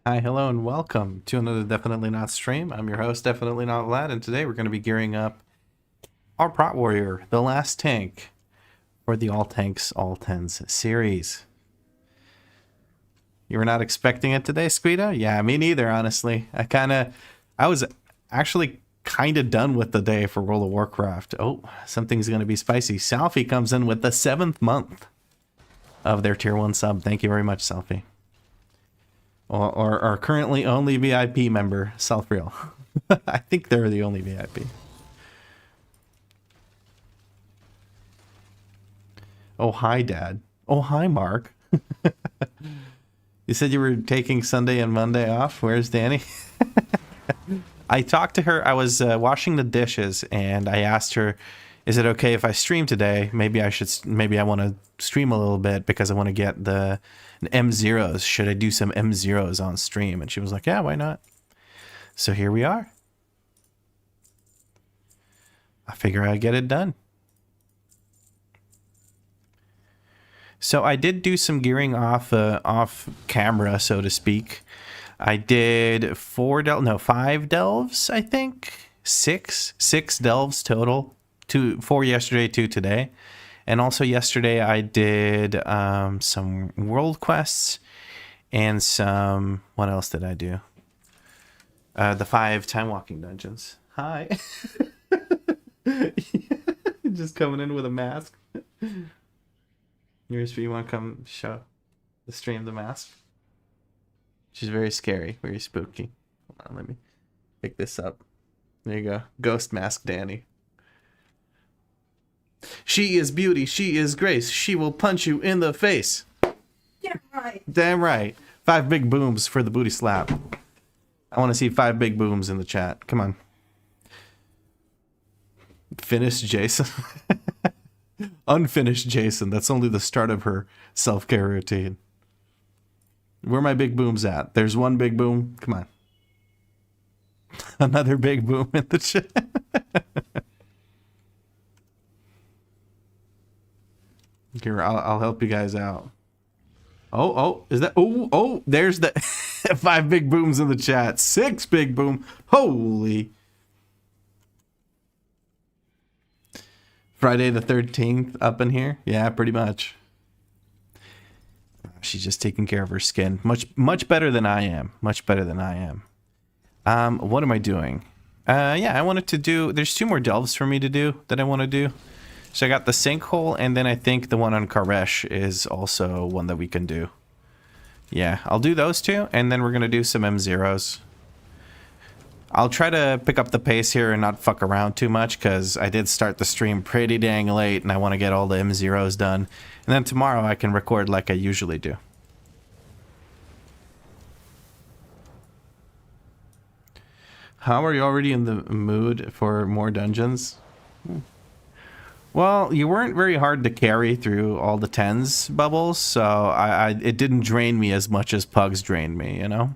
Hi, hello, and welcome to another Definitely Not stream. I'm your host, Definitely Not Vlad, and today we're going to be gearing up our Prot Warrior, the last tank, for the All Tanks, All Tens series. You were not expecting it today, Squeedo? Yeah, me neither, honestly. I was actually kind of done with the day for World of Warcraft. Oh, something's going to be spicy. Selfie comes in with the 7th month of their Tier 1 sub. Thank you very much, Selfie. Or our currently only VIP member, Self-Real. I think they're the only VIP. Oh, hi, Dad. Oh, hi, Mark. You said you were taking Sunday and Monday off. Where's Danny? I talked to her. I was washing the dishes, and I asked her, is it okay if I stream today? Maybe I want to stream a little bit because I want to get the M0s. Should I do some M0s on stream? And she was like, yeah, why not? So here we are. I figure I'd get it done. So I did do some gearing off camera, so to speak. I did 5 delves, I think. Six delves total. 4 yesterday, 2 today. And also yesterday I did some world quests and some... What else did I do? The 5 time walking dungeons. Hi. Just coming in with a mask. Yours, you want to come show the stream the mask? She's very scary, very spooky. Hold on, let me pick this up. There you go. Ghost mask Danny. She is beauty, she is grace, she will punch you in the face. Damn right. Damn right. 5 big booms for the booty slap. I want to see 5 big booms in the chat. Come on. Finished Jason. Unfinished Jason. That's only the start of her self-care routine. Where are my big booms at? There's one big boom. Come on. Another big boom in the chat. Here, I'll help you guys out. Oh, is that... Oh, there's the 5 big booms in the chat. 6 big boom. Holy... Friday the 13th up in here? Yeah, pretty much. She's just taking care of her skin. Much better than I am. Much better than I am. What am I doing? Yeah, I wanted to do... There's 2 more delves for me to do that I want to do. So I got the sinkhole, and then I think the one on Karesh is also one that we can do. Yeah, I'll do those 2, and then we're going to do some M0s. I'll try to pick up the pace here and not fuck around too much, because I did start the stream pretty dang late, and I want to get all the M0s done. And then tomorrow I can record like I usually do. How are you already in the mood for more dungeons? Well, you weren't very hard to carry through all the 10s bubbles, so it didn't drain me as much as Pugs drained me, you know?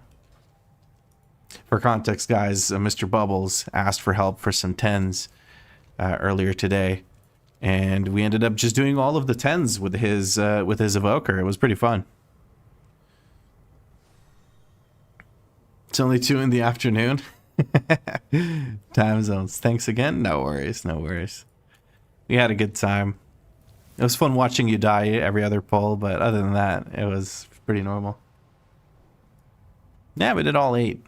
For context, guys, Mr. Bubbles asked for help for some 10s earlier today, and we ended up just doing all of the 10s with his evoker. It was pretty fun. It's only 2 in the afternoon. Time zones. Thanks again. No worries, no worries. We had a good time. It was fun watching you die every other pull, but other than that, it was pretty normal. Yeah, we did all 8.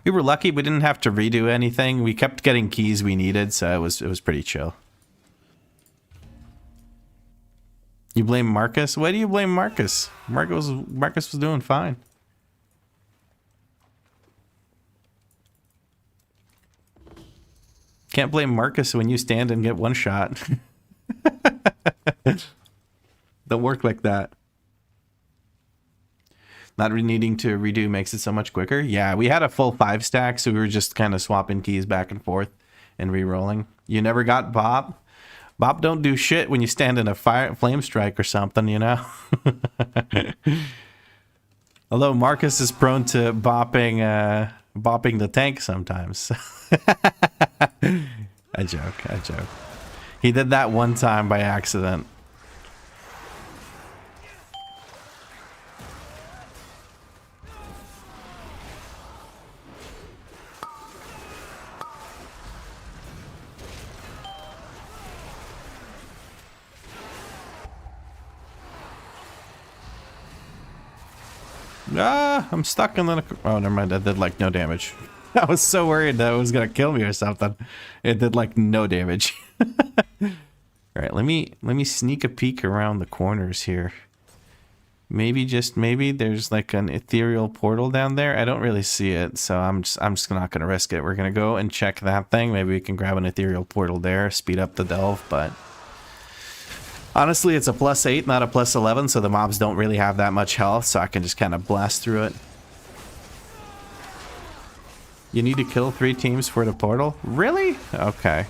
We were lucky we didn't have to redo anything. We kept getting keys we needed, so it was pretty chill. You blame Marcus? Why do you blame Marcus? Marcus was doing fine. Can't blame Marcus when you stand and get one shot. Don't work like that. Not needing to redo makes it so much quicker. Yeah, we had a full 5 stack, so we were just kind of swapping keys back and forth and re-rolling. You never got Bob? Bob don't do shit when you stand in a flame strike or something, you know? Although Marcus is prone to bopping the tank sometimes. I joke. He did that one time by accident. Ah, I'm stuck in the... Oh, never mind. That did like no damage. I was so worried that it was going to kill me or something. It did like no damage. All right, let me sneak a peek around the corners here. Maybe, just maybe, there's like an ethereal portal down there. I don't really see it, so I'm just not going to risk it. We're going to go and check that thing. Maybe we can grab an ethereal portal there, speed up the delve, but... Honestly, it's a +8, not a +11, so the mobs don't really have that much health, so I can just kind of blast through it. You need to kill 3 teams for the portal? Really? Okay.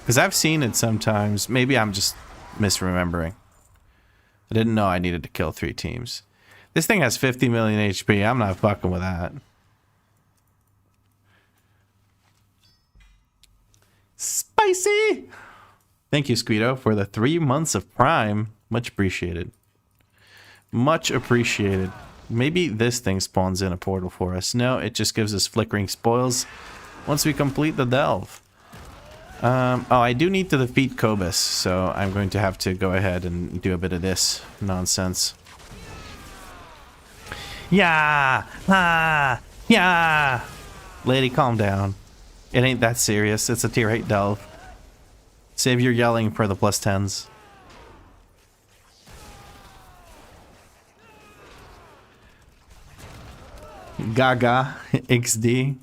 Because I've seen it sometimes. Maybe I'm just misremembering. I didn't know I needed to kill 3 teams. This thing has 50 million HP. I'm not fucking with that. Spicy! Thank you, Squeedo, for the 3 months of Prime. Much appreciated. Much appreciated. Maybe this thing spawns in a portal for us. No, it just gives us flickering spoils once we complete the delve. Oh, I do need to defeat Cobus, so I'm going to have to go ahead and do a bit of this nonsense. Yeah! Ah! Yeah! Lady, calm down. It ain't that serious. It's a tier 8 delve. Save your yelling for the +10s. Gaga XD.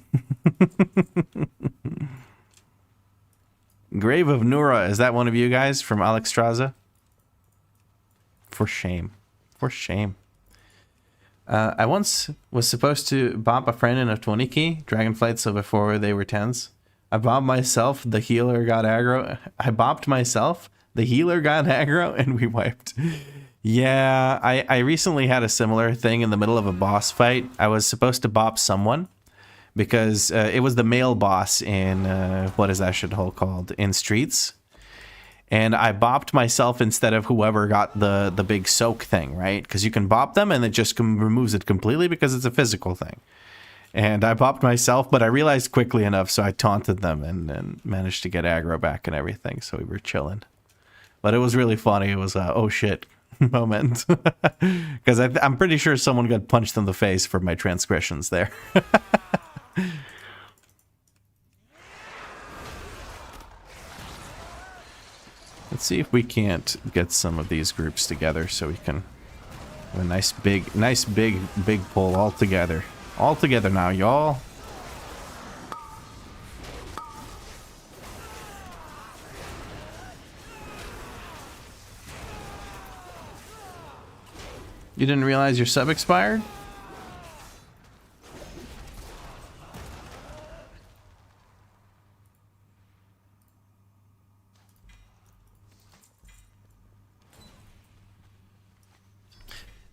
Grave of Nura. Is that one of you guys from Alex Straza? For shame. For shame. I once was supposed to bop a friend in a 20 key, Dragonflight, so before they were 10s. I bopped myself, the healer got aggro. I bopped myself, the healer got aggro, and we wiped. Yeah, I recently had a similar thing in the middle of a boss fight. I was supposed to bop someone because it was the male boss in, what is that shithole called? In Streets. And I bopped myself instead of whoever got the big soak thing, right? Because you can bop them and it just removes it completely because it's a physical thing. And I bopped myself, but I realized quickly enough, so I taunted them and managed to get aggro back and everything, so we were chilling. But it was really funny. It was a, oh shit moment. Because I'm pretty sure someone got punched in the face for my transgressions there. Let's see if we can't get some of these groups together so we can have a nice big pull all together. All together now, y'all. You didn't realize your sub expired?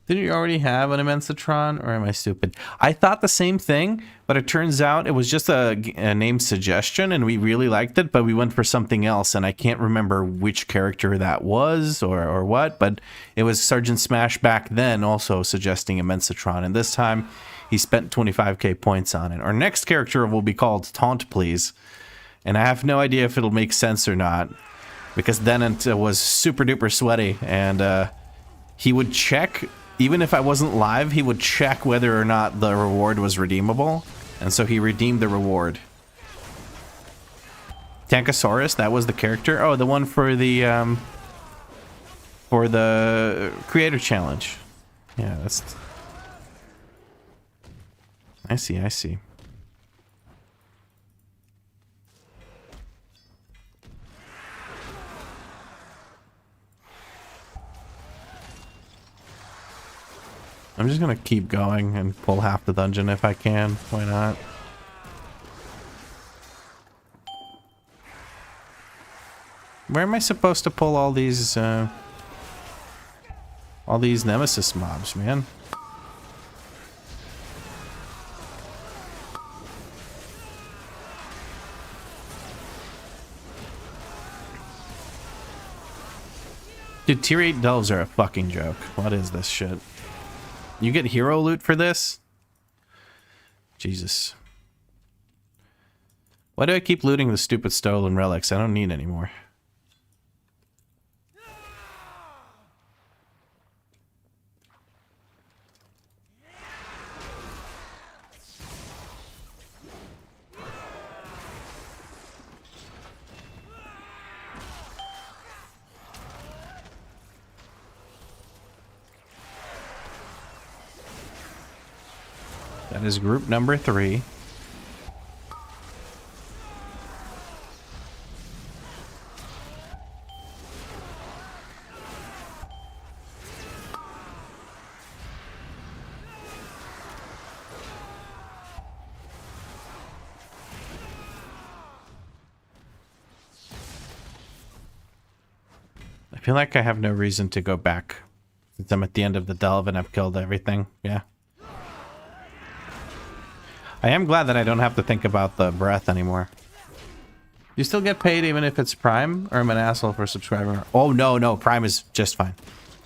Didn't you already have an Immensatron, or am I stupid? I thought the same thing, but it turns out it was just a name suggestion, and we really liked it, but we went for something else, and I can't remember which character that was or what, but it was Sergeant Smash back then also suggesting Immensatron, and this time he spent 25k points on it. Our next character will be called Taunt Please, and I have no idea if it'll make sense or not, because then it was super duper sweaty, and he would check... Even if I wasn't live, he would check whether or not the reward was redeemable. And so he redeemed the reward. Tankosaurus, that was the character. Oh, the one for the creator challenge. Yeah, that's... I see, I see. I'm just gonna keep going and pull half the dungeon if I can. Why not? Where am I supposed to pull all these nemesis mobs, man? Dude, tier 8 delves are a fucking joke. What is this shit? You get hero loot for this? Jesus. Why do I keep looting the stupid stolen relics? I don't need any more. That is group number 3. I feel like I have no reason to go back since I'm at the end of the delve and I've killed everything. Yeah. I am glad that I don't have to think about the breath anymore. You still get paid even if it's Prime? Or am I an asshole for subscribing? Oh, no. Prime is just fine.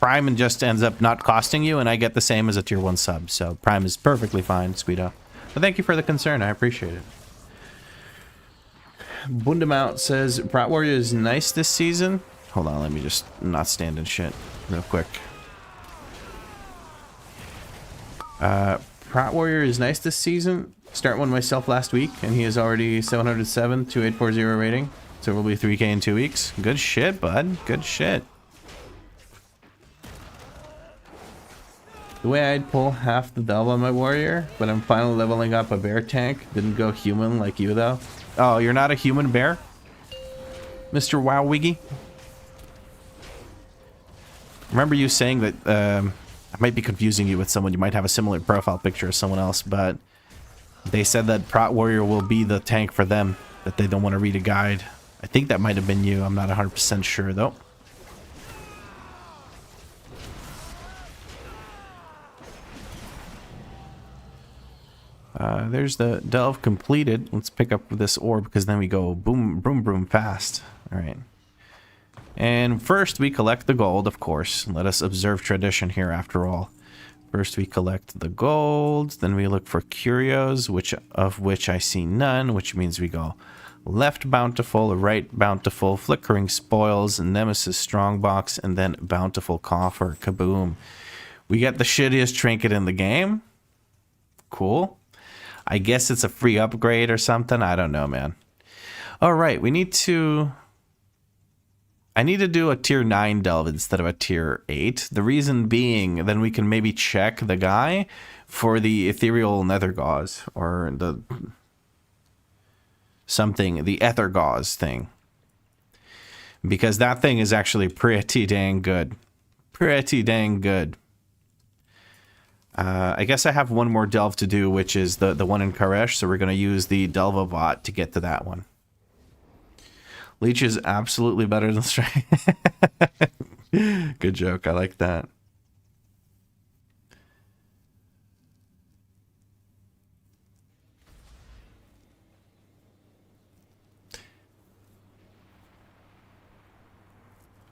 Prime and just ends up not costing you, and I get the same as a tier 1 sub. So Prime is perfectly fine, Squeedo. But thank you for the concern. I appreciate it. Bundamount says, Brat Warrior is nice this season. Hold on, let me just not stand in shit real quick. Brat Warrior is nice this season. Start one myself last week, and he is already 707, 2840 rating. So we'll be 3K in 2 weeks. Good shit, bud. Good shit. The way I'd pull half the delve on my warrior, but I'm finally leveling up a bear tank. Didn't go human like you, though. Oh, you're not a human bear? Mr. Wow Wiggy? Remember you saying that I might be confusing you with someone. You might have a similar profile picture as someone else, but they said that Brat Warrior will be the tank for them, that they don't want to read a guide. I think that might have been you. I'm not 100% sure, though. There's the delve completed. Let's pick up this orb because then we go boom, boom, boom fast. All right. And first we collect the gold, of course. Let us observe tradition here after all. First we collect the gold, then we look for curios, of which I see none, which means we go left bountiful, right bountiful, flickering spoils, nemesis strongbox, and then bountiful coffer. Kaboom. We get the shittiest trinket in the game. Cool. I guess it's a free upgrade or something. I don't know, man. All right, we need to... I need to do a tier 9 delve instead of a tier 8. The reason being, then we can maybe check the guy for the ethereal nether gauze or the something, the ether gauze thing. Because that thing is actually pretty dang good. Pretty dang good. I guess I have one more delve to do, which is the one in Karesh, so we're going to use the Delvo bot to get to that one. Leech is absolutely better than Strike. Good joke. I like that.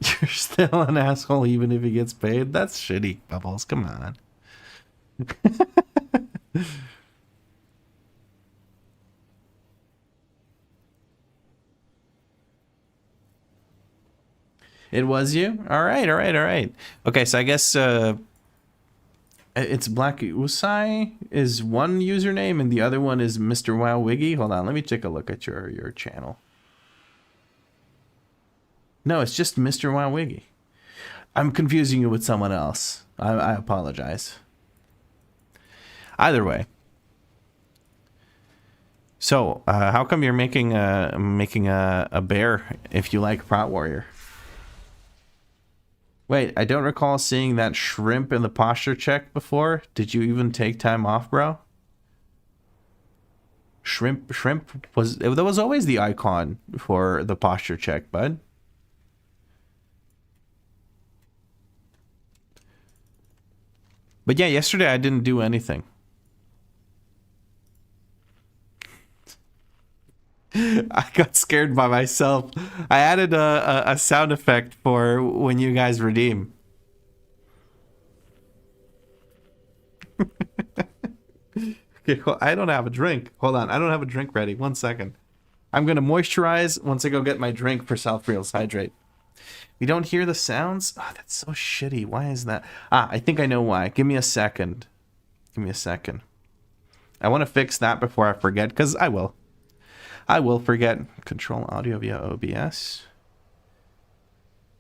You're still an asshole even if he gets paid? That's shitty, Bubbles. Come on. It was you? All right, all right, all right. Okay, so I guess it's Black Usai is one username and the other one is Mr. Wow Wiggy. Hold on, let me take a look at your channel. No, it's just Mr. Wow Wiggy. I'm confusing you with someone else. I apologize. Either way. So, how come you're making a bear if you like Brat Warrior? Wait, I don't recall seeing that shrimp in the posture check before. Did you even take time off, bro? Shrimp was... That was always the icon for the posture check, bud. But yeah, yesterday I didn't do anything. I got scared by myself. I added a sound effect for when you guys redeem. Okay, I don't have a drink. Hold on, I don't have a drink ready. 1 second. I'm gonna moisturize once I go get my drink for self-reels hydrate. We don't hear the sounds? Oh, that's so shitty. Why is that? Ah, I think I know why. Give me a second. Give me a second. I want to fix that before I forget, because I will. I will forget. Control audio via OBS.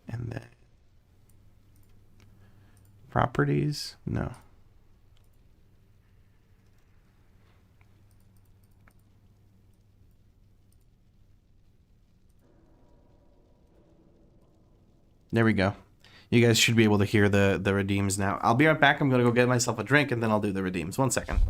And then properties. No. There we go. You guys should be able to hear the redeems now. I'll be right back. I'm going to go get myself a drink, and then I'll do the redeems. 1 second.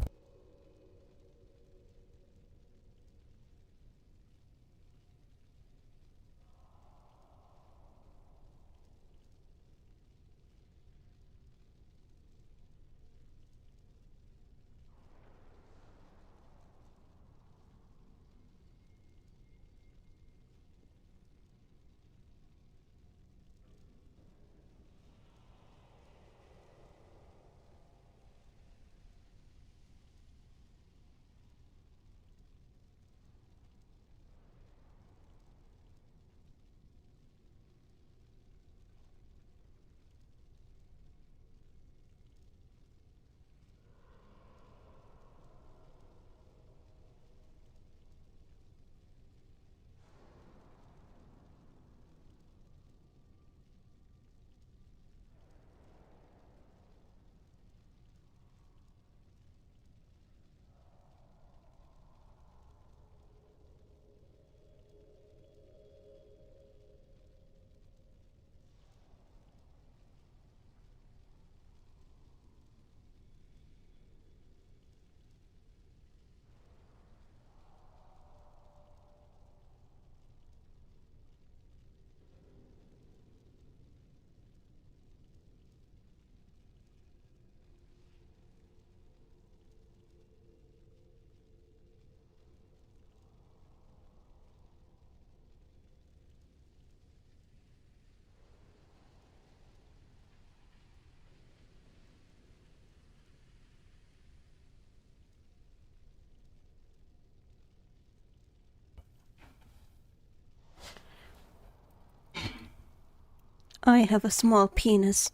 I have a small penis.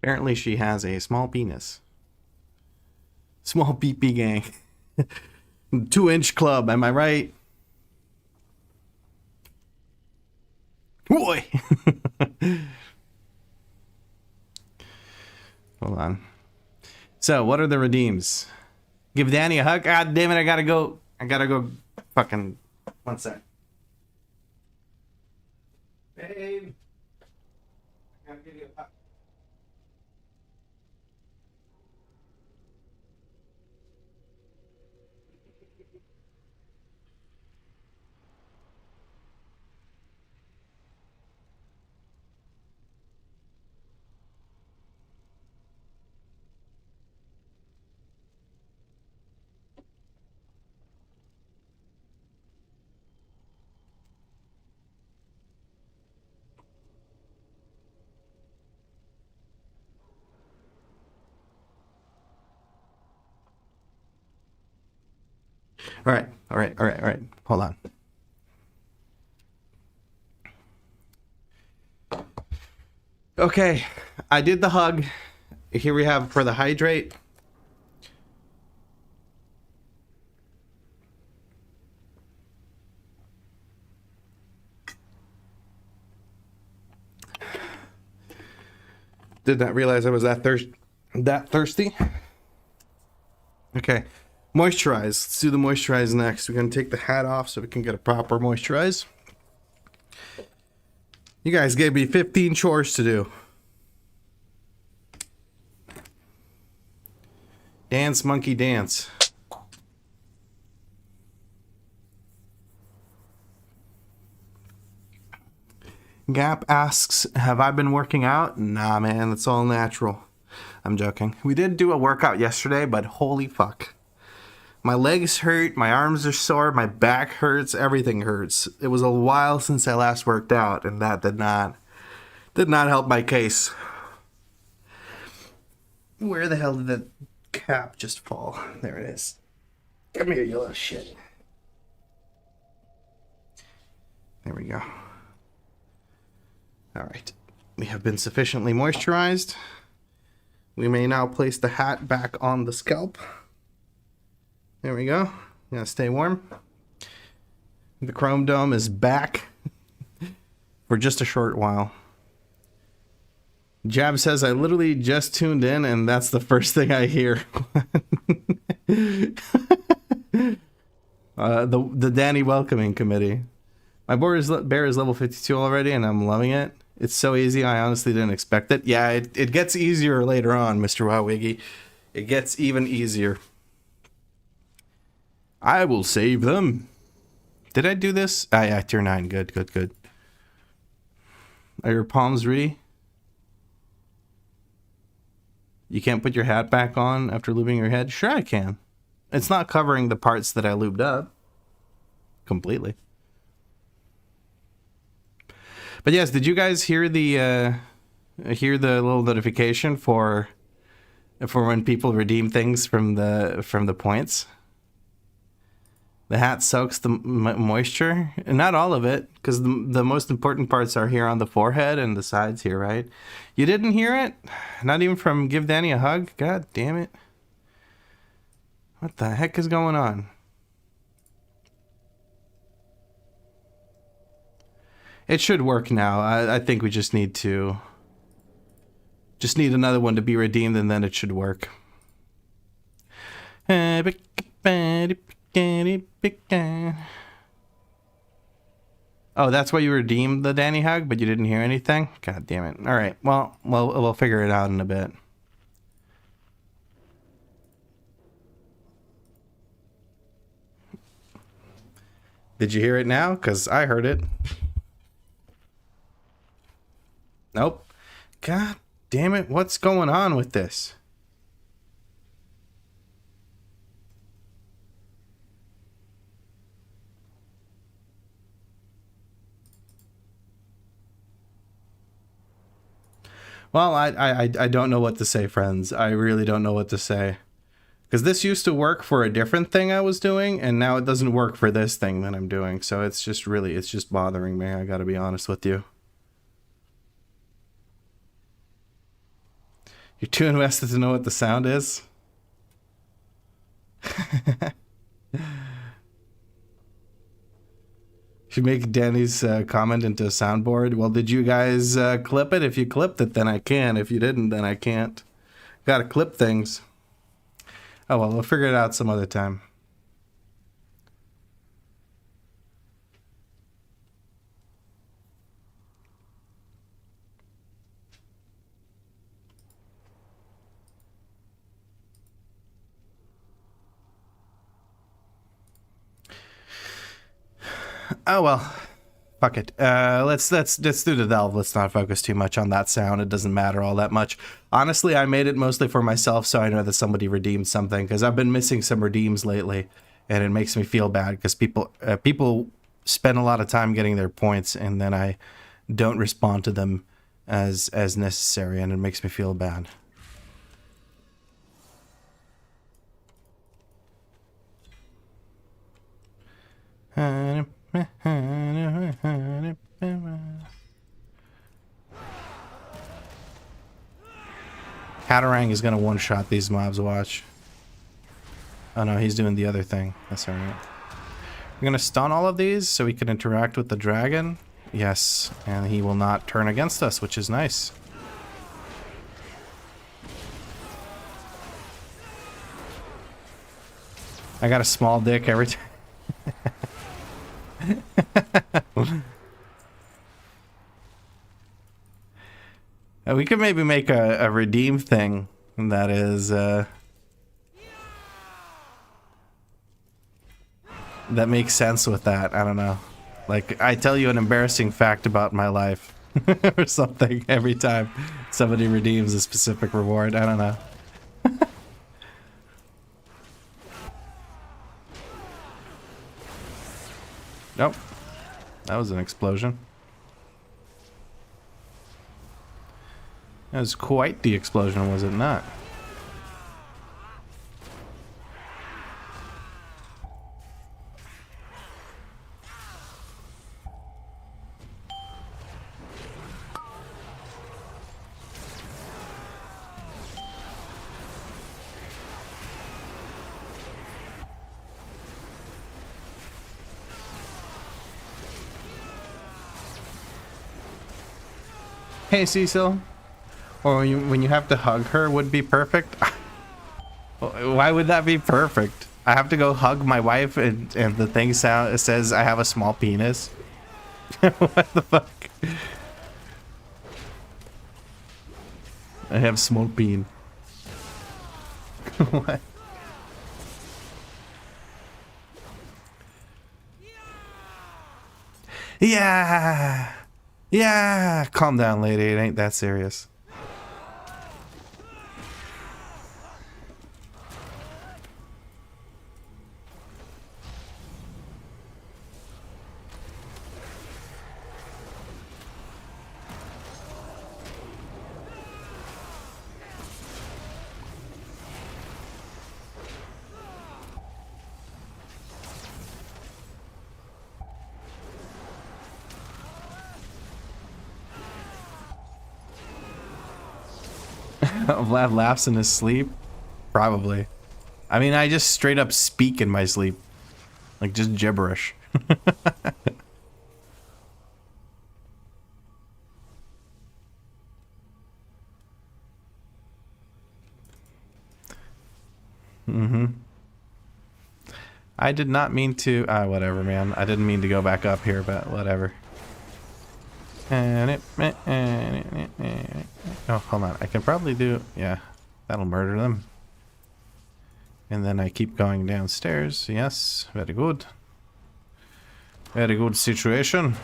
Apparently she has a small penis. Small PP gang. 2-inch club, am I right? Boy. Hold on. So, what are the redeems? Give Danny a hug. God damn it, I gotta go fucking 1 sec. Babe. I gotta give you a hug. All right. Hold on. Okay, I did the hug. Here we have for the hydrate. Did not realize I was that thirsty. Okay, moisturize. Let's do the moisturize next. We're gonna take the hat off so we can get a proper moisturize. You guys gave me 15 chores to do. Dance, monkey, dance. Gap asks, have I been working out? Nah, man, that's all natural. I'm joking. We did do a workout yesterday, but holy fuck. My legs hurt, my arms are sore, my back hurts, everything hurts. It was a while since I last worked out, and that did not help my case. Where the hell did that cap just fall? There it is. Come here, you little shit. There we go. All right. We have been sufficiently moisturized. We may now place the hat back on the scalp. There we go. Gotta stay warm. The chrome dome is back. for just a short while. Jab says, I literally just tuned in and that's the first thing I hear. The Danny welcoming committee. My bear is level 52 already and I'm loving it. It's so easy, I honestly didn't expect it. Yeah, it gets easier later on, Mr. Wowiggy. It gets even easier. I will save them. Did I do this? Ah, yeah, tier 9. Good, good, good. Are your palms ready? You can't put your hat back on after lubing your head? Sure I can. It's not covering the parts that I lubed up. Completely. But yes, did you guys hear the little notification for when people redeem things from the points? The hat soaks the moisture, and not all of it, because the most important parts are here on the forehead and the sides here, right? You didn't hear it? Not even from Give Danny a Hug? God damn it. What the heck is going on? It should work now. I think we just need another one to be redeemed, and then it should work. Oh, that's why you redeemed the Danny Hug, but you didn't hear anything? God damn it. All right. Well, we'll figure it out in a bit. Did you hear it now? Because I heard it. Nope. God damn it. What's going on with this? Well, I don't know what to say, friends. I really don't know what to say. Because this used to work for a different thing I was doing, and now it doesn't work for this thing that I'm doing. So it's just bothering me. I gotta be honest with you. You're too invested to know what the sound is? Should make Danny's comment into a soundboard. Well, did you guys clip it? If you clipped it, then I can. If you didn't, then I can't. Gotta clip things. Oh, well, we'll figure it out some other time. Oh well, fuck it. Let's do the delve. Let's not focus too much on that sound. It doesn't matter all that much. Honestly, I made it mostly for myself, so I know that somebody redeemed something, because I've been missing some redeems lately, and it makes me feel bad because people spend a lot of time getting their points, and then I don't respond to them as necessary, and it makes me feel bad. Hatterang is gonna one-shot these mobs, watch. Oh no, he's doing the other thing. That's alright. We're gonna stun all of these so we can interact with the dragon. Yes, and he will not turn against us, which is nice. I got a small dick every time. We could maybe make a redeem thing that is that makes sense with that. I don't know. Like, I tell you an embarrassing fact about my life or something every time somebody redeems a specific reward. I don't know. Nope. That was an explosion. That was quite the explosion, was it not? Hey, Cecil. Or when you have to hug her would be perfect. Why would that be perfect? I have to go hug my wife and the thing says I have a small penis. What the fuck? I have small peen. What? Yeah! Yeah! Calm down, lady. It ain't that serious. Vlad laughs in his sleep? Probably. I mean, I just straight up speak in my sleep. Like, just gibberish. Mm-hmm. I did not mean to... whatever, man. I didn't mean to go back up here, but whatever. Oh, hold on. I can probably do... Yeah, that'll murder them. And then I keep going downstairs. Yes, very good. Very good situation.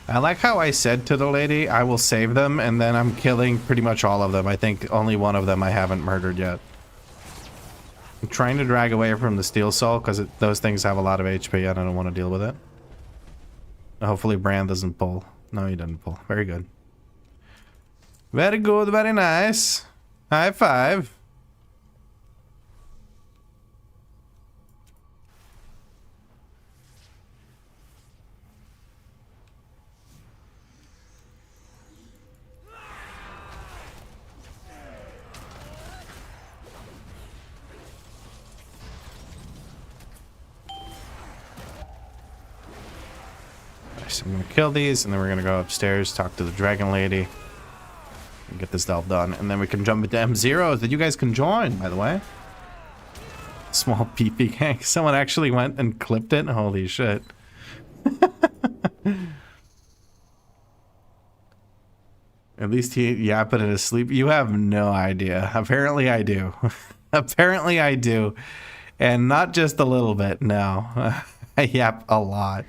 I like how I said to the lady, I will save them, and then I'm killing pretty much all of them. I think only one of them I haven't murdered yet. I'm trying to drag away from the steel soul, because those things have a lot of HP, and I don't want to deal with it. Hopefully Brand doesn't pull. No, he doesn't pull. Very good. Very good, very nice. High five. So I'm gonna kill these, and then we're gonna go upstairs, talk to the dragon lady, and get this delve done, and then we can jump into M0s that you guys can join, by the way. Small PP gang. Someone actually went and clipped it. Holy shit. At least he yapping in his sleep. You have no idea. Apparently I do. Apparently I do. And not just a little bit, no. I yap a lot.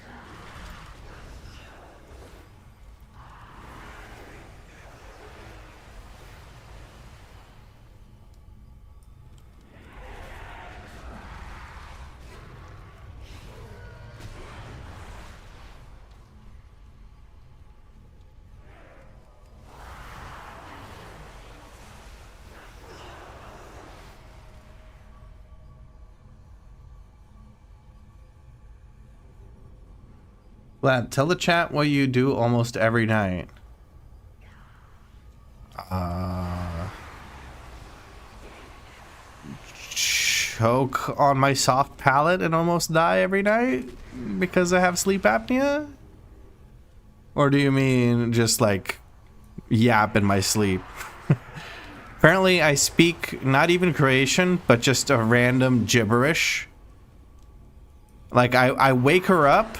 Vlad, tell the chat what you do almost every night. Choke on my soft palate and almost die every night because I have sleep apnea? Or do you mean just like yap in my sleep? Apparently I speak not even Croatian, but just a random gibberish. Like I wake her up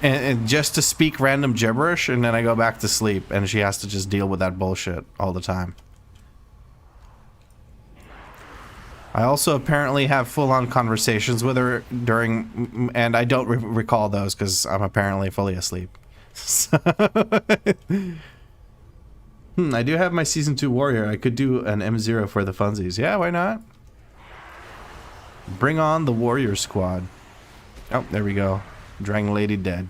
and just to speak random gibberish, and then I go back to sleep, and she has to just deal with that bullshit all the time. I also apparently have full-on conversations with her during, and I don't recall those because I'm apparently fully asleep. I do have my Season 2 warrior. I could do an M0 for the funsies. Yeah, why not? Bring on the warrior squad. Oh, there we go. Dragon lady dead.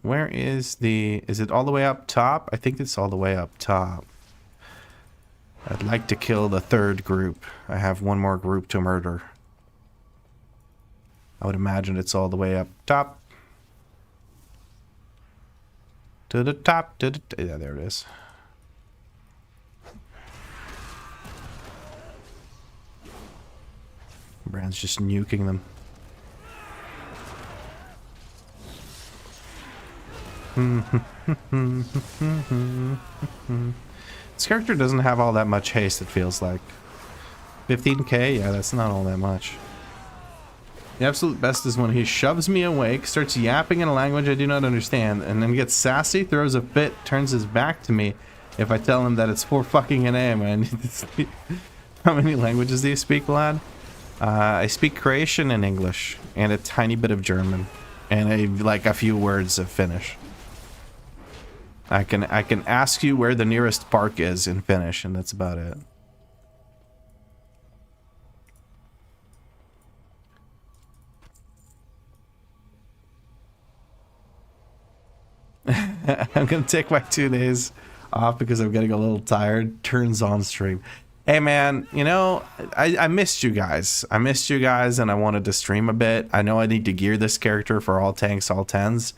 Where is it all the way up top? I think it's all the way up top. I'd like to kill the third group. I have one more group to murder. I would imagine it's all the way up top. To the top, yeah, there it is. Brand's just nuking them. This character doesn't have all that much haste, it feels like. 15k? Yeah, that's not all that much. The absolute best is when he shoves me awake, starts yapping in a language I do not understand, and then gets sassy, throws a fit, turns his back to me if I tell him that it's for fucking an A, man. How many languages do you speak, lad? I speak Croatian and English, and a tiny bit of German, and like a few words of Finnish. I can ask you where the nearest park is in Finnish, and that's about it. I'm gonna take my 2 days off because I'm getting a little tired. Turns on stream. Hey man, you know, I missed you guys. I missed you guys and I wanted to stream a bit. I know I need to gear this character for all tanks, all 10s.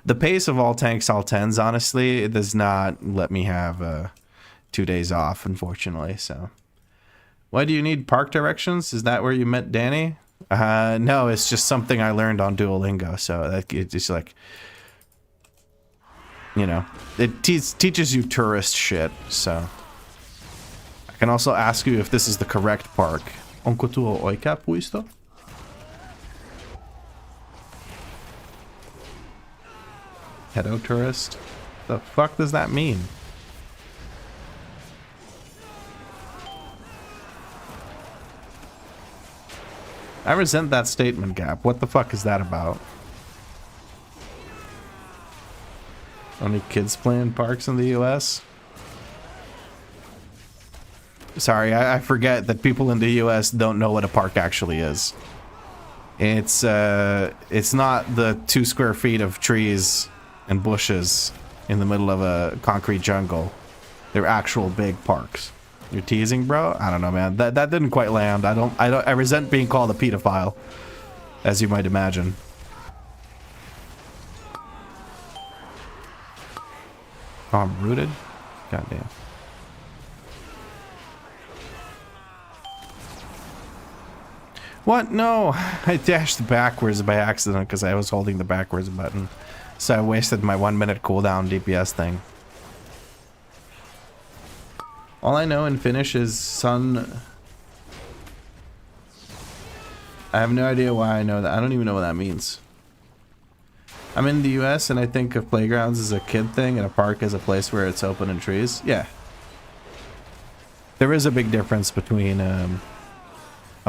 The pace of all tanks, all 10s, honestly, it does not let me have 2 days off, unfortunately, so. Why do you need park directions? Is that where you met Danny? No, it's just something I learned on Duolingo, so it's just like, you know, it teaches you tourist shit, so. I can also ask you if this is the correct park. Onko tuo oikea puisto? Pedo tourist? The fuck does that mean? I resent that statement, Gap. What the fuck is that about? Only kids playing parks in the US? Sorry, I forget that people in the US don't know what a park actually is. It's not the 2 square feet of trees and bushes in the middle of a concrete jungle. They're actual big parks. You're teasing, bro? I don't know, man. That didn't quite land. I resent being called a pedophile, as you might imagine. Oh, I'm rooted? Goddamn. What? No! I dashed backwards by accident because I was holding the backwards button. So I wasted my 1 minute cooldown DPS thing. All I know in Finnish is sun. I have no idea why I know that. I don't even know what that means. I'm in the US and I think of playgrounds as a kid thing and a park as a place where it's open and trees. Yeah. There is a big difference between a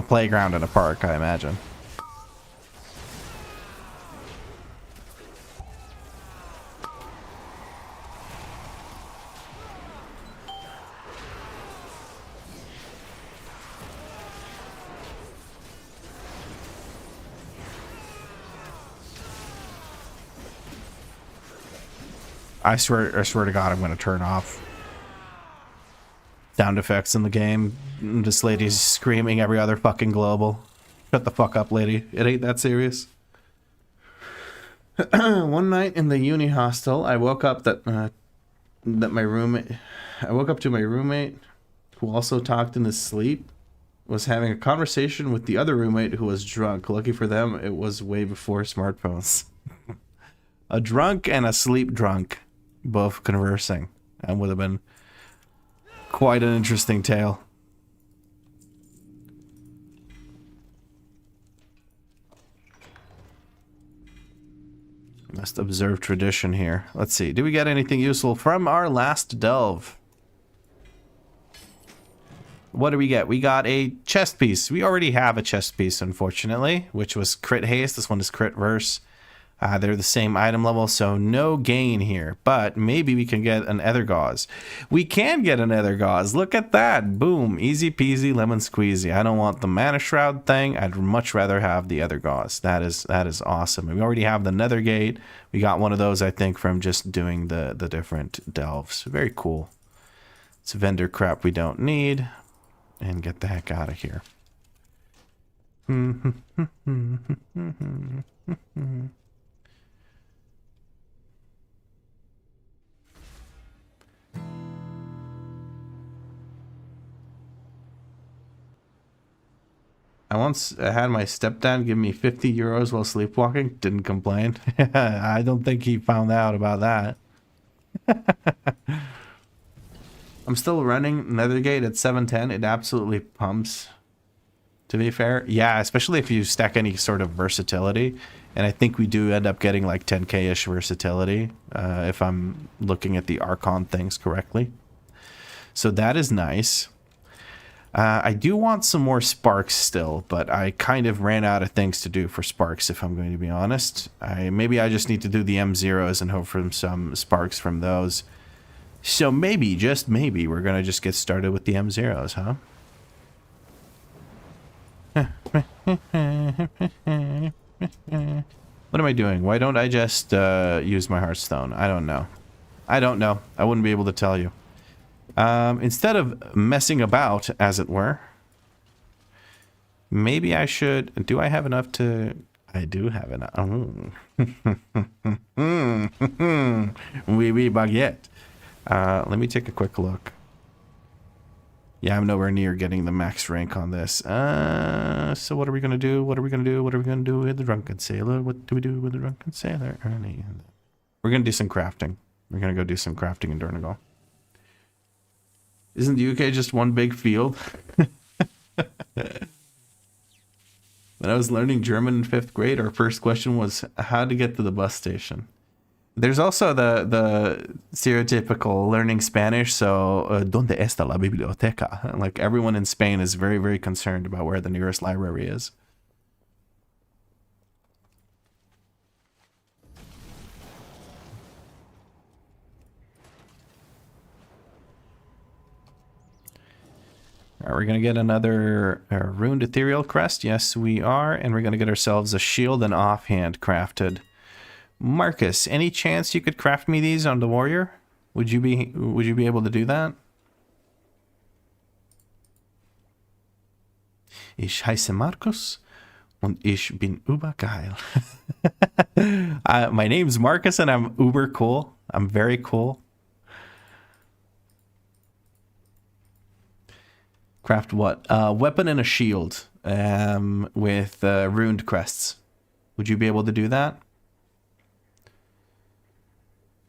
playground and a park, I imagine. I swear to God, I'm going to turn off sound effects in the game. This lady's screaming every other fucking global. Shut the fuck up, lady. It ain't that serious. One night in the uni hostel, I woke up to my roommate, who also talked in his sleep, was having a conversation with the other roommate who was drunk. Lucky for them, it was way before smartphones. A drunk and a sleep drunk, both conversing. That would have been quite an interesting tale. Must observe tradition here. Let's see. Do we get anything useful from our last delve? What do we get? We got a chest piece. We already have a chest piece, unfortunately, which was crit haste. This one is crit verse. They're the same item level, so no gain here. But maybe we can get an Ether Gauze. We can get an Ether Gauze. Look at that. Boom. Easy peasy, lemon squeezy. I don't want the Mana Shroud thing. I'd much rather have the Ether Gauze. That is awesome. And we already have the Nether Gate. We got one of those, I think, from just doing the different delves. Very cool. It's vendor crap we don't need. And get the heck out of here. I once had my stepdad give me 50 euros while sleepwalking. Didn't complain. I don't think he found out about that. I'm still running Nethergate at 710. It absolutely pumps, to be fair. Yeah, especially if you stack any sort of versatility. And I think we do end up getting like 10k-ish versatility, if I'm looking at the Archon things correctly. So that is nice. I do want some more sparks still, but I kind of ran out of things to do for sparks, if I'm going to be honest. Maybe I just need to do the M0s and hope for some sparks from those. So maybe, just maybe, we're going to just get started with the M0s, huh? What am I doing? Why don't I just use my Hearthstone? I don't know. I don't know. I wouldn't be able to tell you. Instead of messing about, as it were, maybe I should... Do I have enough to... I do have enough. Oh. Oui, baguette. Let me take a quick look. Yeah, I'm nowhere near getting the max rank on this. So what are we going to do? What are we going to do? What are we going to do with the Drunken Sailor? What do we do with the Drunken Sailor? We're going to do some crafting. We're going to go do some crafting in Donegal. Isn't the UK just one big field? When I was learning German in 5th grade, our first question was how to get to the bus station. There's also the stereotypical learning Spanish, so ¿Dónde está la biblioteca? Like everyone in Spain is very, very concerned about where the nearest library is. Are we going to get another Ruined Ethereal Crest? Yes, we are. And we're going to get ourselves a shield and offhand crafted. Marcus, any chance you could craft me these on the warrior? Would you be able to do that? Ich heiße Marcus und ich bin übergeil. My name's Marcus and I'm uber cool. I'm very cool. Craft what? Weapon and a shield with ruined crests. Would you be able to do that?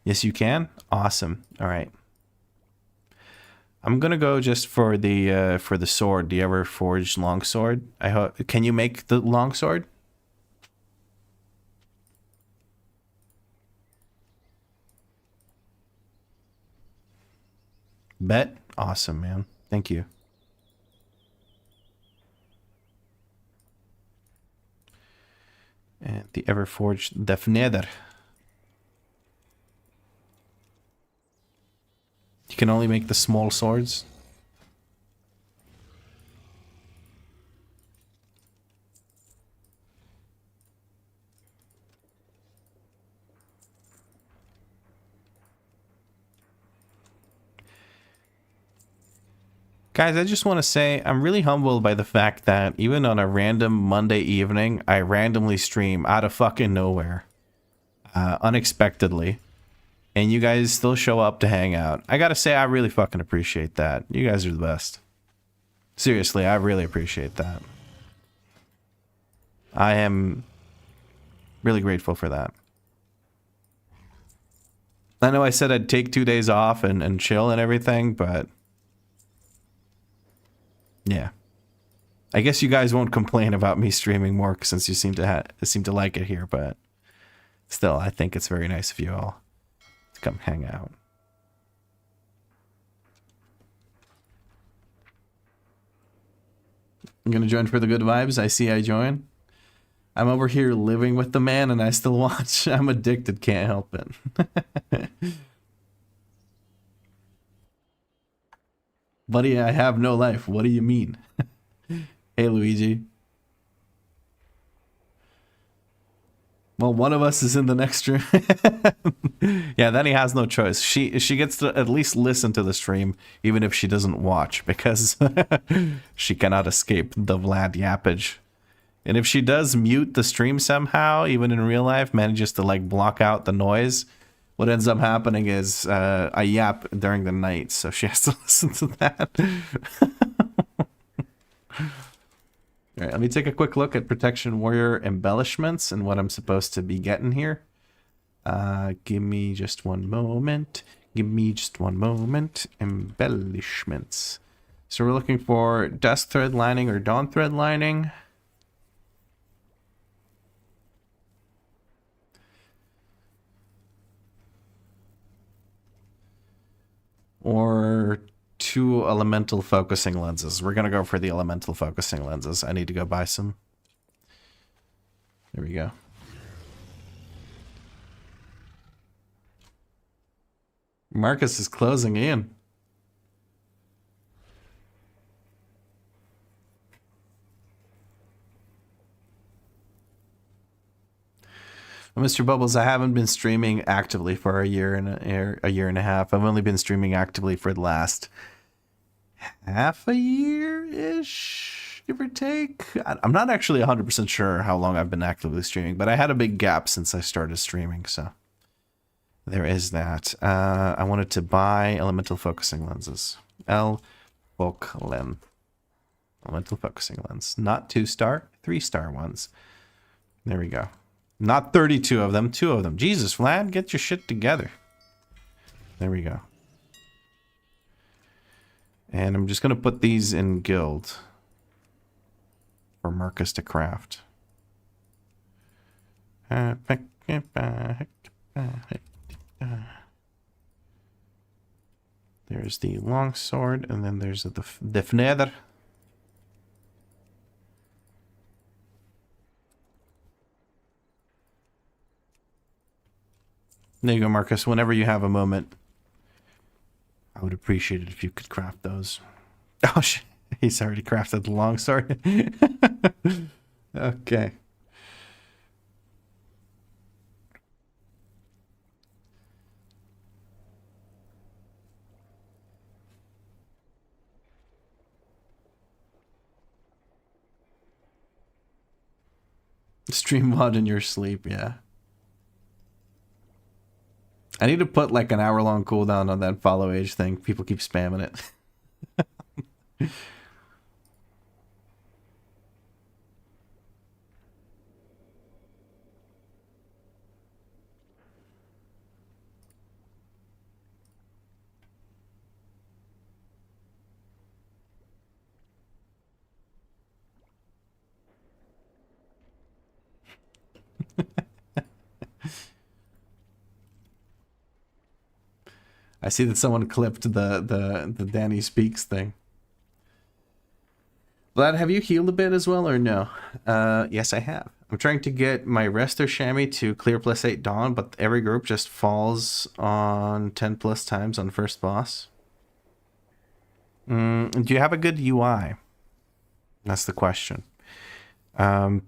Yes, you can. Awesome. All right. I'm gonna go just for the sword, the ever forged longsword. I hope. Can you make the longsword? Bet. Awesome, man. Thank you. And the ever forged Defneder. You can only make the small swords. Guys, I just want to say I'm really humbled by the fact that even on a random Monday evening, I randomly stream out of fucking nowhere. Unexpectedly. And you guys still show up to hang out. I gotta say, I really fucking appreciate that. You guys are the best. Seriously, I really appreciate that. I am really grateful for that. I know I said I'd take 2 days off and chill and everything, but... yeah. I guess you guys won't complain about me streaming more since you seem to like it here, but... still, I think it's very nice of you all to come hang out. I'm gonna join for the good vibes. I see I join. I'm over here living with the man and I still watch. I'm addicted, can't help it. Buddy, I have no life. What do you mean? Hey, Luigi. Well, one of us is in the next room. Yeah, then he has no choice. She gets to at least listen to the stream, even if she doesn't watch, because she cannot escape the Vlad yappage. And if she does mute the stream somehow, even in real life, manages to like block out the noise, what ends up happening is I yap during the night, so she has to listen to that. All right, let me take a quick look at Protection Warrior embellishments and what I'm supposed to be getting here. Give me just one moment. Give me just one moment. Embellishments. So we're looking for dusk thread lining or dawn thread lining. Or 2 elemental focusing lenses. We're going to go for the elemental focusing lenses. I need to go buy some. There we go. Marcus is closing in. Well, Mr. Bubbles, I haven't been streaming actively for a year and a half. I've only been streaming actively for the last half a year-ish, give or take. I'm not actually 100% sure how long I've been actively streaming, but I had a big gap since I started streaming, so there is that. I wanted to buy elemental focusing lenses. Elemental focusing lens. Not 2-star, 3-star ones. There we go. Not 32 of them, 2 of them. Jesus, Vlad, get your shit together. There we go. And I'm just going to put these in guild for Marcus to craft. There's the longsword, and then there's the Fneder. There you go, Marcus. Whenever you have a moment, I would appreciate it if you could craft those. Oh, shit. He's already crafted the longsword. Okay. Stream mod in your sleep, yeah. I need to put like an hour-long cooldown on that follow age thing. People keep spamming it. I see that someone clipped the Danny Speaks thing. Vlad, have you healed a bit as well or no? Yes, I have. I'm trying to get my Rester Chamois to clear +8 Dawn, but every group just falls on 10+ times on first boss. Do you have a good UI? That's the question. I've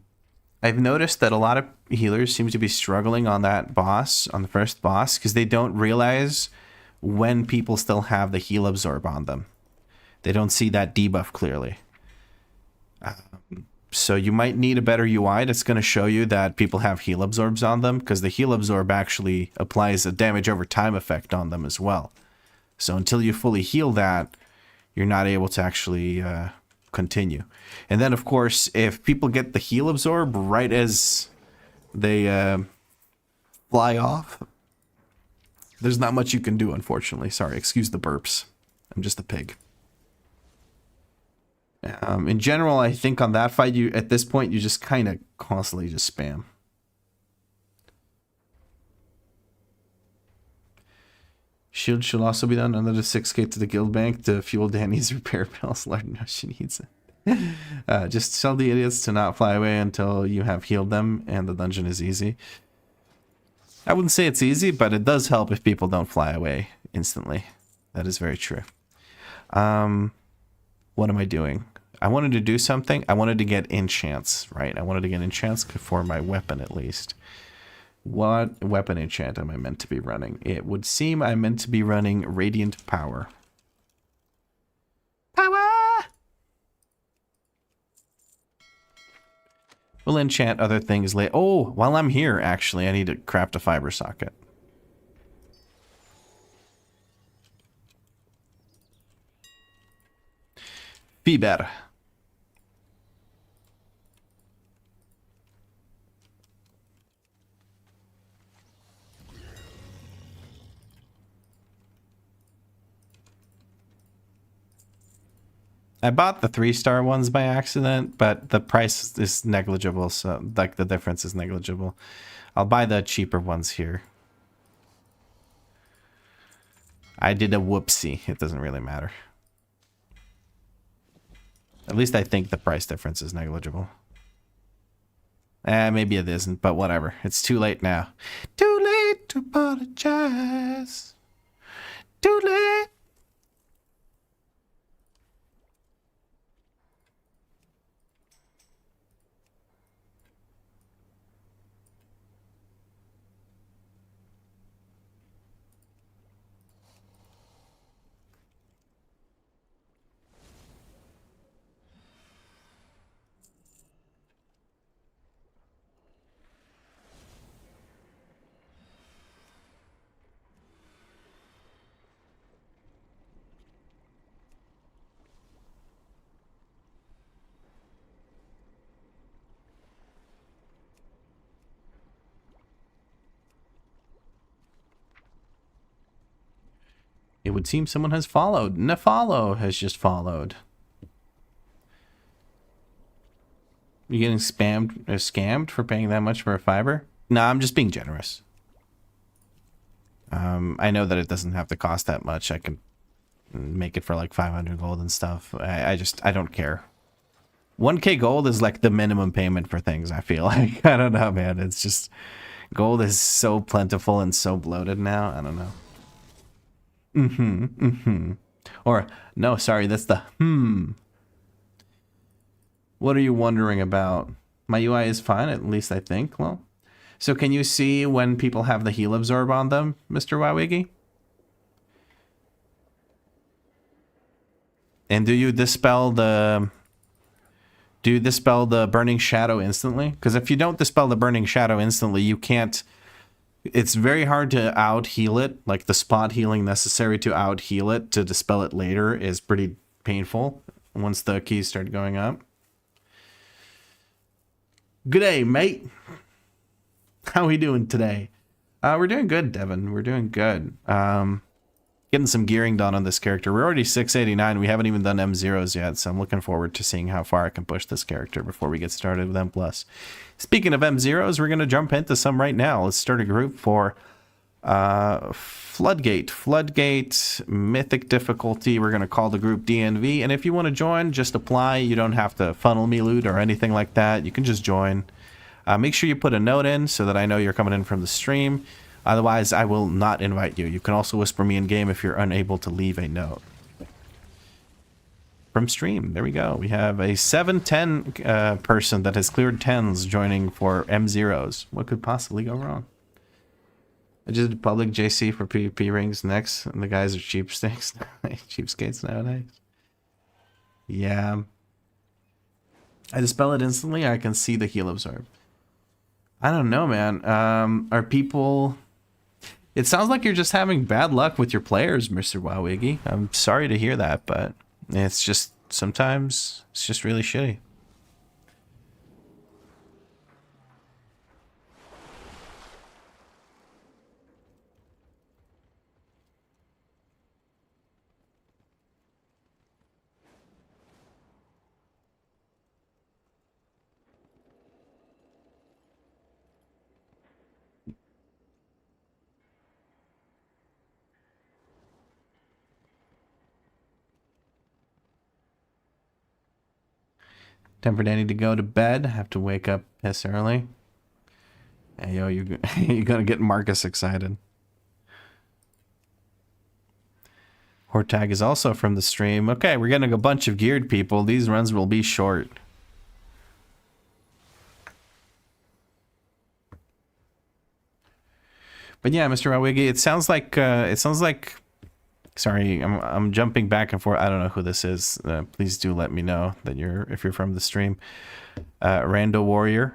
noticed that a lot of healers seem to be struggling on that boss, on the first boss, because they don't realize when people still have the heal absorb on them. They don't see that debuff clearly. So you might need a better UI that's going to show you that people have heal absorbs on them, because the heal absorb actually applies a damage over time effect on them as well. So until you fully heal that, you're not able to actually continue. And then, of course, if people get the heal absorb right as they fly off, there's not much you can do, unfortunately. Sorry, excuse the burps. I'm just a pig. In general, I think on that fight, you at this point, you just kind of constantly just spam. Shield should also be done under the 6k to the guild bank to fuel Danny's repair bills. Lord knows she needs it. Just tell the idiots to not fly away until you have healed them and the dungeon is easy. I wouldn't say it's easy, but it does help if people don't fly away instantly. That is very true. What am I doing? I wanted to do something. I wanted to get enchants, right? I wanted to get enchants for my weapon at least. What weapon enchant am I meant to be running? It would seem I'm meant to be running Radiant Power. Power! We'll enchant other things later. Oh, while I'm here, actually, I need to craft a fiber socket. Fiber. I bought the 3-star ones by accident, but the price is negligible, so like the difference is negligible. I'll buy the cheaper ones here. I did a whoopsie. It doesn't really matter. At least I think the price difference is negligible. Maybe it isn't, but whatever. It's too late now. Too late to apologize. Too late. It would seem someone has followed. Nafalo has just followed. You getting spammed or scammed for paying that much for a fiber? No, I'm just being generous. I know that it doesn't have to cost that much. I can make it for like 500 gold and stuff. I don't care. 1k gold is like the minimum payment for things, I feel like. I don't know, man. It's just, gold is so plentiful and so bloated now. I don't know. Or, no, sorry, that's the What are you wondering about? My UI is fine, at least I think. Well, so can you see when people have the heal absorb on them, Mr. Wowiggy? And do you dispel the burning shadow instantly? Because if you don't dispel the burning shadow instantly, you can't. It's very hard to out heal it. Like the spot healing necessary to out heal it to dispel it later is pretty painful once the keys start going up. Good day, mate. How we doing today? We're doing good, Devin. We're doing good. Getting some gearing done on this character. We're already 689. We haven't even done M0s yet, so I'm looking forward to seeing how far I can push this character before we get started with M+. Speaking of M0s, we're going to jump into some right now. Let's start a group for Floodgate. Floodgate, Mythic difficulty. We're going to call the group DNV. And if you want to join, just apply. You don't have to funnel me loot or anything like that. You can just join. Make sure you put a note in so that I know you're coming in from the stream. Otherwise, I will not invite you. You can also whisper me in game if you're unable to leave a note. From stream, there we go. We have a 710 person that has cleared 10s joining for M0s. What could possibly go wrong? I just did public JC for PvP rings next, and the guys are cheapskates. Cheapskates nowadays. Yeah. I dispel it instantly. I can see the heal absorb. I don't know, man. Are people... It sounds like you're just having bad luck with your players, Mr. Wowiggy. I'm sorry to hear that, but it's just... Sometimes it's just really shitty. Time for Danny to go to bed. Have to wake up piss early. Hey, yo, you're gonna get Marcus excited. Hortag is also from the stream. Okay, we're getting a bunch of geared people. These runs will be short. But yeah, Mr. Wowiggy, it sounds like. Sorry, I'm jumping back and forth. I don't know who this is. Please do let me know that if you're from the stream. Rando Warrior.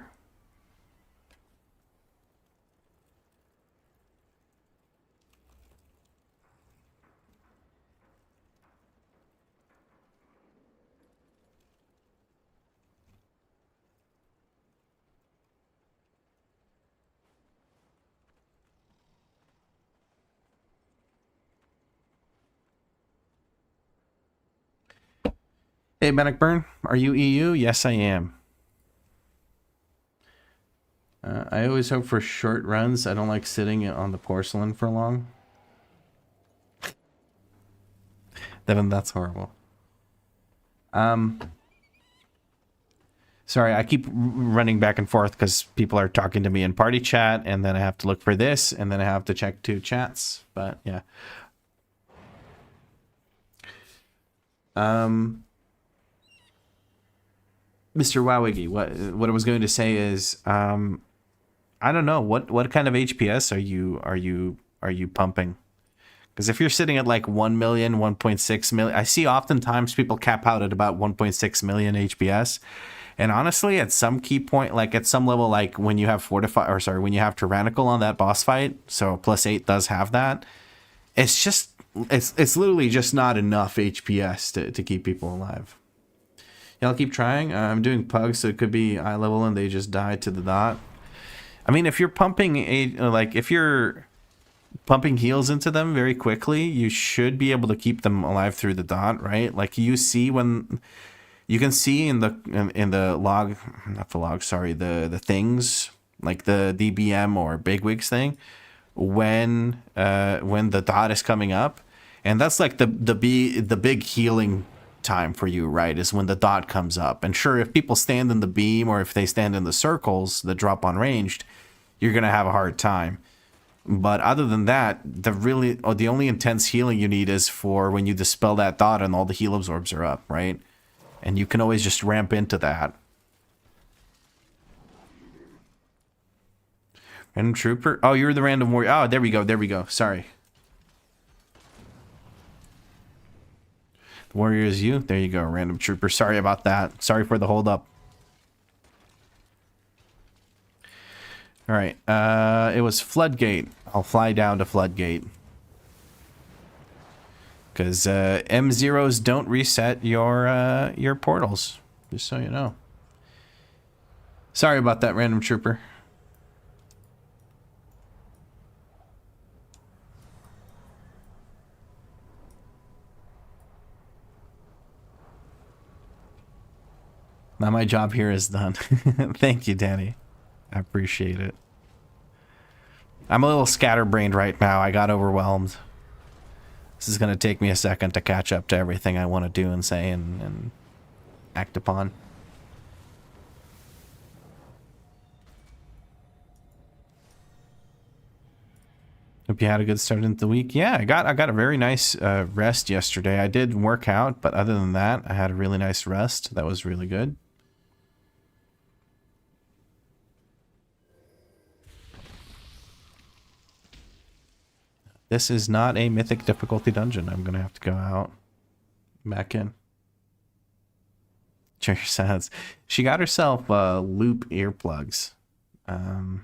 Hey, Bannockburn, are you EU? Yes, I am. I always hope for short runs. I don't like sitting on the porcelain for long. Devin, that's horrible. Sorry, I keep running back and forth because people are talking to me in party chat, and then I have to look for this, and then I have to check 2 chats. But yeah. Mr. Wowiggy, what I was going to say is, I don't know what kind of HPS are you pumping? Because if you're sitting at like 1 million, 1.6 million, I see oftentimes people cap out at about 1.6 million HPS. And honestly, at some key point, like at some level, like when you have when you have Tyrannical on that boss fight, so +8 does have that. It's just, it's literally just not enough HPS to keep people alive. Yeah, I'll keep trying. I'm doing pugs, so it could be eye level and they just die to the dot. I mean, if you're pumping if you're pumping heals into them very quickly, you should be able to keep them alive through the dot, right? Like you see when you can see in the log, not the log, sorry, the things like the DBM or Bigwigs thing when the dot is coming up, and that's like the big healing time for you, right? Is when the dot comes up. And sure, if people stand in the beam or if they stand in the circles that drop on ranged, you're gonna have a hard time. But other than that, the only intense healing you need is for when you dispel that dot and all the heal absorbs are up, right? And you can always just ramp into that. Random trooper? Oh, you're the random warrior. Oh, there we go. Sorry. The warrior is you? There you go, random trooper. Sorry about that. Sorry for the hold up. Alright, it was Floodgate. I'll fly down to Floodgate. Because M0s don't reset your portals. Just so you know. Sorry about that, random trooper. Now my job here is done. Thank you, Danny. I appreciate it. I'm a little scatterbrained right now. I got overwhelmed. This is going to take me a second to catch up to everything I want to do and say and act upon. Hope you had a good start into the week. Yeah, I got a very nice rest yesterday. I did work out, but other than that, I had a really nice rest. That was really good. This is not a mythic difficulty dungeon. I'm going to have to go out. Back in. Cherry says she got herself loop earplugs. And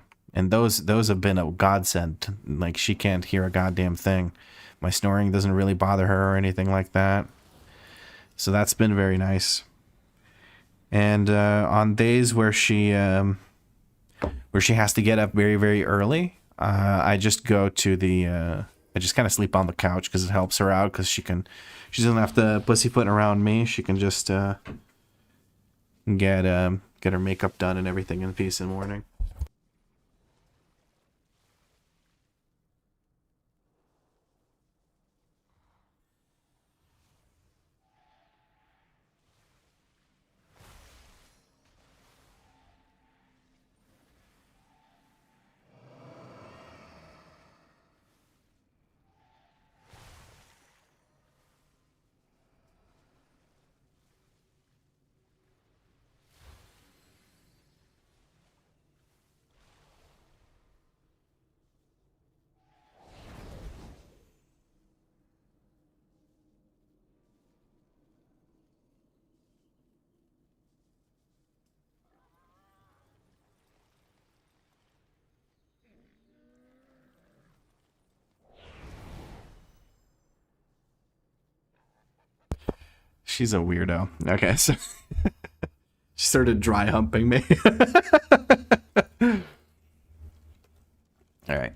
those have been a godsend. Like, she can't hear a goddamn thing. My snoring doesn't really bother her or anything like that. So that's been very nice. And on days where she has to get up very, very early, I just go to the... I just kind of sleep on the couch because it helps her out, because she doesn't have to pussyfoot around me. She can just get her makeup done and everything in peace in the morning. She's a weirdo. Okay, so she started dry humping me. All right.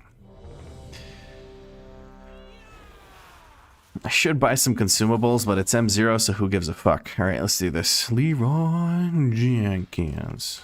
should buy some consumables, but it's M0, so who gives a fuck? All right, let's do this. Leroy Jenkins.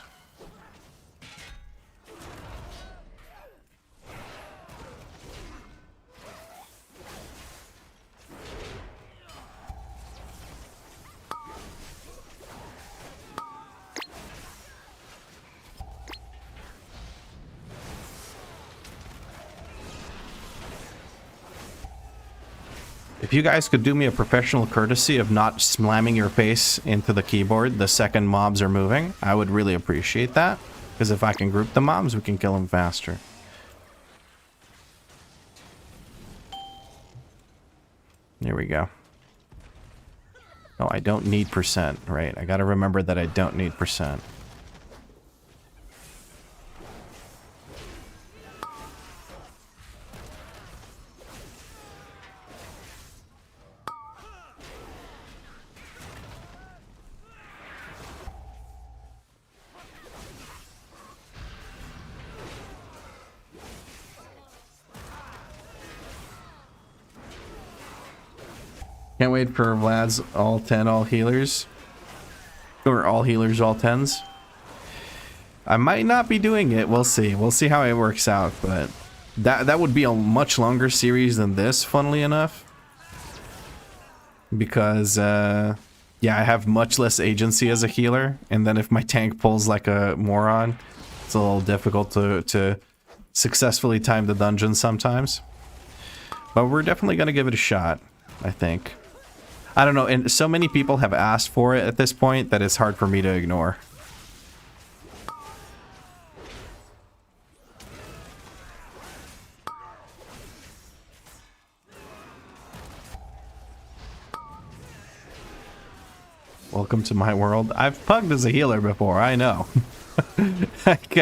If you guys could do me a professional courtesy of not slamming your face into the keyboard the second mobs are moving, I would really appreciate that. Because if I can group the mobs, we can kill them faster. There we go. Oh, I don't need percent, right? I gotta remember that I don't need percent. Can't wait for Vlad's all 10 all healers. Or all healers, all 10s. I might not be doing it. We'll see. We'll see how it works out. But that would be a much longer series than this, funnily enough. Because, yeah, I have much less agency as a healer. And then if my tank pulls like a moron, it's a little difficult to successfully time the dungeon sometimes. But we're definitely going to give it a shot, I think. I don't know, and so many people have asked for it at this point that it's hard for me to ignore. Welcome to my world. I've pugged as a healer before, I know. Like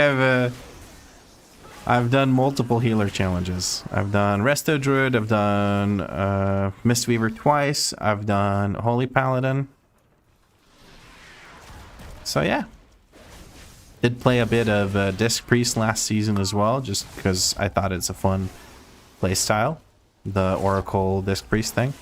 I've done multiple healer challenges. I've done Resto Druid, I've done Mistweaver twice, I've done Holy Paladin. So yeah. Did play a bit of Disc Priest last season as well, just because I thought it's a fun playstyle. The Oracle Disc Priest thing.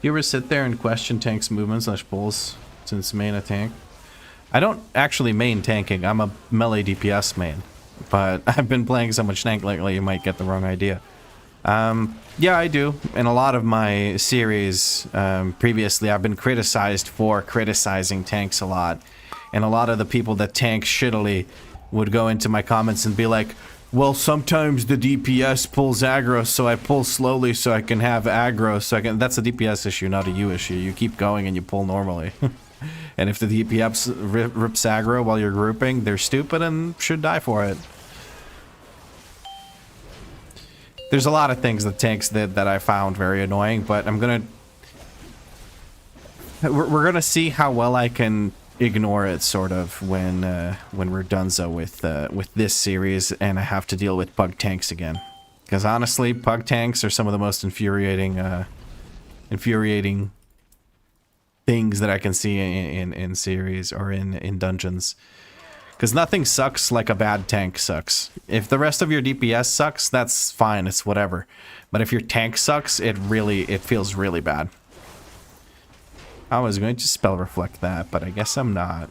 You ever sit there and question tank's movement / pulls since main a tank? I don't actually main tanking. I'm a melee DPS main. But I've been playing so much tank lately, you might get the wrong idea. Yeah, I do. In a lot of my series previously, I've been criticized for criticizing tanks a lot. And a lot of the people that tank shittily would go into my comments and be like, well, sometimes the DPS pulls aggro, so I pull slowly so I can have aggro. So I can. That's a DPS issue, not a U issue. You keep going and you pull normally. And if the DPS rips aggro while you're grouping, they're stupid and should die for it. There's a lot of things that tanks did that I found very annoying, but I'm gonna... We're gonna see how well I can ignore it, sort of, when we're donezo with this series and I have to deal with pug tanks again. Because honestly, pug tanks are some of the most infuriating things that I can see in series or in dungeons. Because nothing sucks like a bad tank sucks. If the rest of your DPS sucks, that's fine, it's whatever. But if your tank sucks, it feels really bad. I was going to spell reflect that, but I guess I'm not.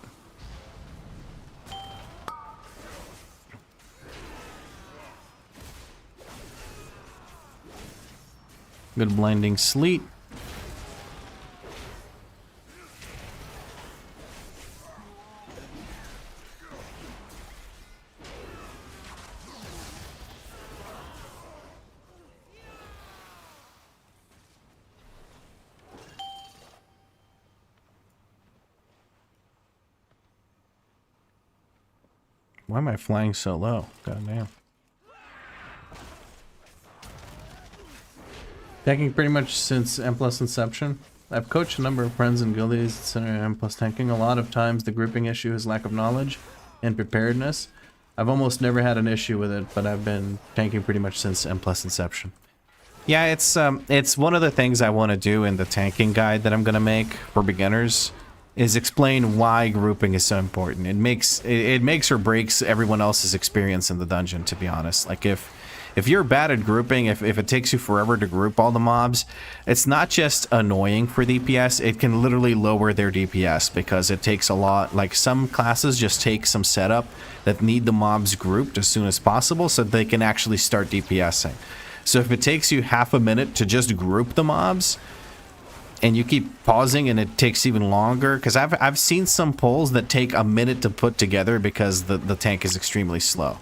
Good blinding sleet. Why am I flying so low? God damn. Tanking pretty much since M+ inception. I've coached a number of friends and guildies in M+ tanking. A lot of times the grouping issue is lack of knowledge and preparedness. I've almost never had an issue with it, but I've been tanking pretty much since M+ inception. Yeah, it's one of the things I want to do in the tanking guide that I'm gonna make for beginners, is explain why grouping is so important. It makes or breaks everyone else's experience in the dungeon, to be honest. Like if you're bad at grouping, if it takes you forever to group all the mobs, it's not just annoying for DPS, it can literally lower their DPS because it takes a lot. Like some classes just take some setup that need the mobs grouped as soon as possible so they can actually start DPSing. So if it takes you half a minute to just group the mobs, and you keep pausing and it takes even longer, because I've seen some pulls that take a minute to put together because the tank is extremely slow.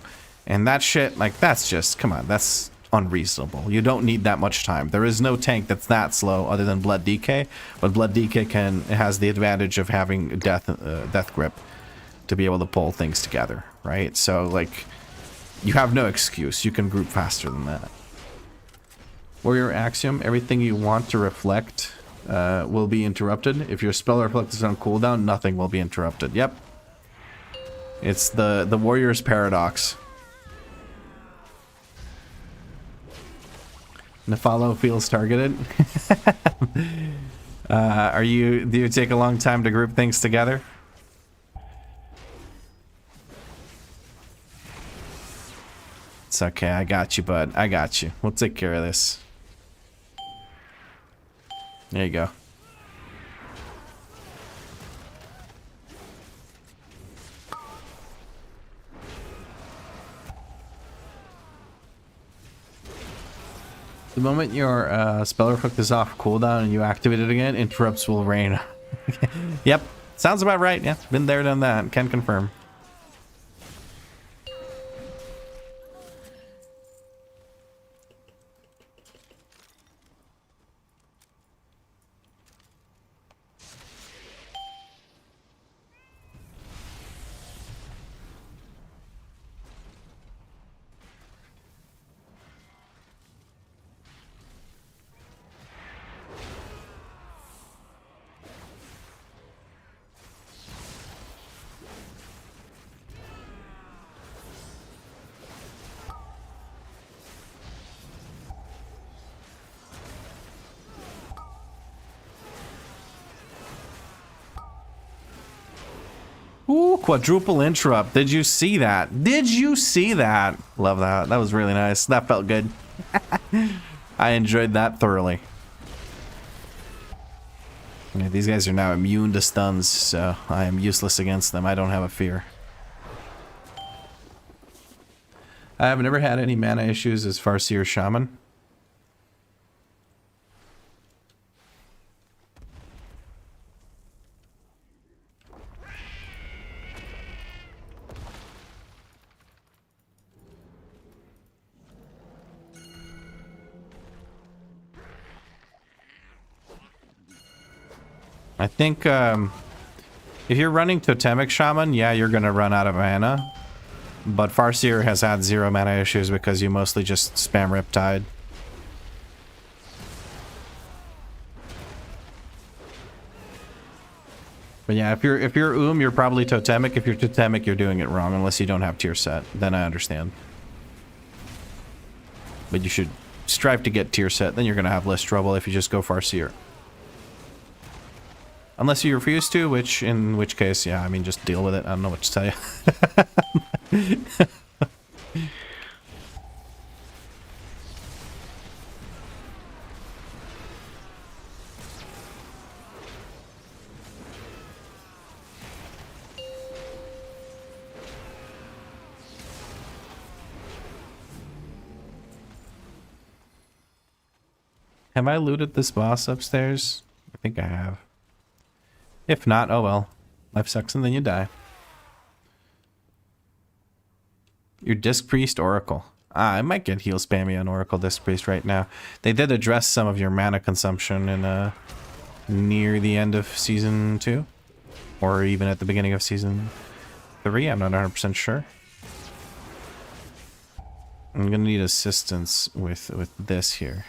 And that shit, like, that's just, come on, that's unreasonable. You don't need that much time. There is no tank that's that slow other than Blood DK, but Blood DK has the advantage of having death grip to be able to pull things together, right? So, like, you have no excuse. You can group faster than that. Warrior Axiom, everything you want to reflect will be interrupted. If your spell reflect is on cooldown, nothing will be interrupted. Yep. It's the Warrior's Paradox. Nefalo feels targeted. Do you take a long time to group things together? It's okay, I got you, bud. I got you. We'll take care of this. There you go. The moment your spell reflect is off cooldown and you activate it again, interrupts will rain. Yep, sounds about right. Yeah, been there, done that. Can confirm. Ooh, quadruple interrupt. Did you see that? Did you see that? Love that. That was really nice. That felt good. I enjoyed that thoroughly. Yeah, these guys are now immune to stuns, so I am useless against them. I don't have a fear. I've never had any mana issues as Farseer Shaman. I think if you're running Totemic Shaman, yeah, you're going to run out of mana. But Farseer has had 0 mana issues because you mostly just spam Riptide. But yeah, if you're you're probably Totemic. If you're Totemic, you're doing it wrong unless you don't have tier set. Then I understand. But you should strive to get tier set, then you're going to have less trouble if you just go Farseer. Unless you refuse to, in which case, yeah, I mean, just deal with it. I don't know what to tell you. Have I looted this boss upstairs? I think I have. If not, oh well. Life sucks and then you die. Your Disc Priest Oracle. I might get heal spammy on Oracle Disc Priest right now. They did address some of your mana consumption in near the end of Season 2. Or even at the beginning of Season 3. I'm not 100% sure. I'm gonna need assistance with this here.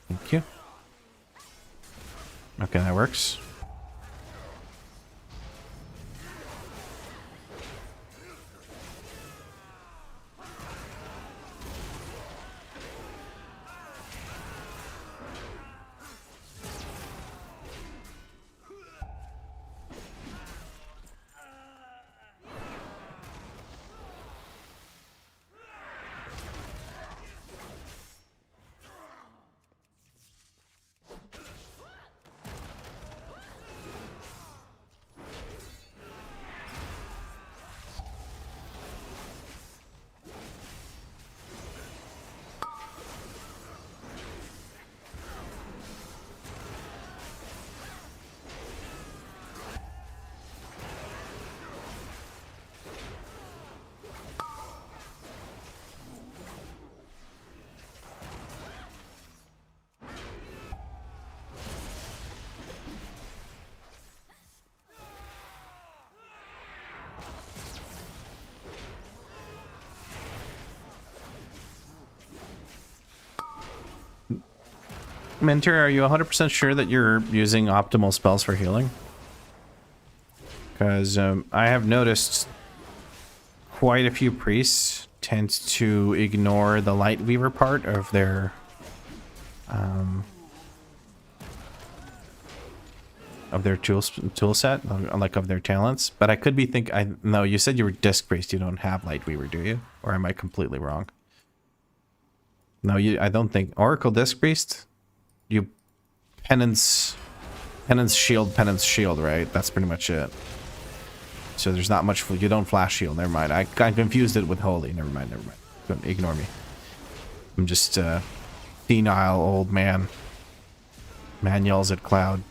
Thank you. Okay, that works. Mentor, are you 100% sure that you're using optimal spells for healing? Because I have noticed quite a few priests tend to ignore the light weaver part of their tool set, like of their talents. But I could be no, you said you were disc priest. You don't have light weaver, do you? Or am I completely wrong? No, I don't think Oracle disc priest. You penance shield, right? That's pretty much it. So there's not much. You don't flash shield. Never mind. I confused it with holy. Never mind. Don't ignore me. I'm just senile old man. Man yells at cloud.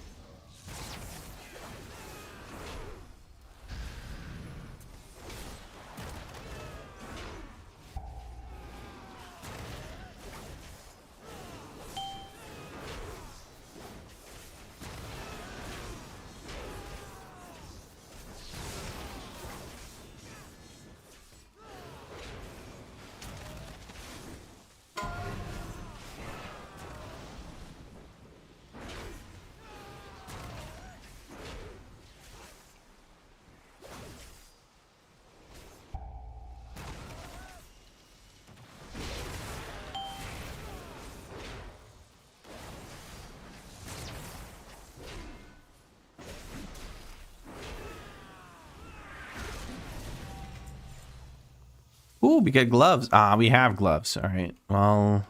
Ooh, we get gloves. Ah, we have gloves. All right. Well,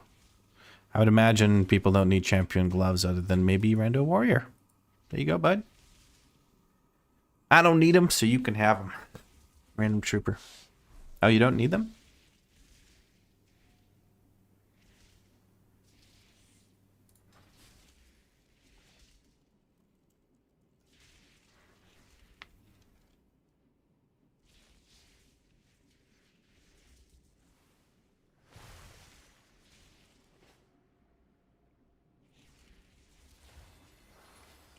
I would imagine people don't need champion gloves other than maybe Rando Warrior. There you go, bud. I don't need them, so you can have them. Random trooper. Oh, you don't need them?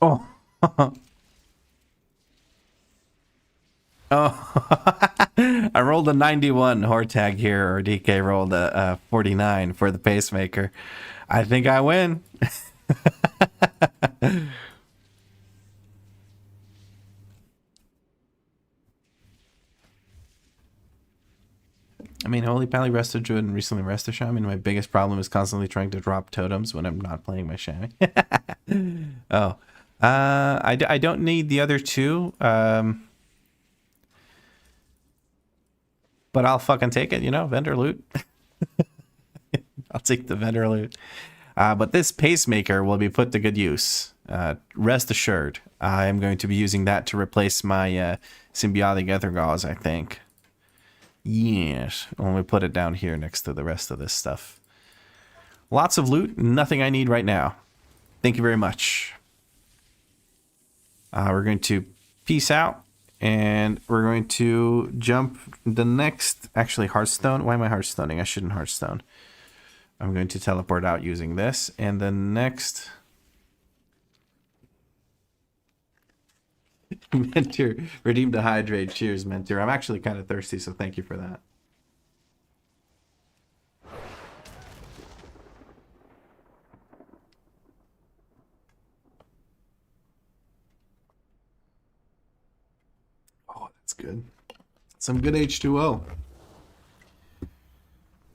Oh. Oh. I rolled a 91 Hortag here, or DK rolled a 49 for the pacemaker. I think I win. I mean, Holy Pally rested Druid and recently rested Shaman. My biggest problem is constantly trying to drop totems when I'm not playing my Shaman. Oh. I don't need the other two. But I'll fucking take it, you know, vendor loot. I'll take the vendor loot. But this pacemaker will be put to good use. Rest assured. I am going to be using that to replace my symbiotic ether gauze, I think. Yes. When we put it down here next to the rest of this stuff. Lots of loot. Nothing I need right now. Thank you very much. We're going to peace out. And we're going to jump the next... Actually, Hearthstone. Why am I Hearthstoning? I shouldn't Hearthstone. I'm going to teleport out using this. And the next... Mentor. Redeem to hydrate. Cheers, Mentor. I'm actually kind of thirsty, so thank you for that. Oh, that's good. Some good H2O.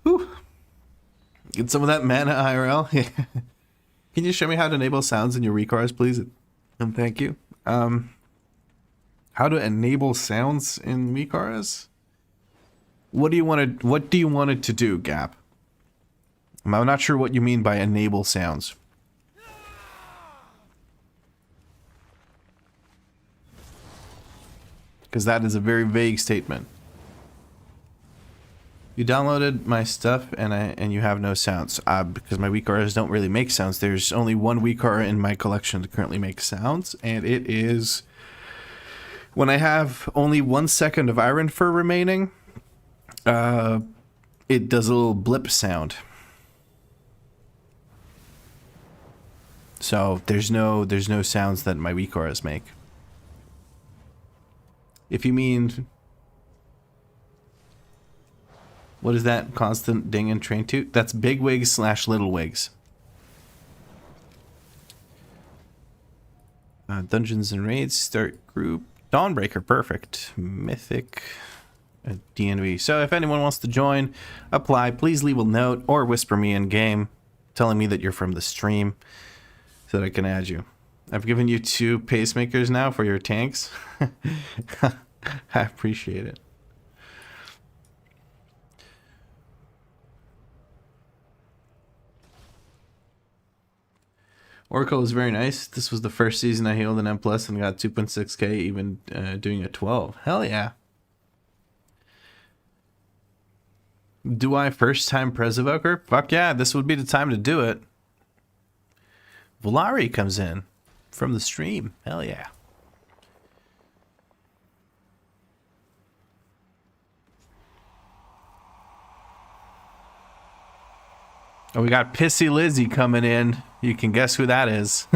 Whew. Get some of that mana IRL. Can you show me how to enable sounds in your WeakAuras, please? And thank you. How to enable sounds in WeakAuras? What do you want it to do, Gap? I'm not sure what you mean by enable sounds. Because that is a very vague statement. You downloaded my stuff and you have no sounds. Because my WeakAuras don't really make sounds. There's only one WeakAura in my collection that currently makes sounds, and it is when I have only 1 second of iron fur remaining. It does a little blip sound. So there's no sounds that my WeakAuras make. If you mean, what is that constant ding and train toot? That's big wigs / little wigs. Dungeons and Raids, start group. Dawnbreaker, perfect. Mythic, DNV. So if anyone wants to join, apply, please leave a note or whisper me in game telling me that you're from the stream so that I can add you. I've given you 2 pacemakers now for your tanks. I appreciate it. Oracle is very nice. This was the first season I healed an M plus and got 2.6k even doing a 12. Hell yeah. Do I first time Presevoker? Fuck yeah, this would be the time to do it. Volari comes in from the stream. Hell yeah. Oh, we got Pissy Lizzie coming in. You can guess who that is.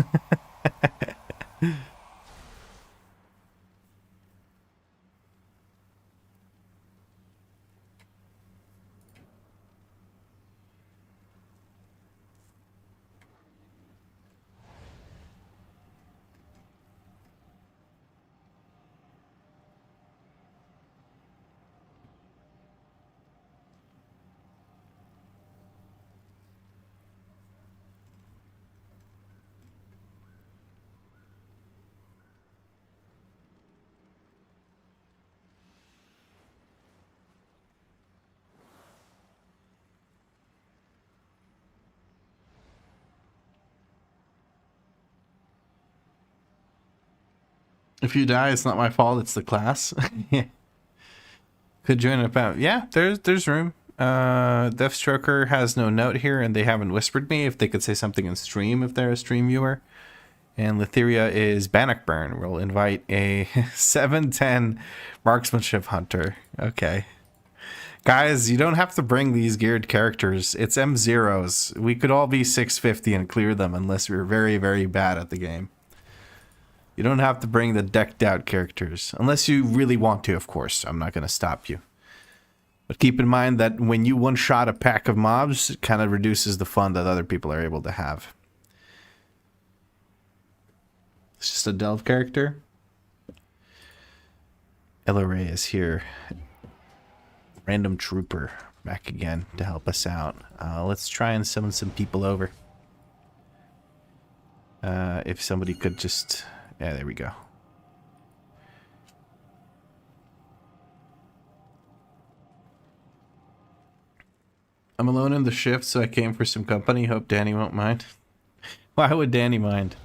If you die, it's not my fault. It's the class. Could join about. Yeah, there's room. Deathstroker has no note here, and they haven't whispered me if they could say something in stream if they're a stream viewer. And Letheria is Bannockburn. We'll invite a 710 marksmanship hunter. Okay. Guys, you don't have to bring these geared characters. It's M0s. We could all be 650 and clear them unless we're very, very bad at the game. You don't have to bring the decked out characters. Unless you really want to, of course. I'm not going to stop you. But keep in mind that when you one-shot a pack of mobs, it kind of reduces the fun that other people are able to have. It's just a delve character. Elaray is here. Random trooper back again to help us out. Let's try and summon some people over. If somebody could just... Yeah, there we go. I'm alone in the shift, so I came for some company. Hope Danny won't mind. Why would Danny mind?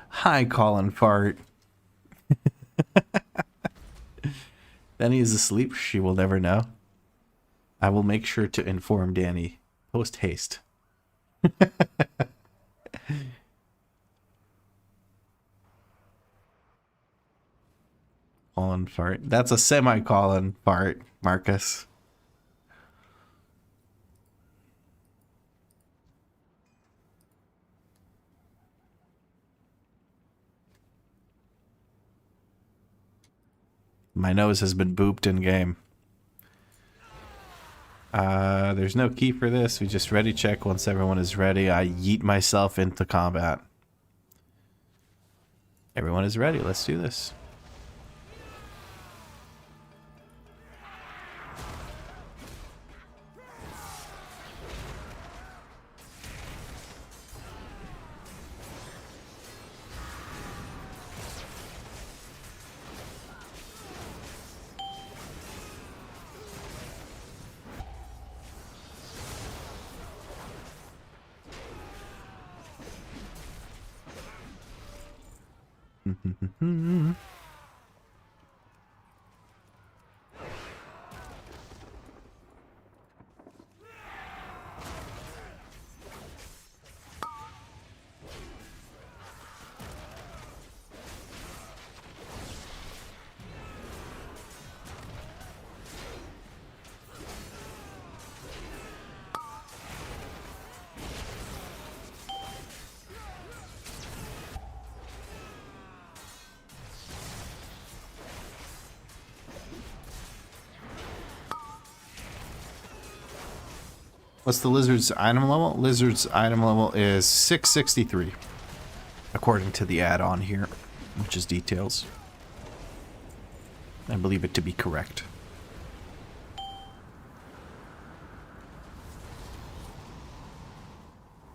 Hi, Colin Fart. Danny is asleep. She will never know. I will make sure to inform Danny post haste. Colin Fart. That's a semi-Colin Fart, Marcus. My nose has been booped in game. There's no key for this. We just ready check. Once everyone is ready, I yeet myself into combat. Everyone is ready. Let's do this. What's the lizard's item level? Lizard's item level is 663, according to the add-on here, which is details. I believe it to be correct.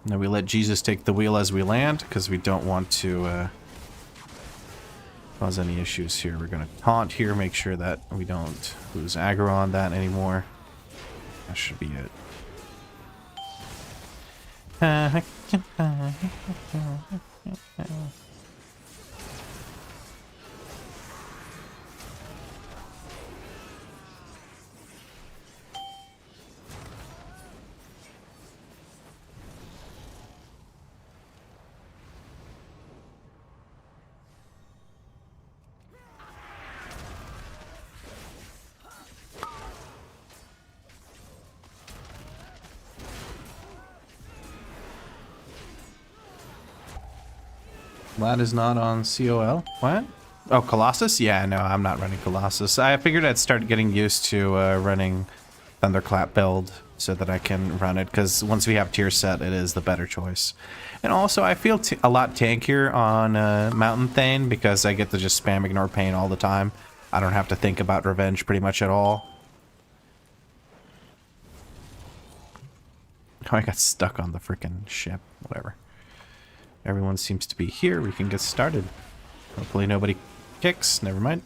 Now we let Jesus take the wheel as we land, because we don't want to cause any issues here. We're going to taunt here, make sure that we don't lose aggro on that anymore. That should be it. Vlad is not on COL. What? Oh, Colossus? Yeah, no, I'm not running Colossus. I figured I'd start getting used to running Thunderclap build so that I can run it, because once we have tier set, it is the better choice. And also, I feel a lot tankier on Mountain Thane, because I get to just spam Ignore Pain all the time. I don't have to think about revenge pretty much at all. Oh, I got stuck on the freaking ship. Whatever. Everyone seems to be here. We can get started. Hopefully nobody kicks. Never mind.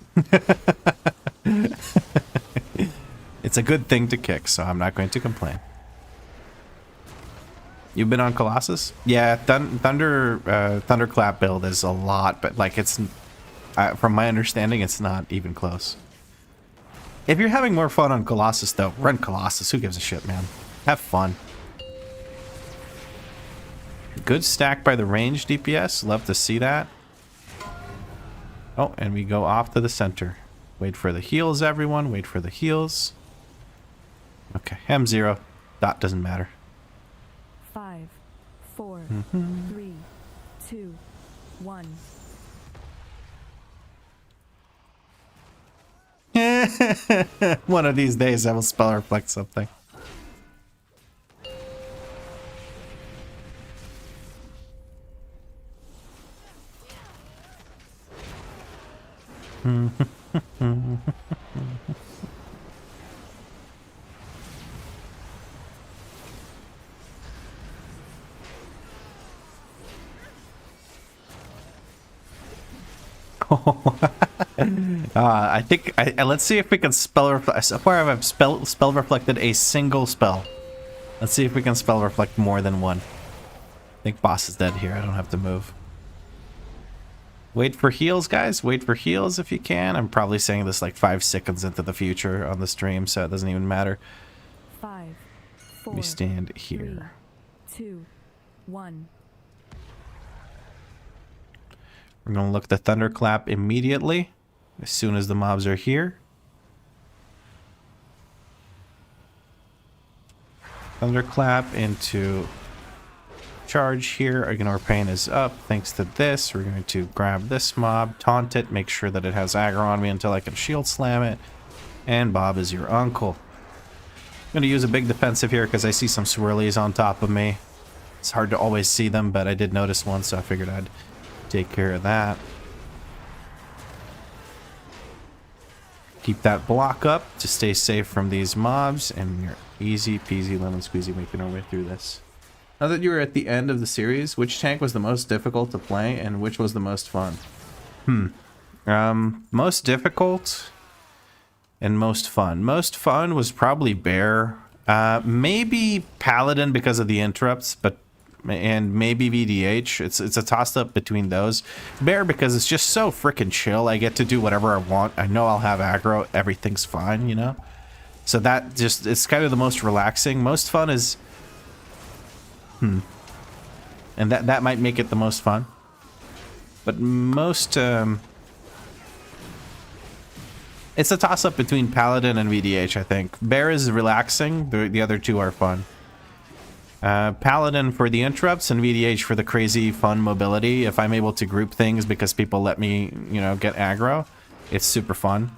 It's a good thing to kick, so I'm not going to complain. You've been on Colossus? Yeah, Thunderclap build is a lot, but like it's, from my understanding, it's not even close. If you're having more fun on Colossus, though, run Colossus. Who gives a shit, man? Have fun. Good stack by the range DPS. Love to see that. Oh, and we go off to the center. Wait for the heals, everyone. Wait for the heals. Okay, M0. Dot doesn't matter. 5, 4, 3, 2, 1. One of these days I will spell reflect something. I think let's see if we can spell reflect. So far I've spell reflected a single spell. Let's see if we can spell reflect more than one. I think boss is dead here. I don't have to move. Wait for heals, guys. Wait for heals if you can. I'm probably saying this like 5 seconds into the future on the stream, so it doesn't even matter. 5, 4, we stand here. 3, 2, 1. We're going to look the Thunderclap immediately, as soon as the mobs are here. Thunderclap into charge here. Ignore Pain is up thanks to this. We're going to grab this mob, taunt it, make sure that it has aggro on me until I can shield slam it. And Bob is your uncle. I'm going to use a big defensive here because I see some swirlies on top of me. It's hard to always see them, but I did notice one, so I figured I'd take care of that. Keep that block up to stay safe from these mobs, and we're easy peasy lemon squeezy making our way through this. Now that you're at the end of the series, which tank was the most difficult to play and which was the most fun? Most difficult and most fun. Most fun was probably Bear. Maybe Paladin because of the interrupts, and maybe VDH. It's a toss-up between those. Bear because it's just so freaking chill. I get to do whatever I want. I know I'll have aggro. Everything's fine, you know? So that just, it's kind of the most relaxing. Most fun is... And that might make it the most fun. But most... it's a toss-up between Paladin and VDH, I think. Bear is relaxing. The other two are fun. Paladin for the interrupts and VDH for the crazy fun mobility. If I'm able to group things because people let me, you know, get aggro, it's super fun.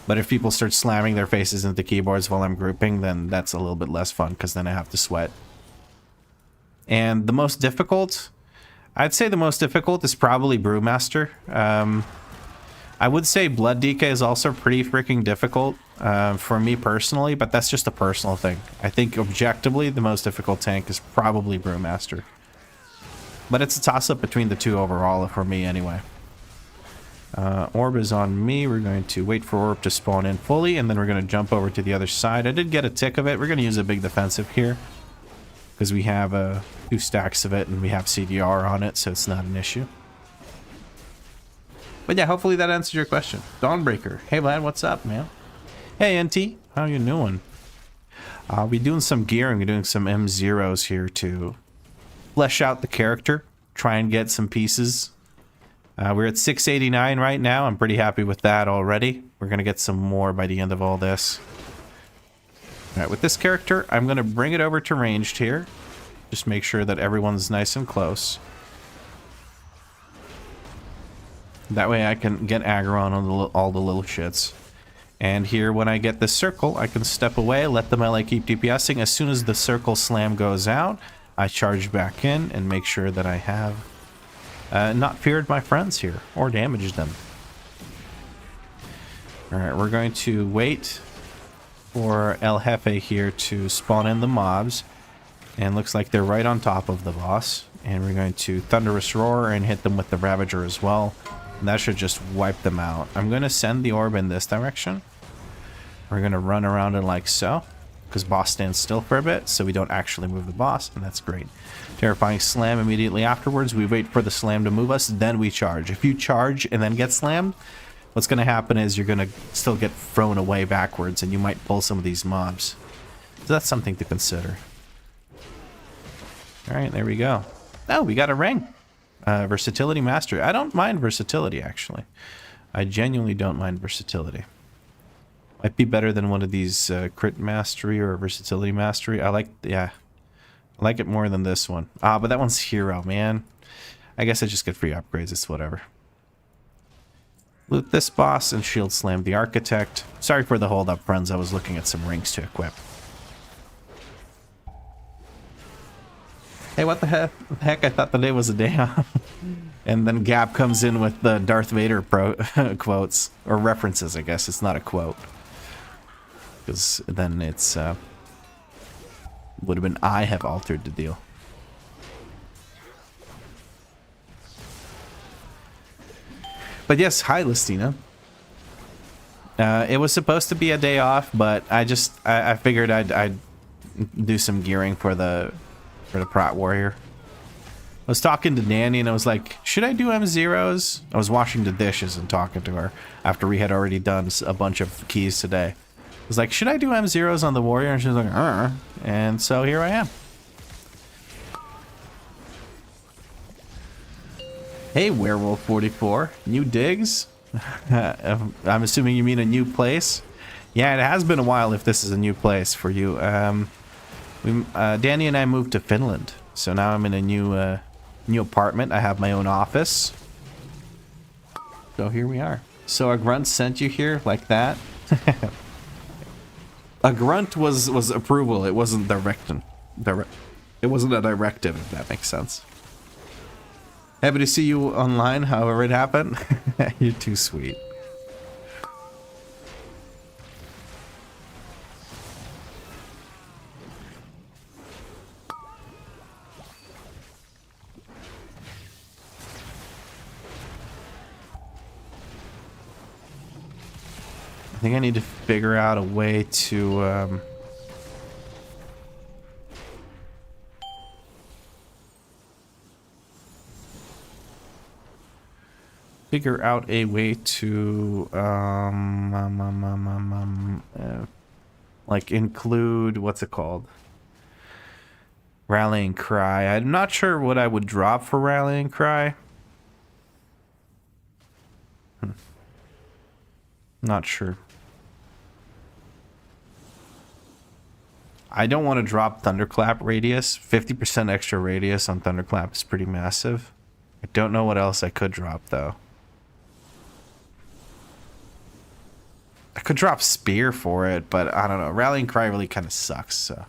But if people start slamming their faces into keyboards while I'm grouping, then that's a little bit less fun because then I have to sweat. And the most difficult, I'd say the most difficult is probably Brewmaster. I would say Blood DK is also pretty freaking difficult for me personally, but that's just a personal thing. I think objectively the most difficult tank is probably Brewmaster. But it's a toss-up between the two overall for me anyway. Orb is on me. We're going to wait for Orb to spawn in fully, and then we're going to jump over to the other side. I did get a tick of it. We're going to use a big defensive here because we have 2 stacks of it and we have CDR on it, so it's not an issue. But yeah, hopefully that answers your question. Dawnbreaker. Hey, Vlad, what's up, man? Hey, NT. How you doing? We're doing some gearing. We're doing some M0s here to flesh out the character. Try and get some pieces. We're at 689 right now. I'm pretty happy with that already. We're going to get some more by the end of all this. All right, with this character, I'm going to bring it over to ranged here. Just make sure that everyone's nice and close. That way I can get aggro on all the little shits. And here, when I get this circle, I can step away, let the melee keep DPSing. As soon as the circle slam goes out, I charge back in and make sure that I have not feared my friends here or damaged them. Alright, we're going to wait for El Jefe here to spawn in the mobs. And looks like they're right on top of the boss. And we're going to Thunderous Roar and hit them with the Ravager as well. And that should just wipe them out. I'm going to send the orb in this direction. We're going to run around it like so. Because boss stands still for a bit, so we don't actually move the boss. And that's great. Terrifying slam immediately afterwards. We wait for the slam to move us, then we charge. If you charge and then get slammed, what's going to happen is you're going to still get thrown away backwards. And you might pull some of these mobs. So that's something to consider. Alright, there we go. Oh, we got a ring. Versatility Mastery. I don't mind versatility, actually. I genuinely don't mind versatility. Might be better than one of these Crit Mastery or Versatility Mastery. I like it more than this one. Ah, but that one's Hero, man. I guess I just get free upgrades. It's whatever. Loot this boss and shield slam the Architect. Sorry for the hold up, friends. I was looking at some rings to equip. Hey, what the heck? I thought the day was a day off. And then Gap comes in with the Darth Vader quotes. Or references, I guess. It's not a quote. Because then it's... would have been I have altered the deal. But yes, hi, Listina. It was supposed to be a day off, but I figured I'd do some gearing for the Prot Warrior. I was talking to Nanny and I was like, should I do M0s? I was washing the dishes and talking to her after we had already done a bunch of keys today. I was like, should I do M0s on the Warrior? And she was like, and so here I am. Hey, Werewolf 44. New digs? I'm assuming you mean a new place? Yeah, it has been a while if this is a new place for you. Danny and I moved to Finland, so now I'm in a new apartment. I have my own office. So here we are. So a grunt sent you here like that? A grunt was approval. It wasn't direction. It wasn't a directive, if that makes sense. Happy to see you online, however it happened. You're too sweet. I think I need to figure out a way to like include, what's it called? Rallying Cry. I'm not sure what I would drop for Rallying Cry. Not sure. I don't want to drop Thunderclap radius. 50% extra radius on Thunderclap is pretty massive. I don't know what else I could drop, though. I could drop Spear for it, but I don't know. Rallying Cry really kind of sucks, so.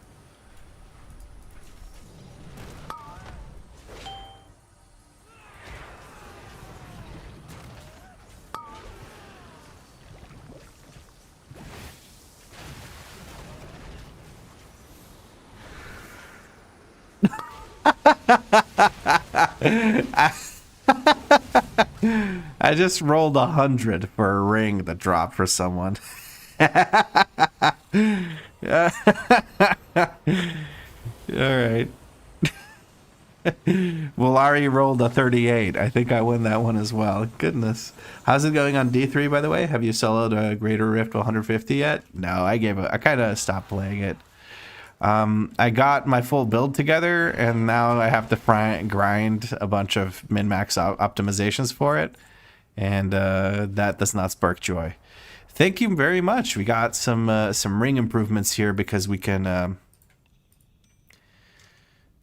I just rolled 100 for a ring that dropped for someone. Alright. Volari rolled a 38. I think I win that one as well. Goodness. How's it going on D3, by the way? Have you soloed a Greater Rift 150 yet? No, I kind of stopped playing it. I got my full build together, and now I have to grind a bunch of min-max optimizations for it, and that does not spark joy. Thank you very much. We got some ring improvements here because we can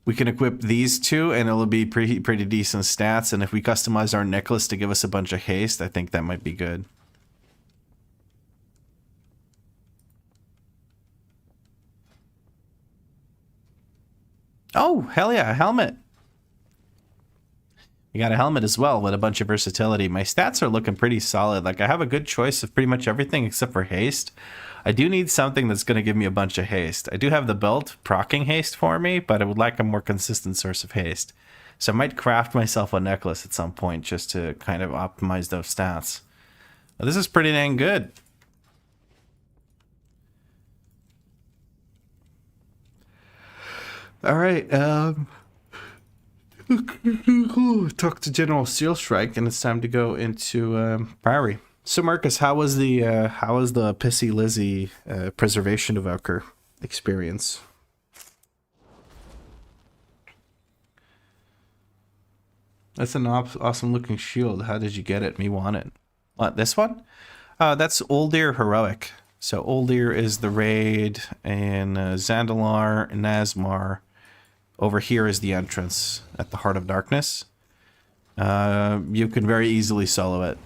equip these two, and it'll be pretty decent stats. And if we customize our necklace to give us a bunch of haste, I think that might be good. Oh, hell yeah, a helmet. You got a helmet as well with a bunch of versatility. My stats are looking pretty solid. Like, I have a good choice of pretty much everything except for haste. I do need something that's going to give me a bunch of haste. I do have the belt proccing haste for me, but I would like a more consistent source of haste. So I might craft myself a necklace at some point just to kind of optimize those stats. Well, this is pretty dang good. All right, talk to General Steel Strike, and it's time to go into Priory. So, Marcus, how was the Pissy Lizzie Preservation Evoker experience? That's an awesome looking shield. How did you get it? Me want it. What, this one? That's Uldir Heroic. So Uldir is the raid in Zandalar, Nazmar. Over here is the entrance at the Heart of Darkness. You can very easily solo it.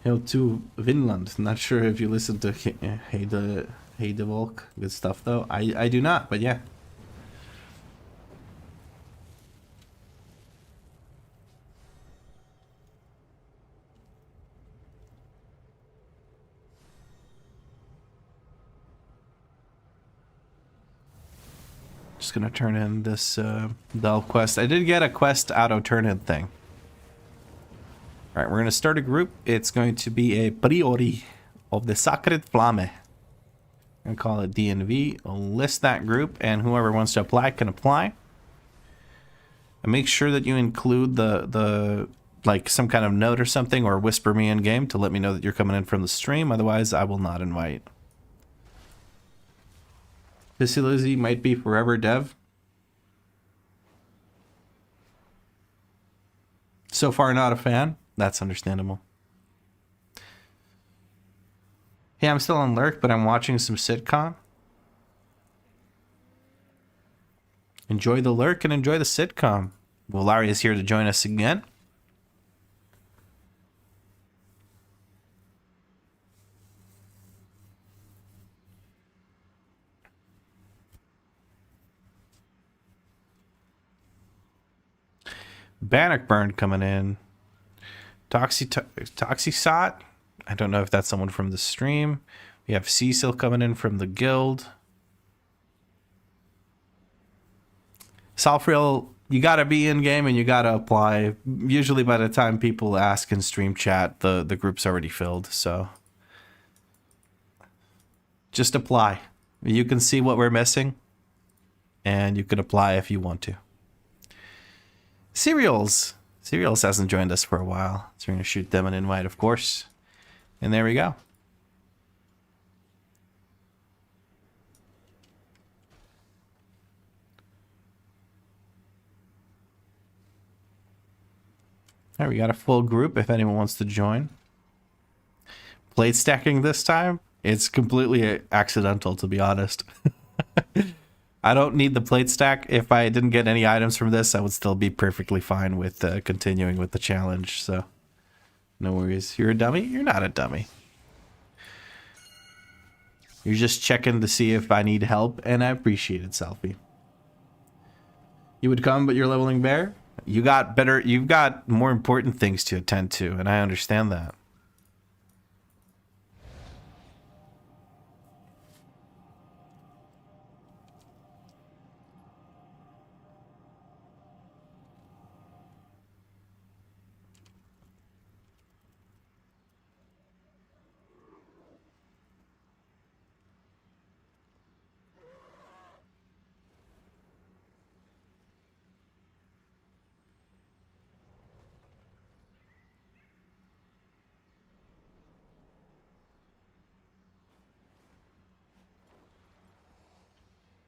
Hail to Vinland. Not sure if you listen to Heidevolk. Good stuff though. I do not, but yeah. Just gonna turn in this delve quest. I did get a quest auto turn in thing. Alright, we're gonna start a group. It's going to be a priori of the Sacred Flamme. I'm gonna call it DNV. I'll list that group, and whoever wants to apply can apply. And make sure that you include the like some kind of note or something, or whisper me in game to let me know that you're coming in from the stream. Otherwise, I will not invite. Pissy Lizzie might be forever dev. So far, not a fan. That's understandable. Yeah, I'm still on Lurk, but I'm watching some sitcom. Enjoy the Lurk and enjoy the sitcom. Well, Larry is here to join us again. Bannockburn coming in. Toxisot. I don't know if that's someone from the stream. We have Cecil coming in from the guild. Salfriel, you gotta be in game and you gotta apply. Usually by the time people ask in stream chat, the group's already filled, so just apply. You can see what we're missing, and you can apply if you want to. Cereals hasn't joined us for a while, so we're going to shoot them an invite, of course. And there we go. All right, we got a full group if anyone wants to join. Plate stacking this time? It's completely accidental, to be honest. I don't need the plate stack. If I didn't get any items from this, I would still be perfectly fine with continuing with the challenge. So No worries. You're a dummy? You're not a dummy. You're just checking to see if I need help, and I appreciate it, Selfie. You would come, but you're leveling bear? You've got more important things to attend to, and I understand that.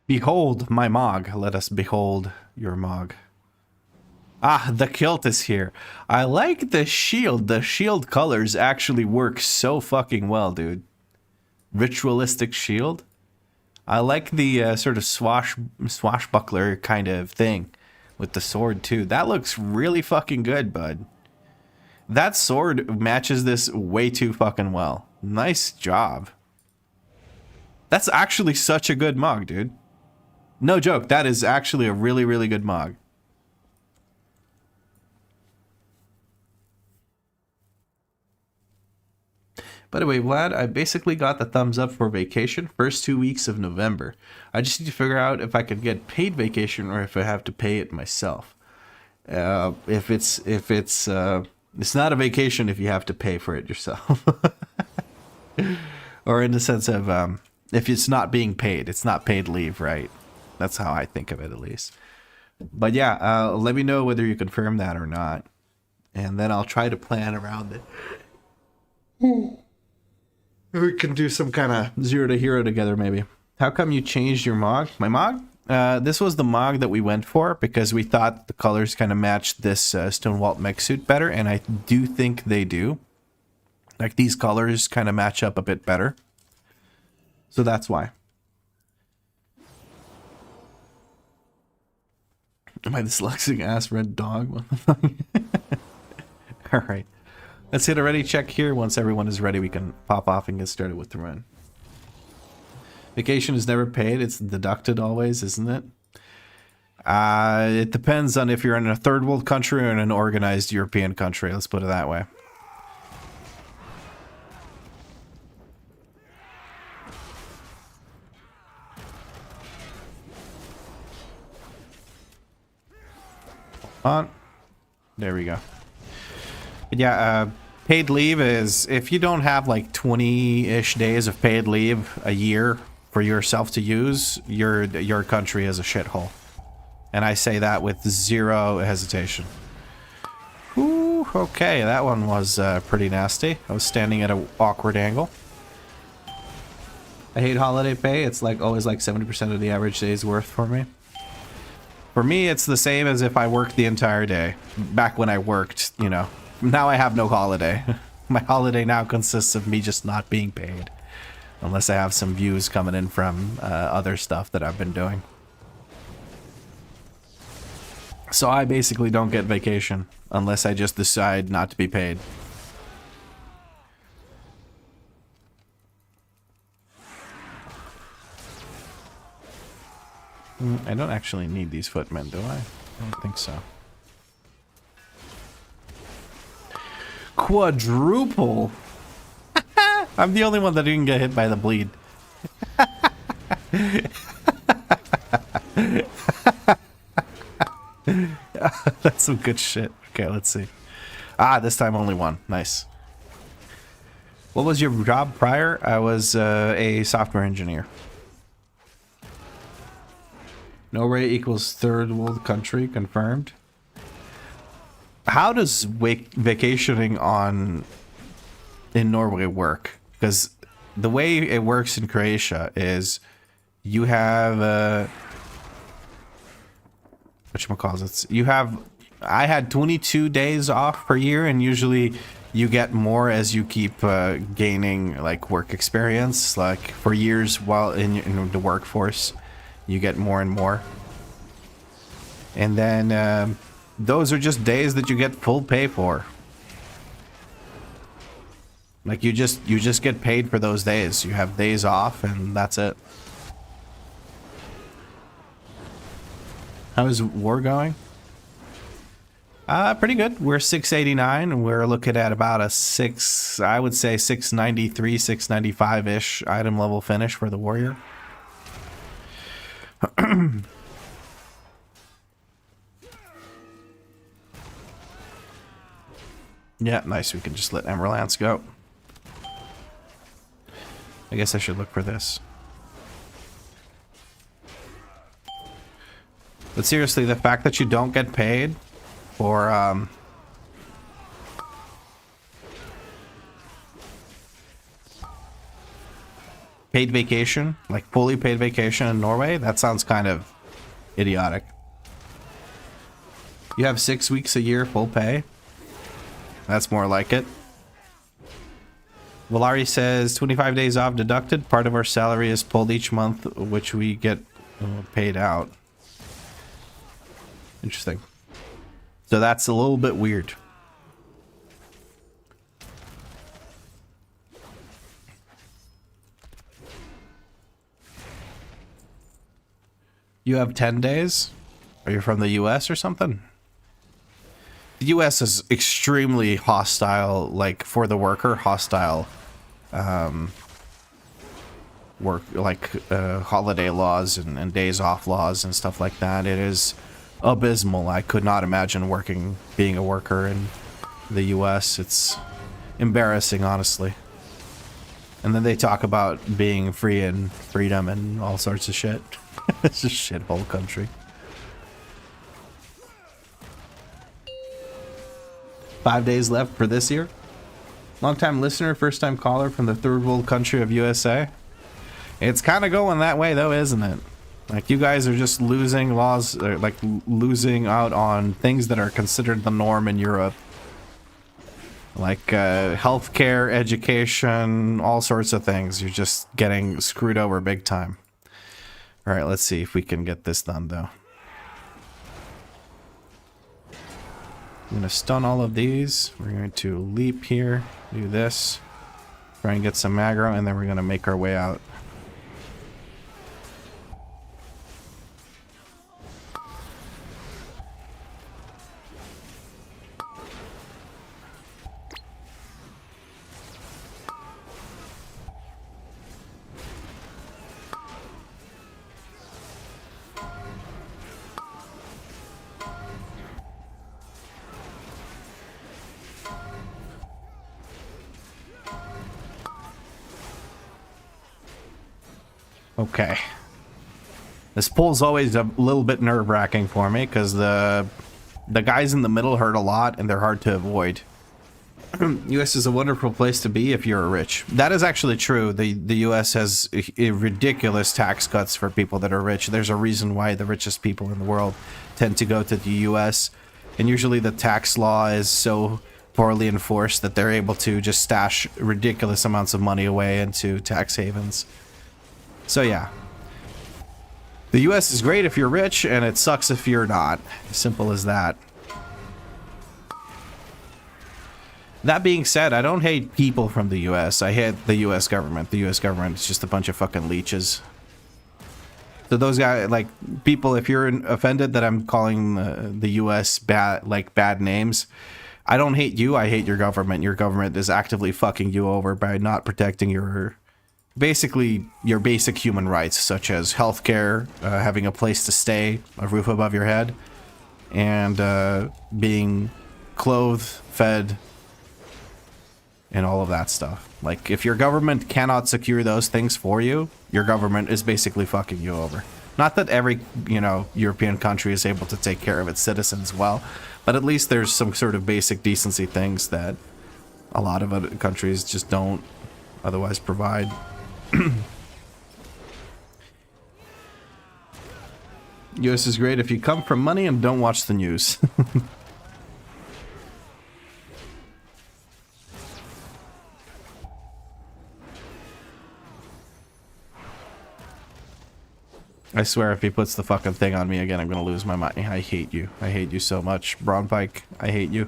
Behold my Mog. Let us behold your Mog. Ah, the kilt is here. I like the shield. The shield colors actually work so fucking well, dude. Ritualistic shield. I like the sort of swashbuckler kind of thing with the sword too. That looks really fucking good, bud. That sword matches this way too fucking well. Nice job. That's actually such a good Mog, dude. No joke, that is actually a really, really good Mog. By the way, Vlad, I basically got the thumbs up for vacation first 2 weeks of November. I just need to figure out if I can get paid vacation or if I have to pay it myself. It's not a vacation if you have to pay for it yourself. Or in the sense of if it's not being paid, it's not paid leave, right? That's how I think of it, at least. But yeah, let me know whether you confirm that or not. And then I'll try to plan around it. We can do some kind of 0 to hero together, maybe. How come you changed your Mog? My Mog? This was the Mog that we went for because we thought the colors kind of matched this Stonewalt mech suit better. And I do think they do. Like, these colors kind of match up a bit better. So that's why. Am I dyslexic ass red dog? Alright. Let's hit a ready check here. Once everyone is ready, we can pop off and get started with the run. Vacation is never paid. It's deducted always, isn't it? It depends on if you're in a third world country or in an organized European country. Let's put it that way. On. There we go. But yeah, paid leave is if you don't have like 20-ish days of paid leave a year for yourself to use, your country is a shithole. And I say that with zero hesitation. Ooh, okay, that one was pretty nasty. I was standing at an awkward angle. I hate holiday pay. It's like always like 70% of the average day's worth for me. For me, it's the same as if I worked the entire day. Back when I worked, you know. Now I have no holiday. My holiday now consists of me just not being paid. Unless I have some views coming in from other stuff that I've been doing. So I basically don't get vacation unless I just decide not to be paid. I don't actually need these footmen, do I? I don't think so. Quadruple! I'm the only one that didn't get hit by the bleed. That's some good shit. Okay, let's see. Ah, this time only one. Nice. What was your job prior? I was a software engineer. Norway equals third world country, confirmed. How does vacationing in Norway work? Because the way it works in Croatia is you have whatchamacallits, you have, I had 22 days off per year, and usually you get more as you keep gaining like work experience. Like for years while in the workforce, you get more and more. And then those are just days that you get full pay for. Like you just get paid for those days. You have days off and that's it. How is war going? Pretty good. We're 689 and we're looking at about a I would say 693, 695-ish item level finish for the warrior. Yeah, nice. We can just let Emerlance go. I guess I should look for this. But seriously, the fact that you don't get paid for paid vacation, like fully paid vacation in Norway, that sounds kind of idiotic. You have 6 weeks a year full pay. That's more like it. Valari says 25 days off deducted. Part of our salary is pulled each month, which we get paid out. Interesting. So that's a little bit weird. You have 10 days? Are you from the US or something? The US is extremely hostile, like for the worker, hostile work, like holiday laws and days off laws and stuff like that. It is abysmal. I could not imagine being a worker in the US. It's embarrassing, honestly. And then they talk about being free and freedom and all sorts of shit. It's a shithole country. 5 days left for this year. Long-time listener, first-time caller from the third world country of USA. It's kind of going that way, though, isn't it? Like, you guys are just losing laws, or like losing out on things that are considered the norm in Europe. Like healthcare, education, all sorts of things. You're just getting screwed over big time. All right, let's see if we can get this done, though. I'm going to stun all of these. We're going to leap here, do this, try and get some aggro, and then we're going to make our way out. Okay. This poll's always a little bit nerve-wracking for me because the guys in the middle hurt a lot and they're hard to avoid. US is a wonderful place to be if you're rich. That is actually true. The US has ridiculous tax cuts for people that are rich. There's a reason why the richest people in the world tend to go to the US. And usually the tax law is so poorly enforced that they're able to just stash ridiculous amounts of money away into tax havens. So yeah, the US is great if you're rich, and it sucks if you're not. Simple as that. That being said, I don't hate people from the US. I hate the US government. The US government is just a bunch of fucking leeches. So those guys, like, people, if you're offended that I'm calling the US bad names, I don't hate you, I hate your government. Your government is actively fucking you over by not protecting your... basically your basic human rights, such as healthcare, having a place to stay, a roof above your head, and being clothed, fed, and all of that stuff. Like, if your government cannot secure those things for you, your government is basically fucking you over. Not that every, European country is able to take care of its citizens well, but at least there's some sort of basic decency things that a lot of other countries just don't otherwise provide. US is great if you come from money and don't watch the news. I swear if he puts the fucking thing on me again, I'm gonna lose my mind. I hate you. I hate you so much. Braun Pike, I hate you.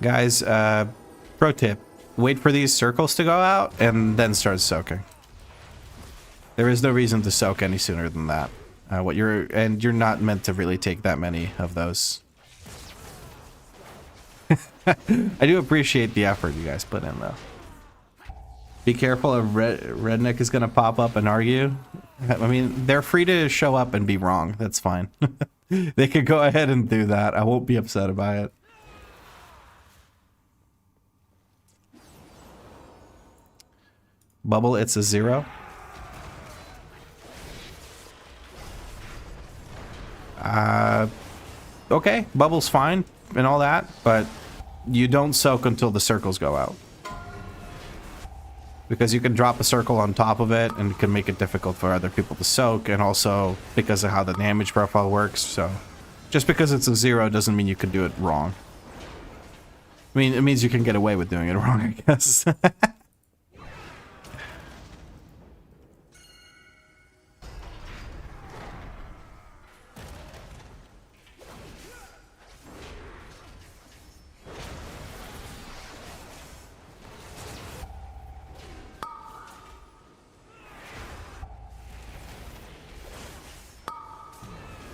Guys, pro tip. Wait for these circles to go out and then start soaking. There is no reason to soak any sooner than that. You're not meant to really take that many of those. I do appreciate the effort you guys put in, though. Be careful if Redneck is gonna pop up and argue. I mean, they're free to show up and be wrong. That's fine. They could go ahead and do that. I won't be upset about it. Bubble, it's a 0. Okay, bubble's fine and all that, but you don't soak until the circles go out. Because you can drop a circle on top of it and it can make it difficult for other people to soak, and also because of how the damage profile works. So just because it's a 0 doesn't mean you can do it wrong. I mean, it means you can get away with doing it wrong, I guess.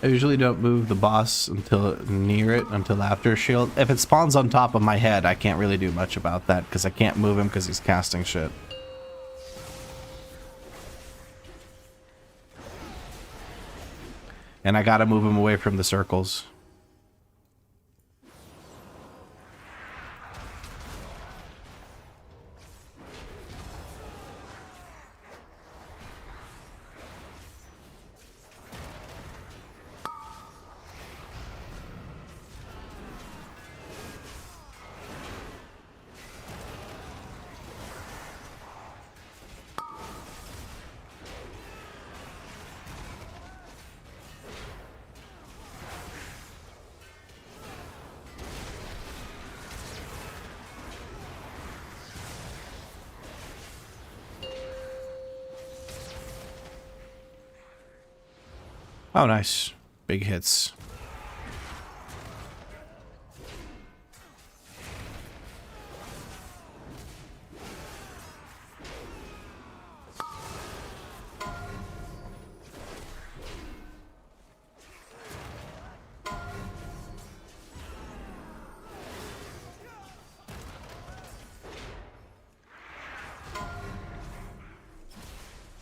I usually don't move the boss until near it, until after shield. If it spawns on top of my head, I can't really do much about that because I can't move him because he's casting shit. And I gotta move him away from the circles. Oh, nice. Big hits.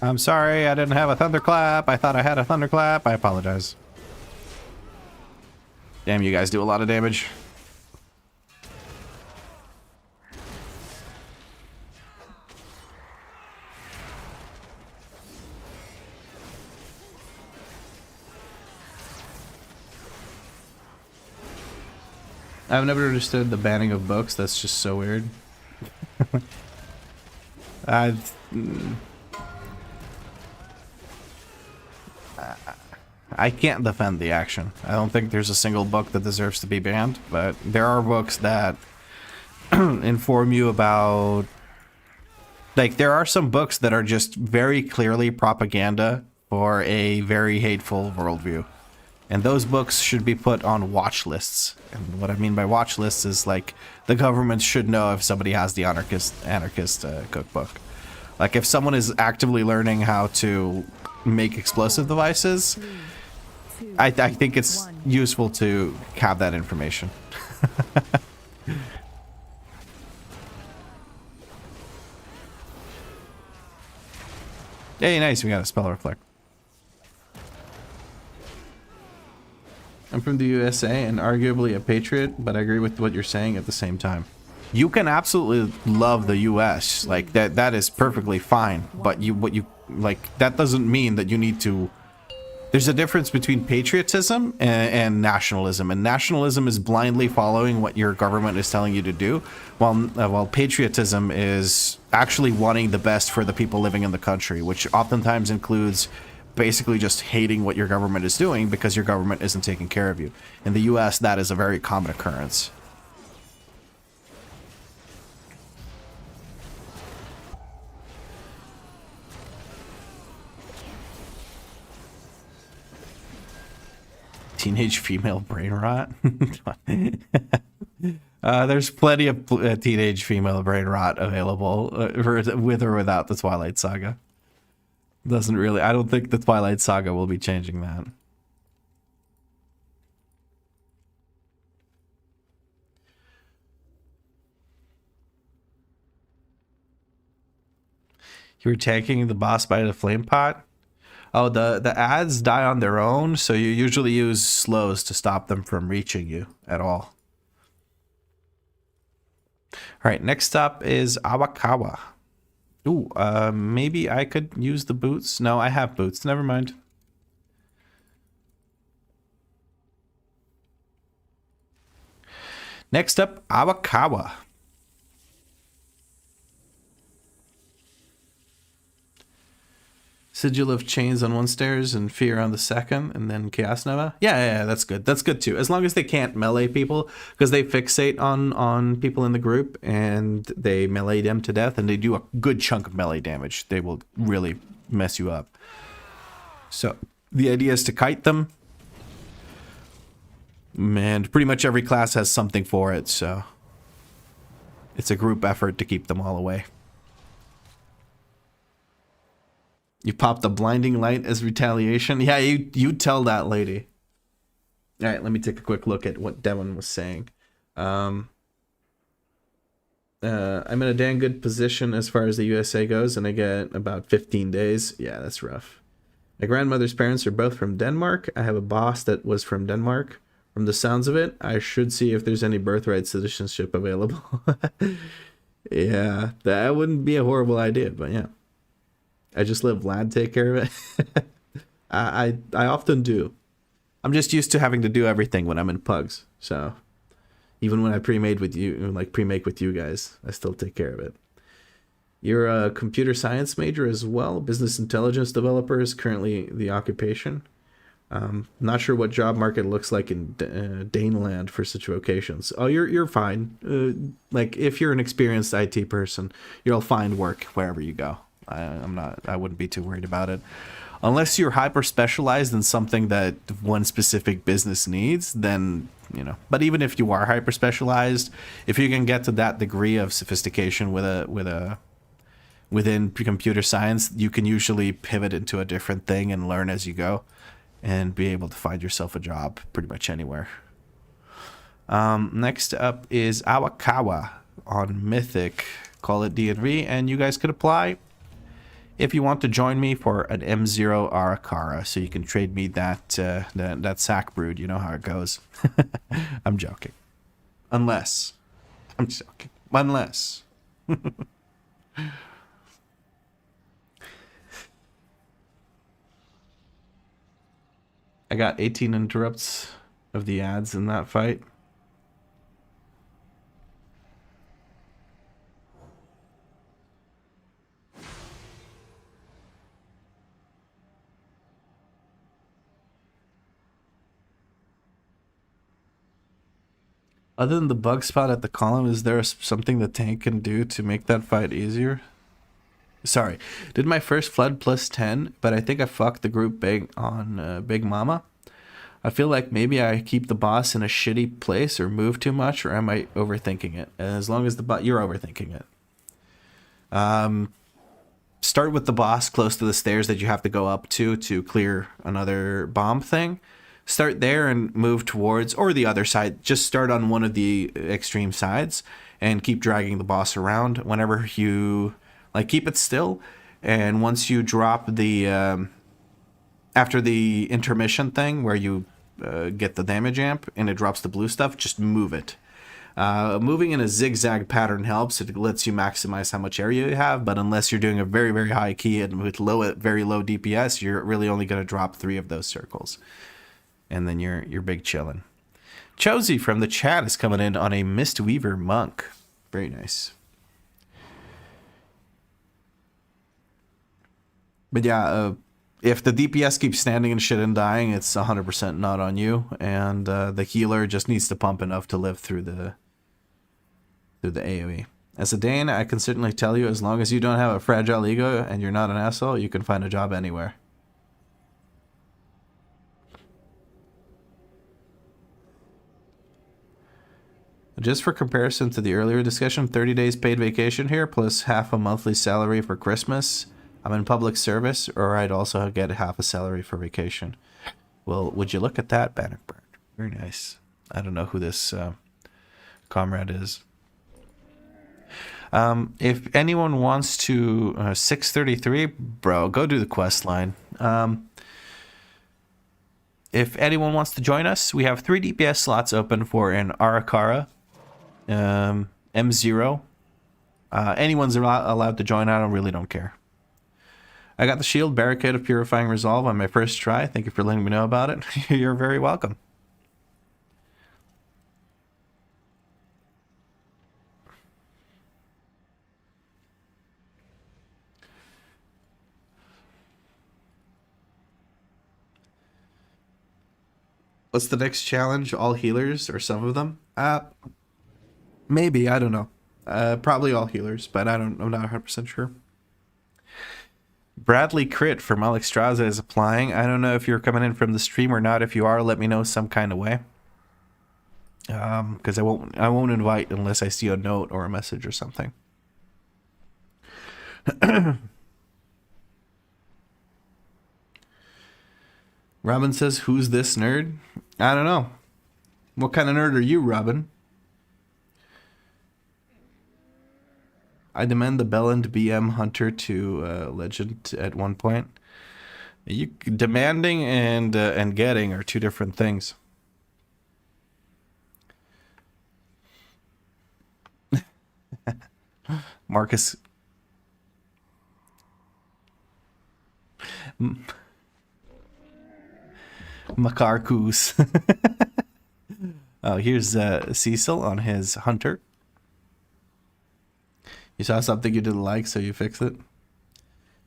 I'm sorry, I didn't have a thunderclap. I thought I had a thunderclap. I apologize. Damn, you guys do a lot of damage. I've never understood the banning of books. That's just so weird. I can't defend the action. I don't think there's a single book that deserves to be banned, but there are books that inform you about... Like, there are some books that are just very clearly propaganda for a very hateful worldview. And those books should be put on watch lists. And what I mean by watch lists is, like, the government should know if somebody has the anarchist cookbook. Like, if someone is actively learning how to make explosive devices... I think it's useful to have that information. Hey, nice, we got a spell reflect. I'm from the USA and arguably a patriot, but I agree with what you're saying at the same time. You can absolutely love the US, like that is perfectly fine, but that doesn't mean that you need to... There's a difference between patriotism and nationalism, and nationalism is blindly following what your government is telling you to do, while patriotism is actually wanting the best for the people living in the country, which oftentimes includes basically just hating what your government is doing because your government isn't taking care of you. In the US, that is a very common occurrence. Teenage female brain rot. There's plenty of teenage female brain rot available with or without the Twilight Saga. Doesn't really. I don't think the Twilight Saga will be changing that. You were taking the boss by the flame pot. Oh, the ads die on their own, so you usually use slows to stop them from reaching you at all. All right, next up is Awakawa. Ooh, maybe I could use the boots. No, I have boots. Never mind. Next up, Awakawa. Sigil of Chains on one stairs and Fear on the second, and then Chaos Nova. Yeah, that's good. That's good too. As long as they can't melee people, because they fixate on people in the group and they melee them to death, and they do a good chunk of melee damage. They will really mess you up. So the idea is to kite them. And pretty much every class has something for it, so it's a group effort to keep them all away. You popped the blinding light as retaliation. Yeah, you tell that lady. All right, let me take a quick look at what Devon was saying. I'm in a damn good position as far as the USA goes, and I get about 15 days. Yeah, that's rough. My grandmother's parents are both from Denmark. I have a boss that was from Denmark. From the sounds of it, I should see if there's any birthright citizenship available. Yeah, that wouldn't be a horrible idea, but yeah. I just let Vlad take care of it. I often do. I'm just used to having to do everything when I'm in pugs. So even when I pre-make with you guys, I still take care of it. You're a computer science major as well. Business intelligence developer is currently the occupation. Not sure what job market looks like in Daneland for such vocations. Oh, you're fine. Like if you're an experienced IT person, you'll find work wherever you go. I wouldn't be too worried about it. Unless you're hyper specialized in something that one specific business needs, then, you know. But even if you are hyper specialized, if you can get to that degree of sophistication within computer science, you can usually pivot into a different thing and learn as you go and be able to find yourself a job pretty much anywhere. Next up is Awakawa on Mythic. Call it DNV, and you guys could apply if you want to join me for an M0 Arakara, so you can trade me that sack brood. You know how it goes. I'm joking. Unless. I'm joking. Unless. I got 18 interrupts of the ads in that fight. Other than the bug spot at the column, is there something the tank can do to make that fight easier? Sorry, did my first flood plus 10, but I think I fucked the group big on Big Mama. I feel like maybe I keep the boss in a shitty place or move too much, or am I overthinking it? As long as you're overthinking it. Start with the boss close to the stairs that you have to go up to clear another bomb thing. Start there and move towards, or the other side. Just start on one of the extreme sides and keep dragging the boss around. Whenever you, keep it still. And once you drop the, after the intermission thing where you get the damage amp and it drops the blue stuff, just move it. Moving in a zigzag pattern helps. It lets you maximize how much area you have, but unless you're doing a very, very high key and with very low DPS, you're really only going to drop 3 of those circles. And then you're big chillin'. Chosy from the chat is coming in on a Mistweaver Monk. Very nice. But yeah, if the DPS keeps standing and shit and dying, it's 100% not on you. And the healer just needs to pump enough to live through the AoE. As a Dane, I can certainly tell you, as long as you don't have a fragile ego and you're not an asshole, you can find a job anywhere. Just for comparison to the earlier discussion, 30 days paid vacation here, plus half a monthly salary for Christmas. I'm in public service, or I'd also get half a salary for vacation. Well, would you look at that, Bannockburn? Very nice. I don't know who this comrade is. If anyone wants to 633, bro, go do the quest line. If anyone wants to join us, we have 3 DPS slots open for an Arakara, M0. Anyone's allowed to join. I really don't care. I got the shield barricade of purifying resolve on my first try. Thank you for letting me know about it. You're very welcome. What's the next challenge? All healers or some of them? Maybe, I don't know. Probably all healers, but I'm not 100% sure. Bradley Crit from Alex Straza is applying. I don't know if you're coming in from the stream or not. If you are, let me know some kind of way. Because I won't invite unless I see a note or a message or something. Robin says, who's this nerd? I don't know. What kind of nerd are you, Robin? I demand the Belland BM Hunter to Legend at one point. Demanding and getting are two different things. Marcus. Macarcus. Oh, here's Cecil on his Hunter. You saw something you didn't like, so you fix it.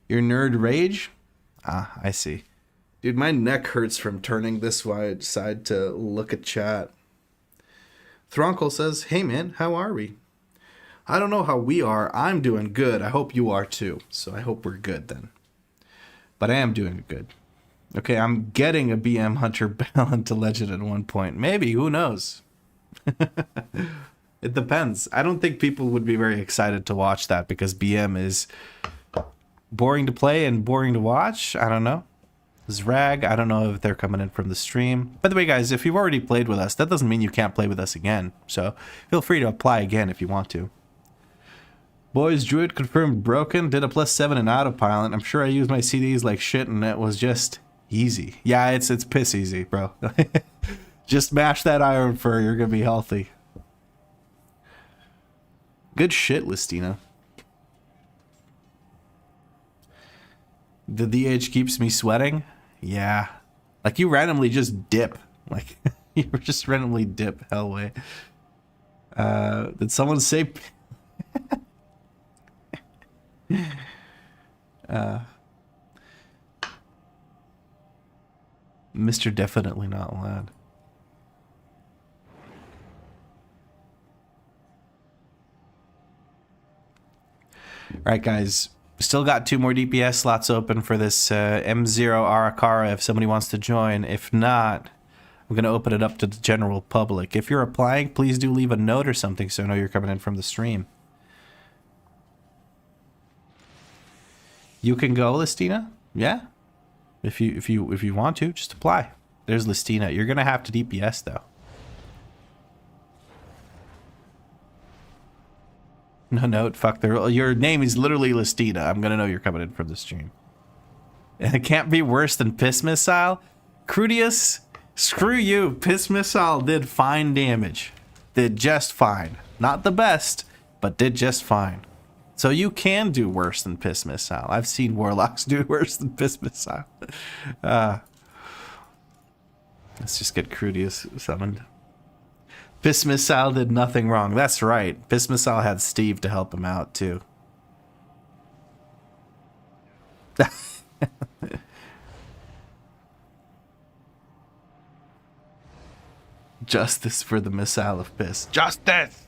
Your nerd rage? Ah, I see. Dude, my neck hurts from turning this side to look at chat. Thronkle says, hey man, how are we? I don't know how we are. I'm doing good. I hope you are too. So I hope we're good then. But I am doing good. Okay, I'm getting a BM Hunter Balance to Legend at one point. Maybe, who knows? It depends. I don't think people would be very excited to watch that because BM is boring to play and boring to watch. I don't know. Zrag, I don't know if they're coming in from the stream. By the way, guys, if you've already played with us, that doesn't mean you can't play with us again. So feel free to apply again if you want to. Boys, Druid confirmed broken. Did a +7 in autopilot. I'm sure I used my CDs like shit and it was just easy. Yeah, it's piss easy, bro. Just mash that iron fur. You're going to be healthy. Good shit, Listina. The DH keeps me sweating? Yeah. Like, you randomly just dip. Like, you just randomly dip. Hellway. Did someone say... Mr. Definitely Not Allowed. Alright, guys. Still got 2 more DPS slots open for this M0 Arakara if somebody wants to join. If not, I'm going to open it up to the general public. If you're applying, please do leave a note or something so I know you're coming in from the stream. You can go, Listina? Yeah? If you want to, just apply. There's Listina. You're going to have to DPS, though. No note, fuck your name is literally Listina. I'm gonna know you're coming in from the stream. And it can't be worse than Piss Missile. Crudius, screw you. Piss Missile did fine damage. Did just fine. Not the best, but did just fine. So you can do worse than Piss Missile. I've seen Warlocks do worse than Piss Missile. Let's just get Crudius summoned. Piss Missile did nothing wrong. That's right. Piss Missile had Steve to help him out, too. Justice for the Missile of Piss. Justice!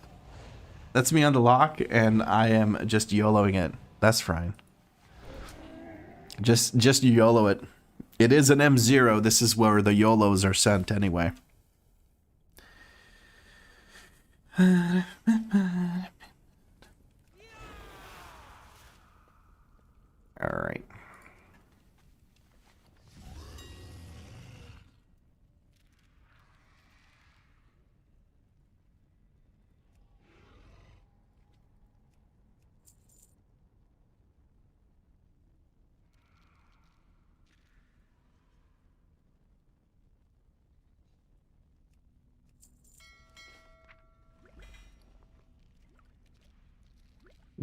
That's me on the lock, and I am just YOLOing it. That's fine. Just YOLO it. It is an M0. This is where the YOLOs are sent anyway. Alright.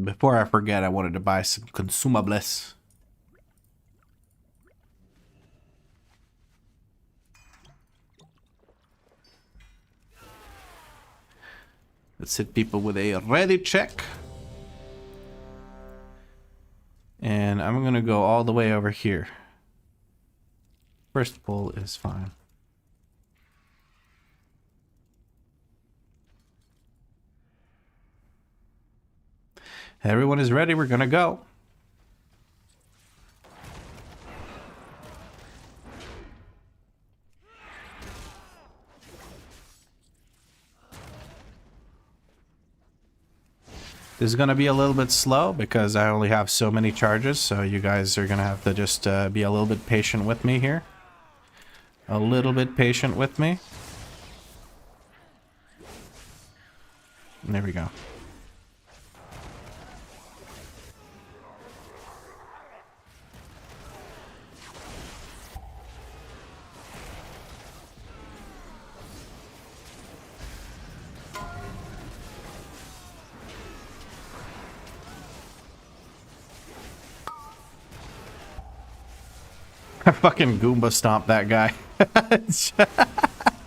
Before I forget, I wanted to buy some consumables. Let's hit people with a ready check. And I'm gonna go all the way over here. First pull is fine. Everyone is ready, we're gonna go. This is gonna be a little bit slow because I only have so many charges, so you guys are gonna have to just be a little bit patient with me here. A little bit patient with me. And there we go. I fucking Goomba stomped that guy.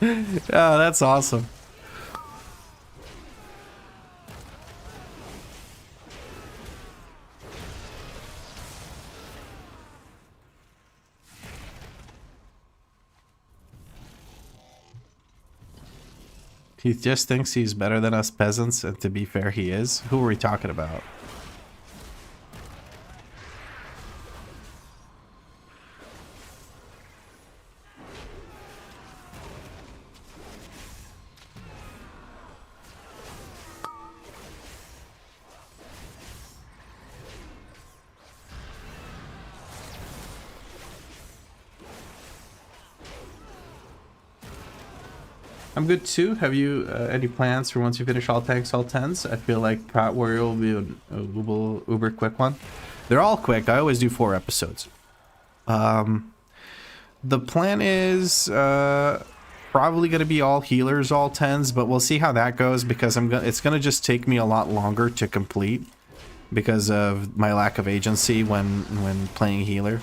Oh, that's awesome. He just thinks he's better than us peasants, and to be fair, he is. Who are we talking about? I'm good too. Have you any plans for once you finish all tanks, all 10s? I feel like Pot Warrior will be an uber quick one. They're all quick. I always do 4 episodes. The plan is probably going to be all healers, all 10s, but we'll see how that goes because it's going to just take me a lot longer to complete because of my lack of agency when playing healer,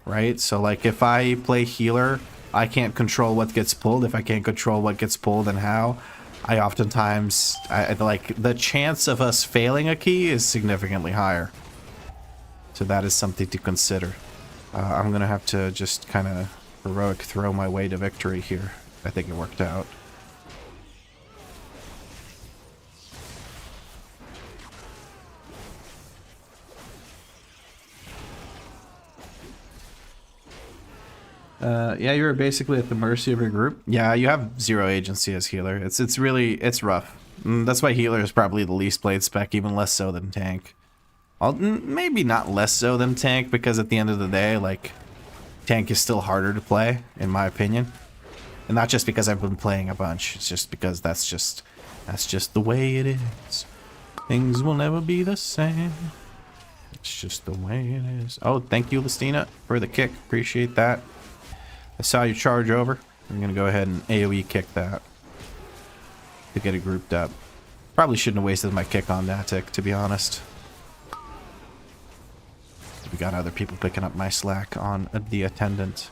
right? So like if I play healer, I can't control what gets pulled. If I can't control what gets pulled and how, I oftentimes, like the chance of us failing a key is significantly higher. So that is something to consider. I'm gonna have to just kind of heroic throw my way to victory here. I think it worked out. Yeah, you're basically at the mercy of your group. Yeah, you have 0 agency as healer. It's really rough. That's why healer is probably the least played spec, even less so than tank. Maybe not less so than tank, because at the end of the day, like, tank is still harder to play, in my opinion. And not just because I've been playing a bunch. It's just because that's just the way it is. Things will never be the same. It's just the way it is. Oh, thank you, Listina, for the kick. Appreciate that. I saw you charge over. I'm going to go ahead and AoE kick that to get it grouped up. Probably shouldn't have wasted my kick on that tick, to be honest. We got other people picking up my slack on the attendant.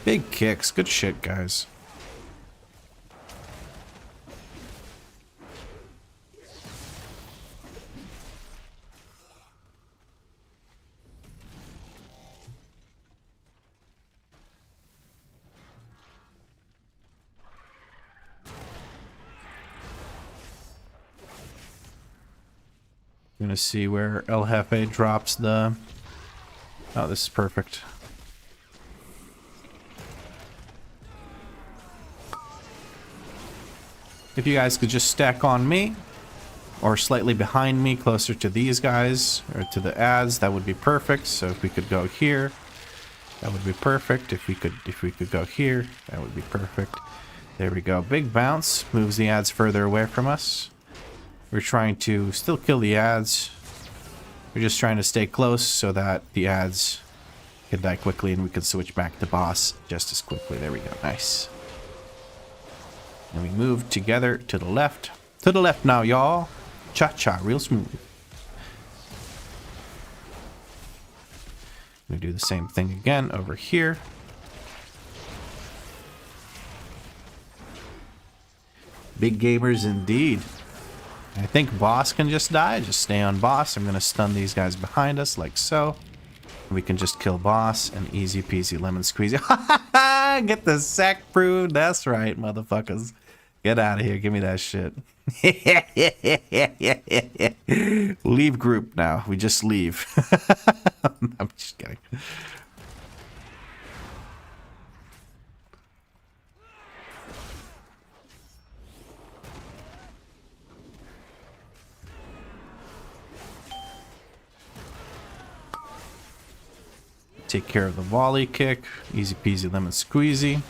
Big kicks. Good shit, guys. I'm gonna see where El Jefe drops the... Oh, this is perfect. If you guys could just stack on me, or slightly behind me, closer to these guys, or to the ads, that would be perfect. So if we could go here, that would be perfect. If we could go here, that would be perfect. There we go. Big bounce moves the ads further away from us. We're trying to still kill the ads. We're just trying to stay close so that the ads can die quickly and we can switch back to boss just as quickly. There we go. Nice. And we move together to the left. To the left now, y'all. Cha-cha, real smooth. We do the same thing again over here. Big gamers indeed. I think boss can just die. Just stay on boss. I'm going to stun these guys behind us like so. We can just kill boss and easy peasy lemon squeezy. Get the sack brewed. That's right, motherfuckers. Get out of here. Give me that shit. Leave group now. We just leave. I'm just kidding. Take care of the volley kick. Easy peasy lemon squeezy.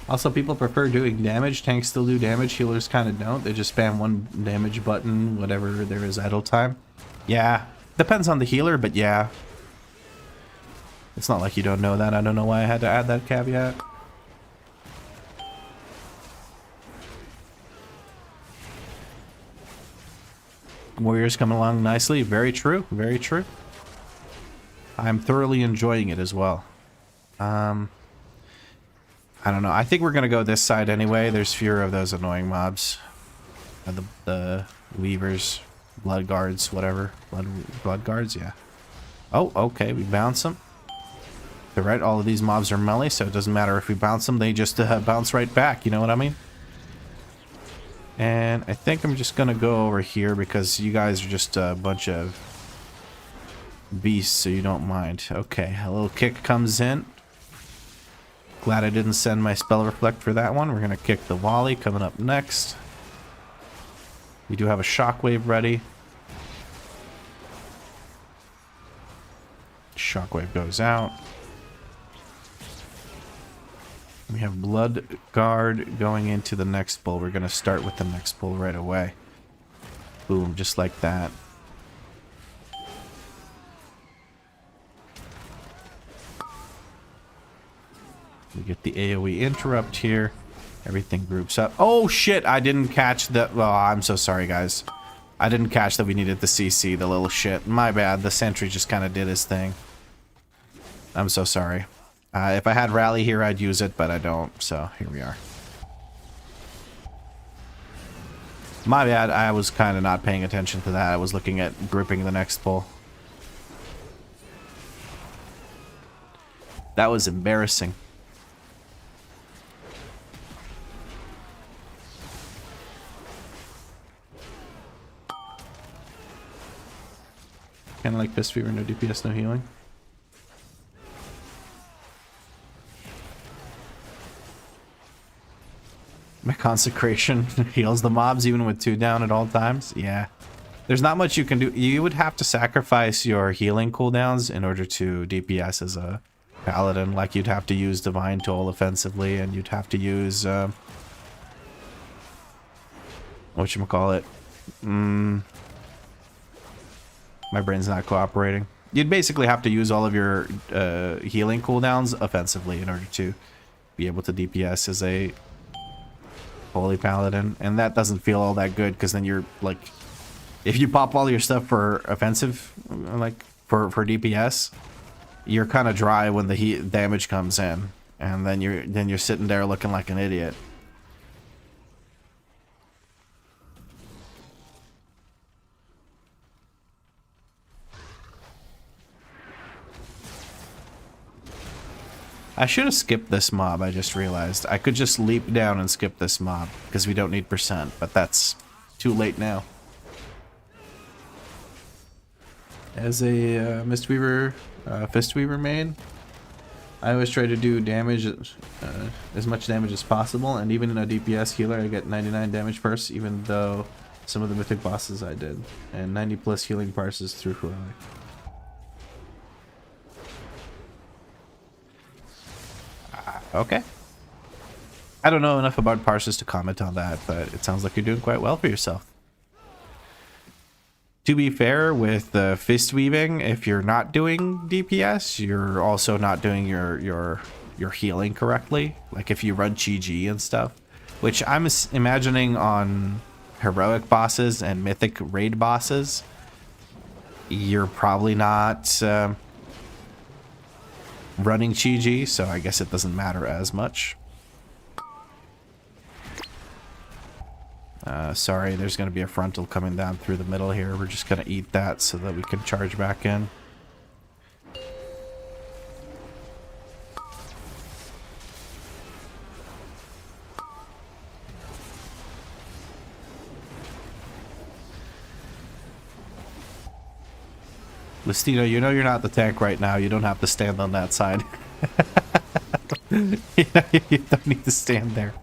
Also, people prefer doing damage. Tanks still do damage. Healers kind of don't. They just spam one damage button, whatever there is idle time. Yeah. Depends on the healer, but yeah. It's not like you don't know that. I don't know why I had to add that caveat. Warriors coming along nicely. Very true. Very true. I'm thoroughly enjoying it as well. I don't know. I think we're going to go this side anyway. There's fewer of those annoying mobs. The weavers, blood guards, whatever. Blood guards, yeah. Oh, okay. We bounce them. They're right. All of these mobs are melee, so it doesn't matter if we bounce them. They just bounce right back. You know what I mean? And I think I'm just going to go over here because you guys are just a bunch of beasts, so you don't mind. Okay, a little kick comes in. Glad I didn't send my spell reflect for that one. We're going to kick the volley coming up next. We do have a shockwave ready. Shockwave goes out. We have blood guard going into the next bull. We're going to start with the next bull right away. Boom, just like that. We get the AoE interrupt here. Everything groups up. Oh shit, I didn't catch the... Oh, I'm so sorry, guys. I didn't catch that we needed the CC, the little shit. My bad, the sentry just kind of did his thing. I'm so sorry. If I had rally here, I'd use it, but I don't, so here we are. My bad, I was kind of not paying attention to that. I was looking at grouping the next pull. That was embarrassing. Kind of like Fist Fever, no DPS, no healing. My consecration heals the mobs even with 2 down at all times. Yeah. There's not much you can do. You would have to sacrifice your healing cooldowns in order to DPS as a paladin. Like you'd have to use Divine Toll offensively, and you'd have to use whatchamacallit? My brain's not cooperating. You'd basically have to use all of your healing cooldowns offensively in order to be able to DPS as a holy paladin, and that doesn't feel all that good because then you're like, if you pop all your stuff for offensive, like for DPS, you're kind of dry when the heat damage comes in, and then you're sitting there looking like an idiot. I should have skipped this mob, I just realized. I could just leap down and skip this mob, because we don't need percent, but that's too late now. As a Mistweaver, Fistweaver main, I always try to do damage, as much damage as possible, and even in a DPS healer I get 99 damage parse, even though some of the mythic bosses I did, and 90 plus healing parses through heroic. Okay. I don't know enough about parses to comment on that, but it sounds like you're doing quite well for yourself. To be fair, with the fist weaving, if you're not doing DPS, you're also not doing your healing correctly. Like if you run Chi-G and stuff, which I'm imagining on heroic bosses and mythic raid bosses, you're probably not running Chi-G, so I guess it doesn't matter as much. Sorry, there's going to be a frontal coming down through the middle here. We're just going to eat that so that we can charge back in. Listino, you know you're not the tank right now. You don't have to stand on that side. You don't need to stand there.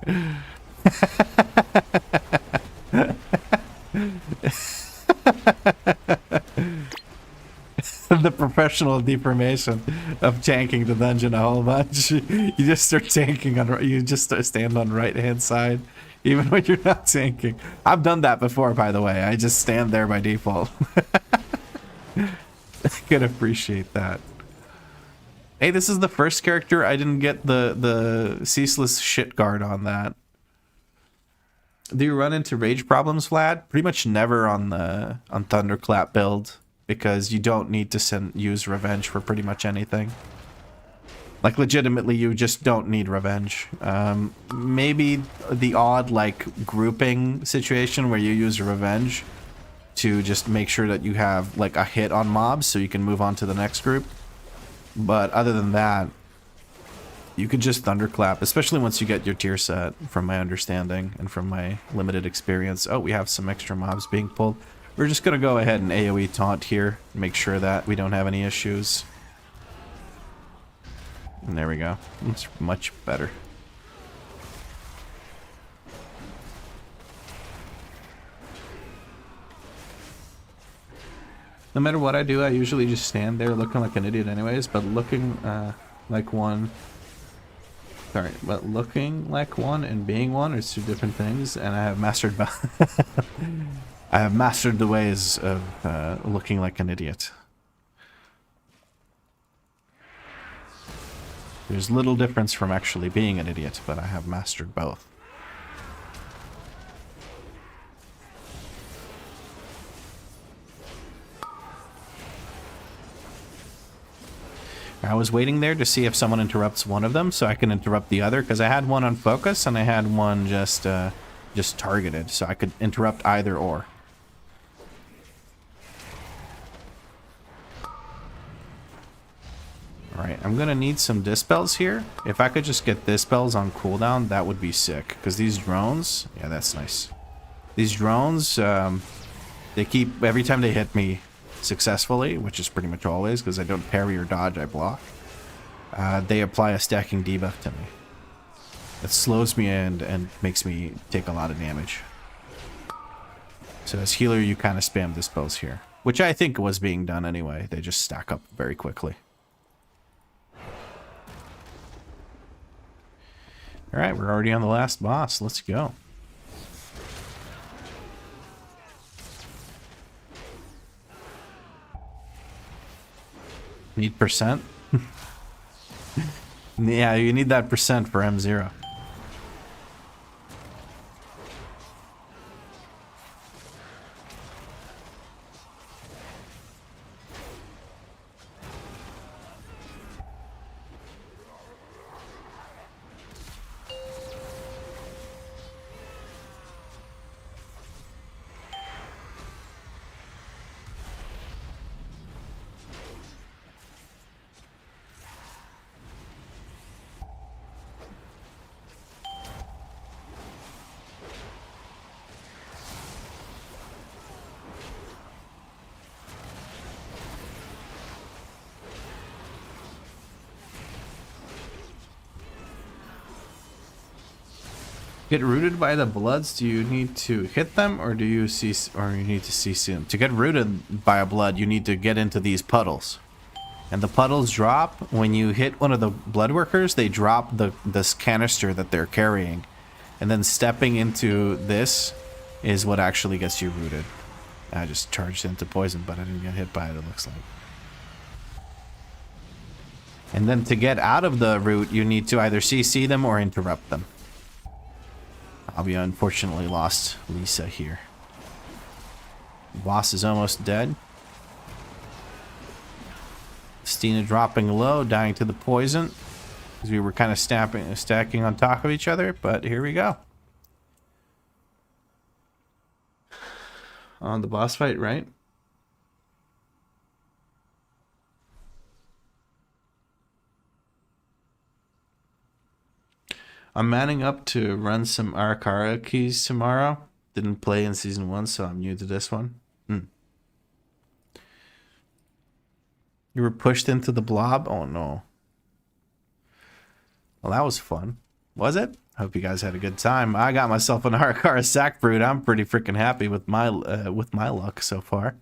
The professional deformation of tanking the dungeon a whole bunch. You just start tanking on, you just start stand on right hand side even when you're not tanking. I've done that before, by the way. I just stand there by default. I can appreciate that. Hey, this is the first character I didn't get the ceaseless shit guard on that. Do you run into rage problems, Vlad? Pretty much never on Thunderclap build, because you don't need to use revenge for pretty much anything. Like legitimately, you just don't need revenge. Maybe the odd like grouping situation where you use revenge to just make sure that you have like a hit on mobs so you can move on to the next group. But other than that, you could just thunderclap, especially once you get your tier set, from my understanding and from my limited experience. Oh, we have some extra mobs being pulled. We're just going to go ahead and AoE taunt here, make sure that we don't have any issues. And there we go. It's much better. No matter what I do, I usually just stand there looking like an idiot anyways, but looking like one... Sorry, but looking like one and being one are two different things, and I have mastered I have mastered the ways of looking like an idiot. There's little difference from actually being an idiot, but I have mastered both. I was waiting there to see if someone interrupts one of them so I can interrupt the other, because I had one on focus and I had one just targeted, so I could interrupt either or. Alright, I'm gonna need some dispels here. If I could just get dispels on cooldown, that would be sick, because these drones, yeah, that's nice. These drones, they keep, every time they hit me successfully, which is pretty much always, because I don't parry or dodge, I block, they apply a stacking debuff to me. It slows me and makes me take a lot of damage. So as healer, you kind of spam dispels here, which I think was being done anyway. They just stack up very quickly. Alright, we're already on the last boss. Let's go. Need percent? Yeah, you need that percent for M0. Get rooted by the bloods, do you need to hit them, or do you see, or you need to CC them? To get rooted by a blood, you need to get into these puddles. And the puddles drop when you hit one of the blood workers. They drop this canister that they're carrying, and then stepping into this is what actually gets you rooted. I just charged into poison, but I didn't get hit by it, it looks like. And then to get out of the root, you need to either CC them or interrupt them. We unfortunately lost Lisa here. Boss is almost dead. Stina dropping low, dying to the poison. Because we were kind of stacking on top of each other, but here we go. On the boss fight, right? I'm manning up to run some Arakara keys tomorrow. Didn't play in season 1, so I'm new to this one. You were pushed into the blob? Oh no. Well, that was fun. Was it? Hope you guys had a good time. I got myself an Arakara sack brood. I'm pretty freaking happy with my luck so far.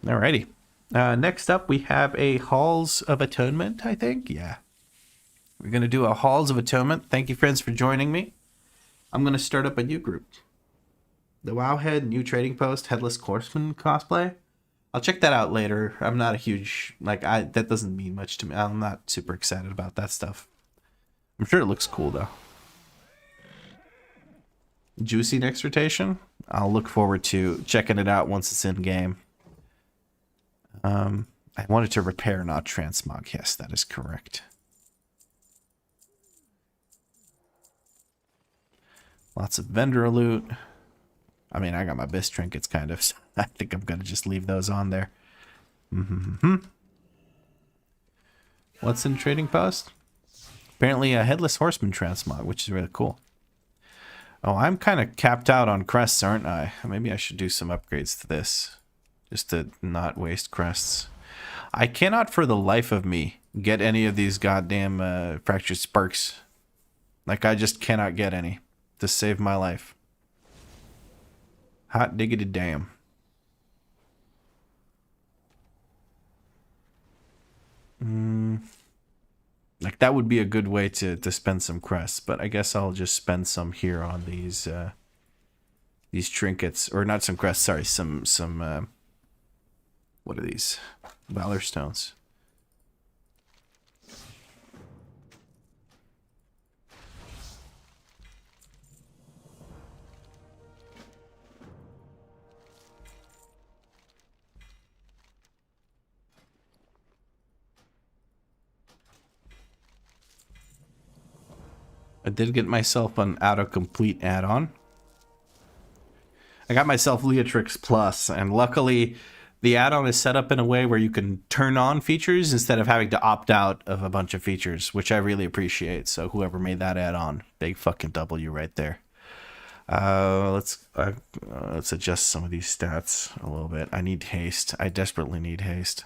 Alrighty. Next up, we have a Halls of Atonement, I think. Yeah. We're going to do a Halls of Atonement. Thank you, friends, for joining me. I'm going to start up a new group. The Wowhead new trading post, Headless Horseman cosplay. I'll check that out later. I'm not a huge, that doesn't mean much to me. I'm not super excited about that stuff. I'm sure it looks cool, though. Juicy next rotation. I'll look forward to checking it out once it's in game. I wanted to repair, not transmog. Yes, that is correct. Lots of vendor loot. I mean, I got my best trinkets, kind of. So I think I'm going to just leave those on there. What's in trading post? Apparently a Headless Horseman transmog, which is really cool. Oh, I'm kind of capped out on crests, aren't I? Maybe I should do some upgrades to this. Just to not waste crests. I cannot for the life of me get any of these goddamn fractured sparks. I just cannot get any to save my life. Hot diggity damn. That would be a good way to spend some crests, but I guess I'll just spend some here on these trinkets, or not some crests, sorry, some what are these? Valor stones. I did get myself an autocomplete add-on. I got myself Leatrix Plus, and luckily the add-on is set up in a way where you can turn on features instead of having to opt out of a bunch of features, which I really appreciate. So whoever made that add-on, big fucking W right there. Let's adjust some of these stats a little bit. I need haste. I desperately need haste.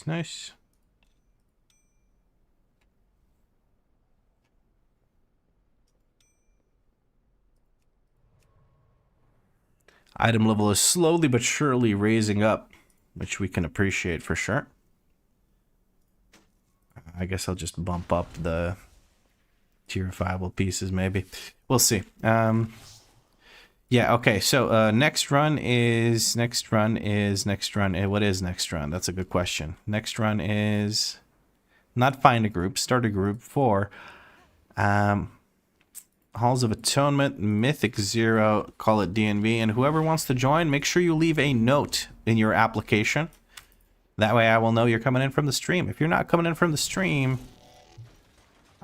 Nice. Item level is slowly but surely raising up, which we can appreciate for sure. I guess I'll just bump up the tierifiable pieces, maybe. We'll see. Yeah, okay, so next run. What is next run? That's a good question. Next run is not find a group, start a group for Halls of Atonement, Mythic 0, call it DNV, and whoever wants to join, make sure you leave a note in your application. That way I will know you're coming in from the stream. If you're not coming in from the stream,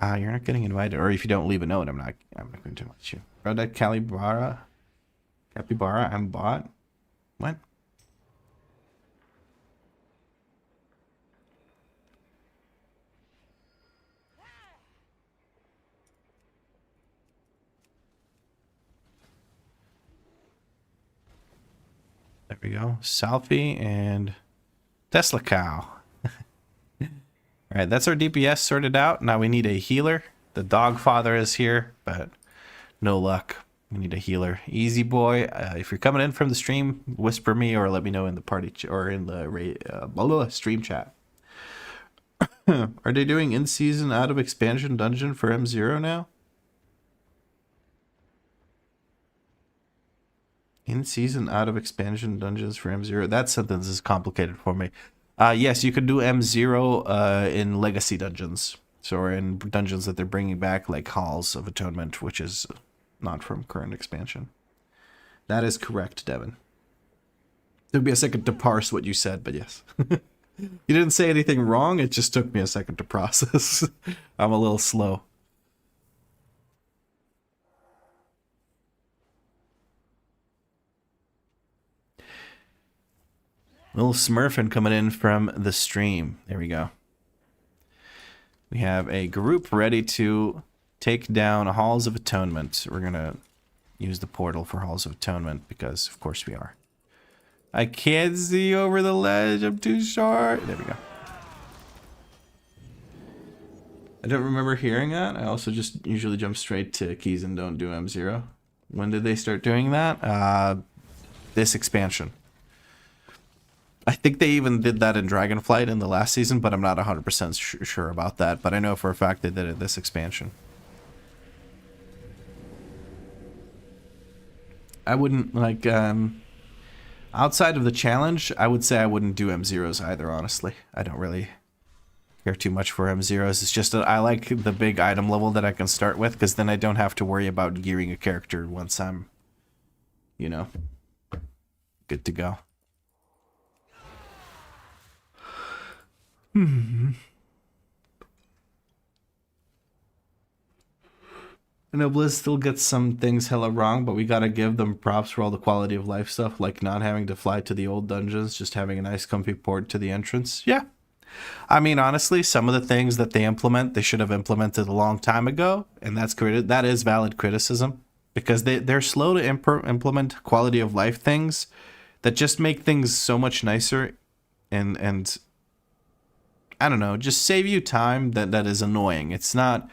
You're not getting invited. Or if you don't leave a note, I'm not going to invite you. Bro, that Capybara, I'm bot. What? There we go. Selfie and Tesla cow. All right, that's our DPS sorted out. Now we need a healer. The dog father is here, but no luck. We need a healer. Easy boy. If you're coming in from the stream, whisper me or let me know in the party or in the stream chat. Are they doing in-season out of expansion dungeon for M0 now? In-season out of expansion dungeons for M0. That sentence is complicated for me. Yes, you could do M0 in legacy dungeons. So or in dungeons that they're bringing back, like Halls of Atonement, which is not from current expansion. That is correct, Devin. Took me a second to parse what you said, but yes. You didn't say anything wrong, it just took me a second to process. I'm a little slow. Little Smurfin coming in from the stream. There we go. We have a group ready to take down Halls of Atonement. We're going to use the portal for Halls of Atonement because, of course, we are. I can't see over the ledge. I'm too short. There we go. I don't remember hearing that. I also just usually jump straight to keys and don't do M0. When did they start doing that? This expansion. I think they even did that in Dragonflight in the last season, but I'm not 100% sure about that. But I know for a fact they did it this expansion. I wouldn't, like, outside of the challenge, I would say I wouldn't do M0s either, honestly. I don't really care too much for M0s. It's just that I like the big item level that I can start with, because then I don't have to worry about gearing a character once I'm, you know, good to go. I know Blizz still gets some things hella wrong, but we gotta give them props for all the quality of life stuff, like not having to fly to the old dungeons, just having a nice comfy port to the entrance. Yeah. I mean, honestly, some of the things that they implement, they should have implemented a long time ago, and that is valid criticism, because they're slow to implement quality of life things that just make things so much nicer and I don't know, just save you time that is annoying. It's not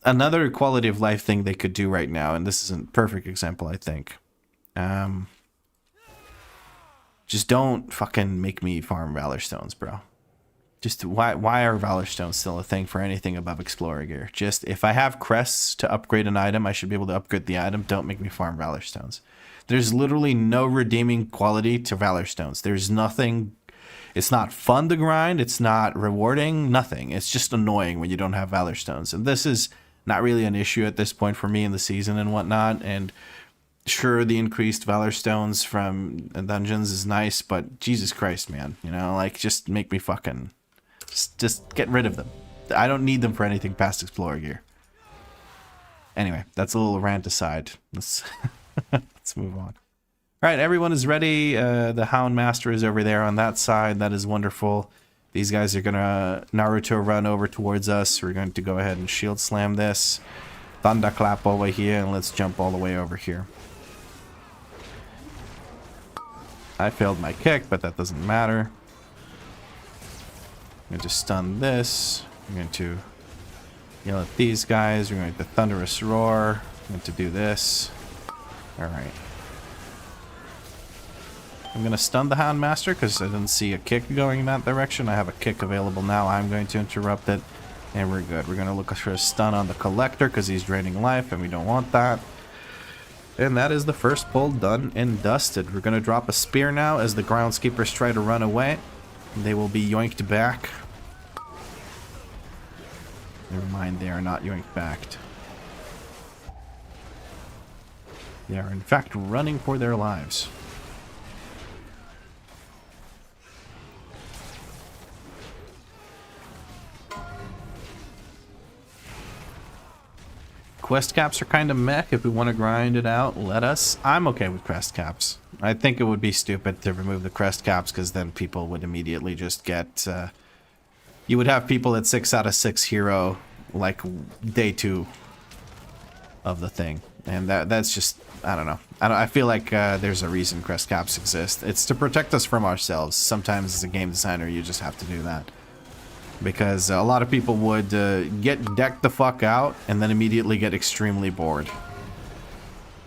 another quality of life thing they could do right now, and this is a perfect example, I think. Just don't fucking make me farm Valor Stones, bro. Just why are Valor Stones still a thing for anything above Explorer gear? Just if I have crests to upgrade an item, I should be able to upgrade the item. Don't make me farm Valor Stones. There's literally no redeeming quality to Valor Stones. There's nothing. It's not fun to grind. It's not rewarding. Nothing. It's just annoying when you don't have Valor Stones. And this is not really an issue at this point for me in the season and whatnot. And sure, the increased Valor Stones from dungeons is nice, but Jesus Christ, man. You know, like, just make me fucking... Just get rid of them. I don't need them for anything past Explorer gear. Anyway, that's a little rant aside. Let's move on. All right, everyone is ready. The Hound Master is over there on that side. That is wonderful. These guys are going to Naruto run over towards us. We're going to go ahead and shield slam this. Thunderclap over here, and let's jump all the way over here. I failed my kick, but that doesn't matter. I'm going to stun this. I'm going to yell at these guys. We're going to Thunderous Roar. I'm going to do this. All right. I'm going to stun the Hound Master because I didn't see a kick going in that direction. I have a kick available now. I'm going to interrupt it, and we're good. We're going to look for a stun on the Collector because he's draining life, and we don't want that. And that is the first pull done and dusted. We're going to drop a spear now as the Groundskeepers try to run away. They will be yoinked back. Never mind, they are not yoinked backed. They are in fact running for their lives. Quest caps are kind of meh. If we want to grind it out, let us. I'm okay with crest caps. I think it would be stupid to remove the crest caps because then people would immediately just get... you would have people at 6 out of 6 hero like day 2 of the thing. And that's just... I don't know. I feel like there's a reason crest caps exist. It's to protect us from ourselves. Sometimes as a game designer you just have to do that. Because a lot of people would get decked the fuck out and then immediately get extremely bored.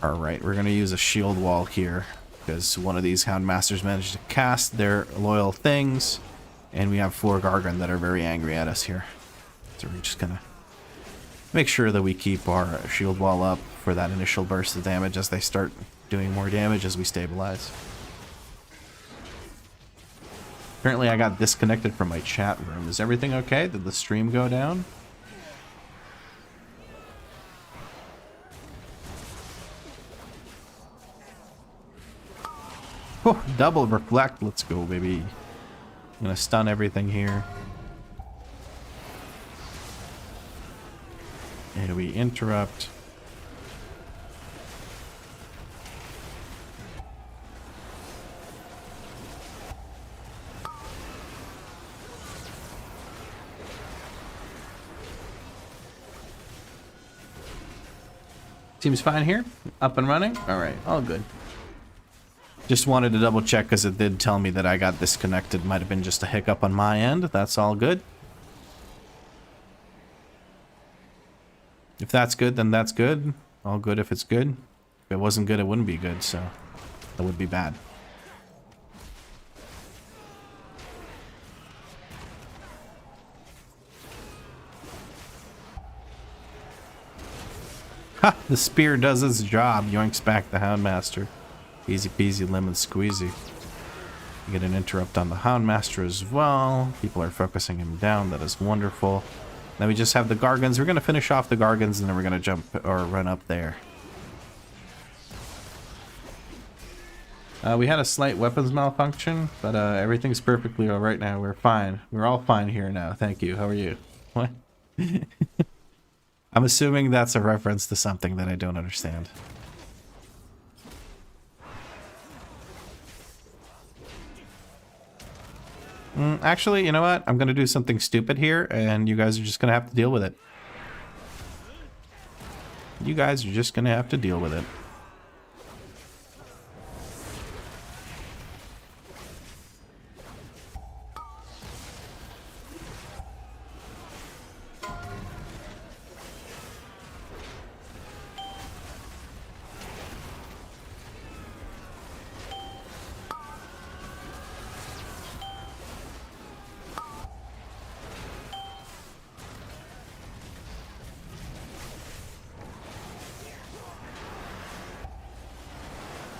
Alright, we're going to use a shield wall here. Because one of these Houndmasters managed to cast their loyal things. And we have 4 Gargant that are very angry at us here. So we're just going to make sure that we keep our shield wall up for that initial burst of damage as they start doing more damage as we stabilize. Apparently I got disconnected from my chat room. Is everything okay? Did the stream go down? Oh, double reflect. Let's go, baby. I'm gonna stun everything here. And we interrupt. Seems fine here. Up and running. All right, all good. Just wanted to double check because it did tell me that I got disconnected. Might have been just a hiccup on my end. That's all good. If that's good, then that's good. All good if it's good. If it wasn't good, it wouldn't be good, so that would be bad. Ha! The spear does its job. Yoinks back the Houndmaster. Easy peasy lemon squeezy. You get an interrupt on the Houndmaster as well. People are focusing him down. That is wonderful. Then we just have the Gargants. We're going to finish off the Gargants and then we're going to jump or run up there. We had a slight weapons malfunction, but everything's perfectly all right now. We're fine. We're all fine here now. Thank you. How are you? What? I'm assuming that's a reference to something that I don't understand. Actually, you know what? I'm going to do something stupid here, and you guys are just going to have to deal with it. You guys are just going to have to deal with it.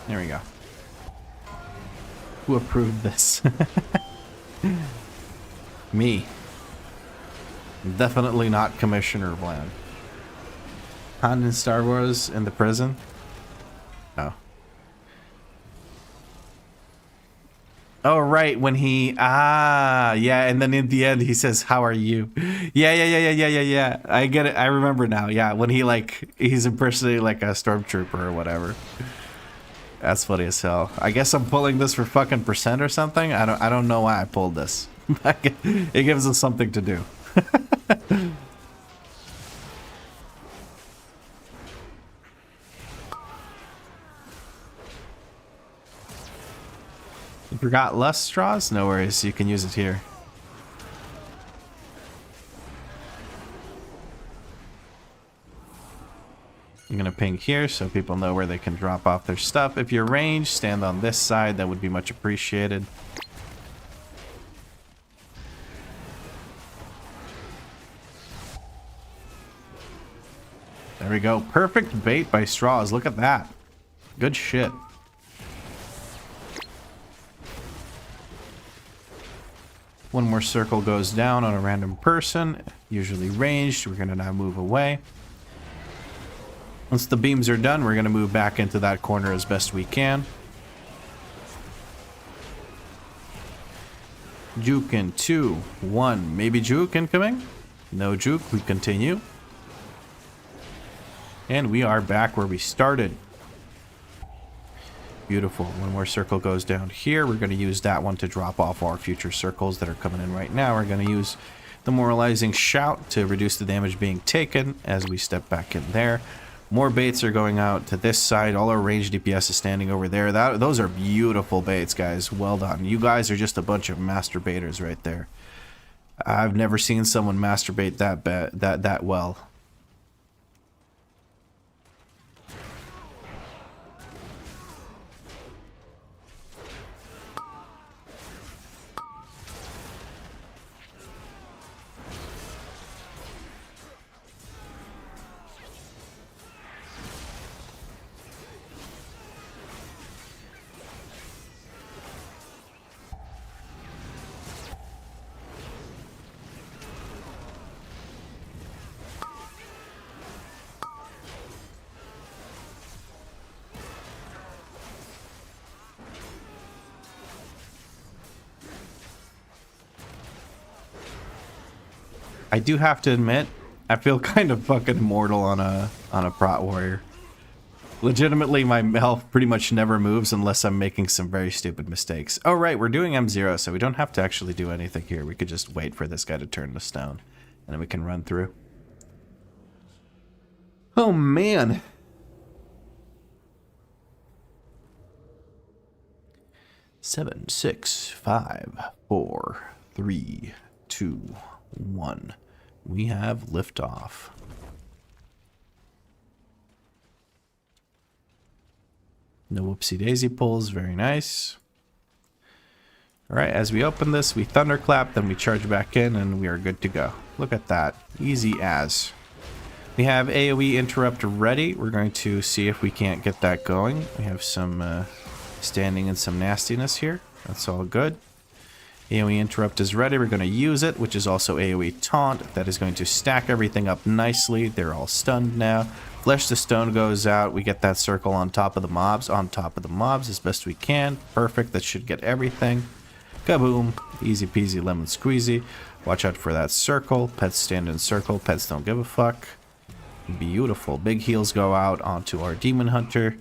There we go. Who approved this? Me. Definitely not Commissioner Bland. Han in Star Wars in the prison? Oh. Oh, right, when he... Ah, yeah, and then in the end he says, "How are you?" Yeah. I get it. I remember now. Yeah, when he, like, he's impersonating, like, a stormtrooper or whatever. That's funny as hell. I guess I'm pulling this for fucking percent or something. I don't know why I pulled this. It gives us something to do. You forgot lust straws? No worries, you can use it here. I'm gonna ping here so people know where they can drop off their stuff. If you're ranged, stand on this side. That would be much appreciated. There we go. Perfect bait by straws. Look at that. Good shit. One more circle goes down on a random person, usually ranged. We're gonna now move away. Once the beams are done, we're going to move back into that corner as best we can. Juke in 2, 1. Maybe juke incoming? No juke. We continue. And we are back where we started. Beautiful. One more circle goes down here. We're going to use that one to drop off our future circles that are coming in right now. We're going to use the Moralizing Shout to reduce the damage being taken as we step back in there. More baits are going out to this side. All our range DPS is standing over there. Those are beautiful baits, guys. Well done. You guys are just a bunch of masturbators right there. I've never seen someone masturbate that well. I do have to admit, I feel kind of fucking mortal on a prot warrior. Legitimately, my health pretty much never moves unless I'm making some very stupid mistakes. Oh right, we're doing M0, so we don't have to actually do anything here. We could just wait for this guy to turn to stone, and then we can run through. Oh man. Seven, 6, 5, 4, 3, 2, 1. We have liftoff. No whoopsie daisy pulls, very nice. Alright, as we open this, we thunderclap, then we charge back in, and we are good to go. Look at that. Easy as. We have AoE interrupt ready. We're going to see if we can't get that going. We have some standing and some nastiness here. That's all good. AoE interrupt is ready. We're going to use it, which is also AoE taunt. That is going to stack everything up nicely. They're all stunned now. Flesh to stone goes out. We get that circle on top of the mobs. On top of the mobs as best we can. Perfect. That should get everything. Kaboom. Easy peasy lemon squeezy. Watch out for that circle. Pets stand in circle. Pets don't give a fuck. Beautiful. Big heals go out onto our demon hunter.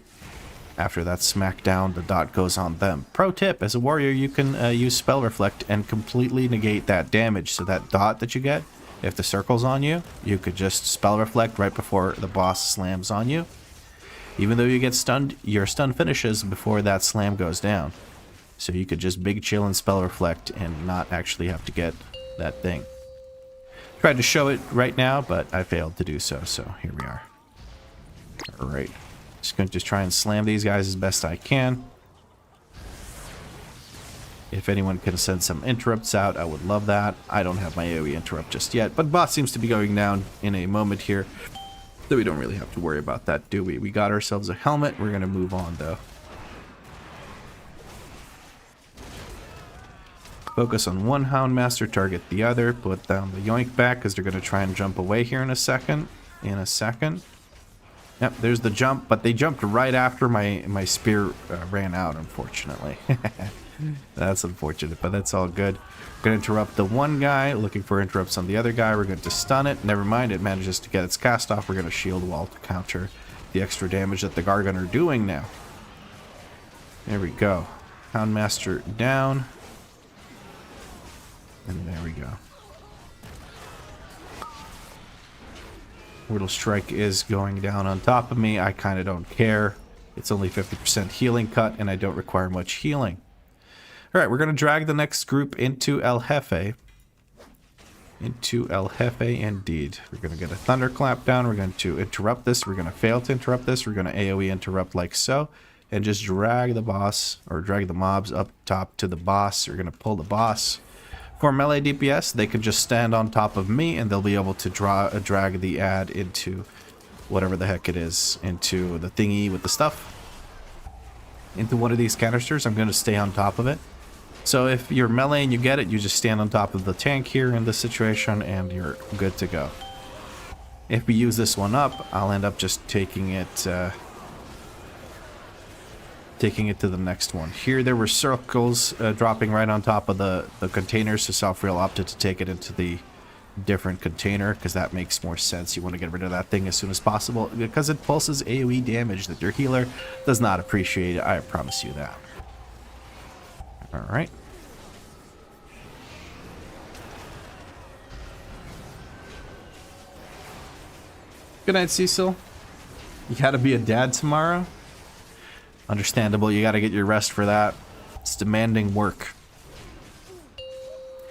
After that smackdown, the dot goes on them. Pro tip, as a warrior, you can use Spell Reflect and completely negate that damage. So that dot that you get, if the circle's on you, you could just Spell Reflect right before the boss slams on you. Even though you get stunned, your stun finishes before that slam goes down. So you could just big chill and Spell Reflect and not actually have to get that thing. Tried to show it right now, but I failed to do so, so here we are. Alright. Just going to try and slam these guys as best I can. If anyone can send some interrupts out, I would love that. I don't have my AoE interrupt just yet, but boss seems to be going down in a moment here. So we don't really have to worry about that, do we? We got ourselves a helmet. We're going to move on, though. Focus on one Houndmaster, target the other. Put down the yoink back, because they're going to try and jump away here in a second. Yep, there's the jump, but they jumped right after my spear ran out, unfortunately. That's unfortunate, but that's all good. We're going to interrupt the one guy, looking for interrupts on the other guy. We're going to stun it. Never mind, it manages to get its cast off. We're going to shield wall to counter the extra damage that the Gargant are doing now. There we go. Houndmaster down. And there we go. Mortal Strike is going down on top of me. I kind of don't care. It's only 50% healing cut, and I don't require much healing. Alright, we're going to drag the next group into El Jefe. Into El Jefe, indeed. We're going to get a Thunderclap down. We're going to interrupt this. We're going to fail to interrupt this. We're going to AoE interrupt like so. And just drag the boss, or drag the mobs up top to the boss. We're going to pull the boss. For melee DPS, they can just stand on top of me, and they'll be able to drag the ad into whatever the heck it is, into the thingy with the stuff, into one of these canisters. I'm going to stay on top of it. So if you're melee and you get it, you just stand on top of the tank here in this situation, and you're good to go. If we use this one up, I'll end up just taking it to the next one. Here there were circles dropping right on top of the containers, so Selfreal opted to take it into the different container, because that makes more sense. You want to get rid of that thing as soon as possible, because it pulses AoE damage that your healer does not appreciate. I promise you that. Alright. Good night, Cecil. You gotta be a dad tomorrow? Understandable, you gotta get your rest for that. It's demanding work.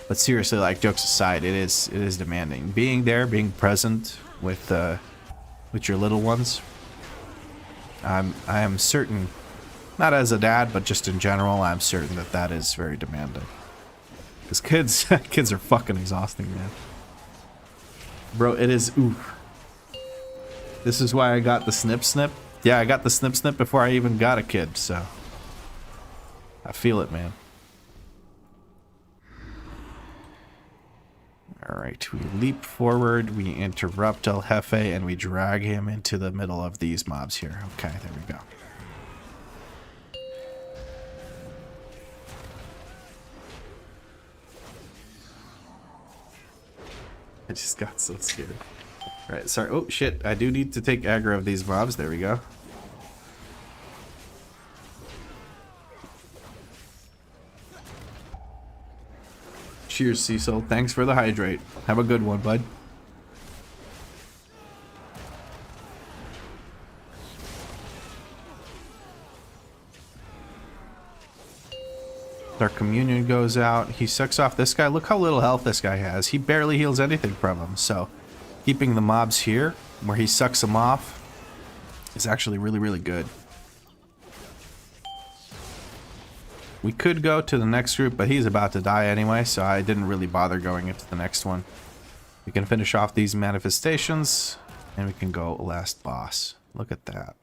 But seriously, like, jokes aside, it is demanding. Being there, being present with your little ones. I am certain, not as a dad, but just in general, I'm certain that that is very demanding. Because kids are fucking exhausting, man. Bro, it is oof. This is why I got the snip snip. Yeah, I got the snip snip before I even got a kid, so I feel it, man. Alright, we leap forward, we interrupt El Jefe, and we drag him into the middle of these mobs here. Okay, there we go. I just got so scared. Alright, sorry. Oh, shit. I do need to take aggro of these mobs. There we go. Cheers, Cecil. Thanks for the hydrate. Have a good one, bud. Dark Communion goes out. He sucks off this guy. Look how little health this guy has. He barely heals anything from him, so keeping the mobs here, where he sucks them off, is actually really, really good. We could go to the next group, but he's about to die anyway, so I didn't really bother going into the next one. We can finish off these manifestations, and we can go last boss. Look at that.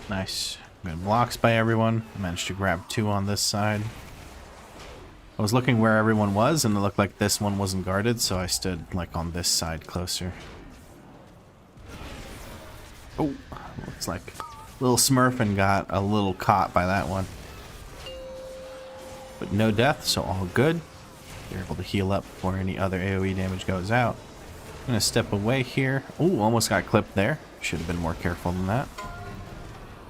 Nice. Good blocks by everyone. Managed to grab 2 on this side. I was looking where everyone was, and it looked like this one wasn't guarded, so I stood, like, on this side closer. Oh, looks like little Smurfin got a little caught by that one. But no death, so all good. You're able to heal up before any other AoE damage goes out. I'm gonna step away here. Oh, almost got clipped there. Should have been more careful than that.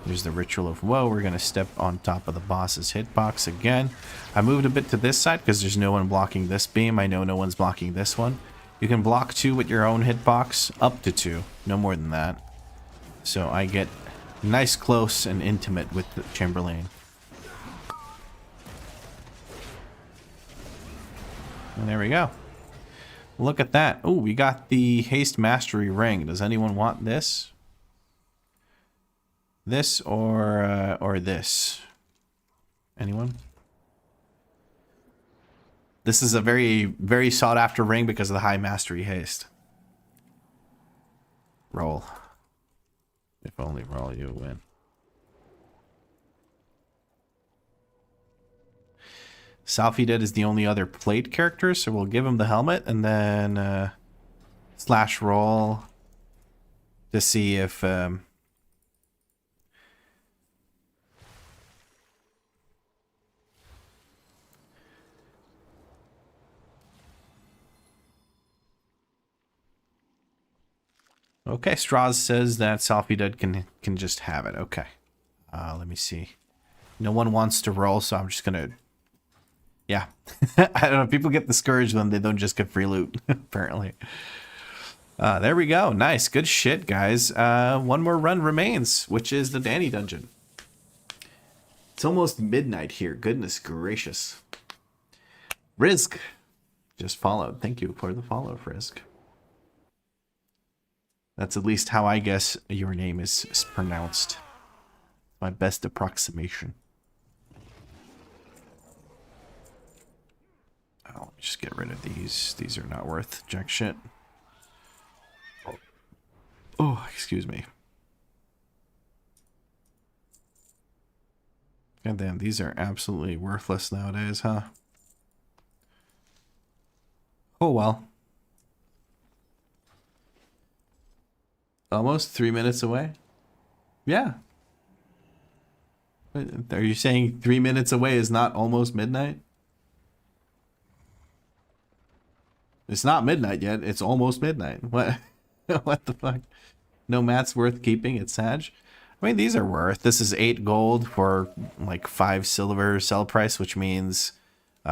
There's the Ritual of Woe. We're going to step on top of the boss's hitbox again. I moved a bit to this side because there's no one blocking this beam. I know no one's blocking this one. You can block 2 with your own hitbox, up to 2. No more than that. So I get nice, close, and intimate with the Chamberlain. And there we go. Look at that. Oh, we got the Haste Mastery Ring. Does anyone want this? This or this? Anyone? This is a very, very sought after ring because of the high mastery haste. Roll. If only roll, you win. Salfided is the only other plate character, so we'll give him the helmet and then slash roll to see if okay, Straws says that Salfided can just have it. Okay. Let me see. No one wants to roll, so I'm just gonna... Yeah. I don't know. People get discouraged when they don't just get free loot, apparently. There we go. Nice. Good shit, guys. One more run remains, which is the Danny dungeon. It's almost midnight here. Goodness gracious. Rizk just followed. Thank you for the follow, Frisk. That's at least how I guess your name is pronounced. My best approximation. I'll just get rid of these. These are not worth jack shit. Oh, excuse me. God damn, these are absolutely worthless nowadays, huh? Oh well. Almost 3 minutes away? Yeah. Are you saying 3 minutes away is not almost midnight? It's not midnight yet. It's almost midnight. What? What the fuck? No mat's worth keeping. It's Sag. I mean, these are worth. This is 8 gold for like 5 silver sell price, which means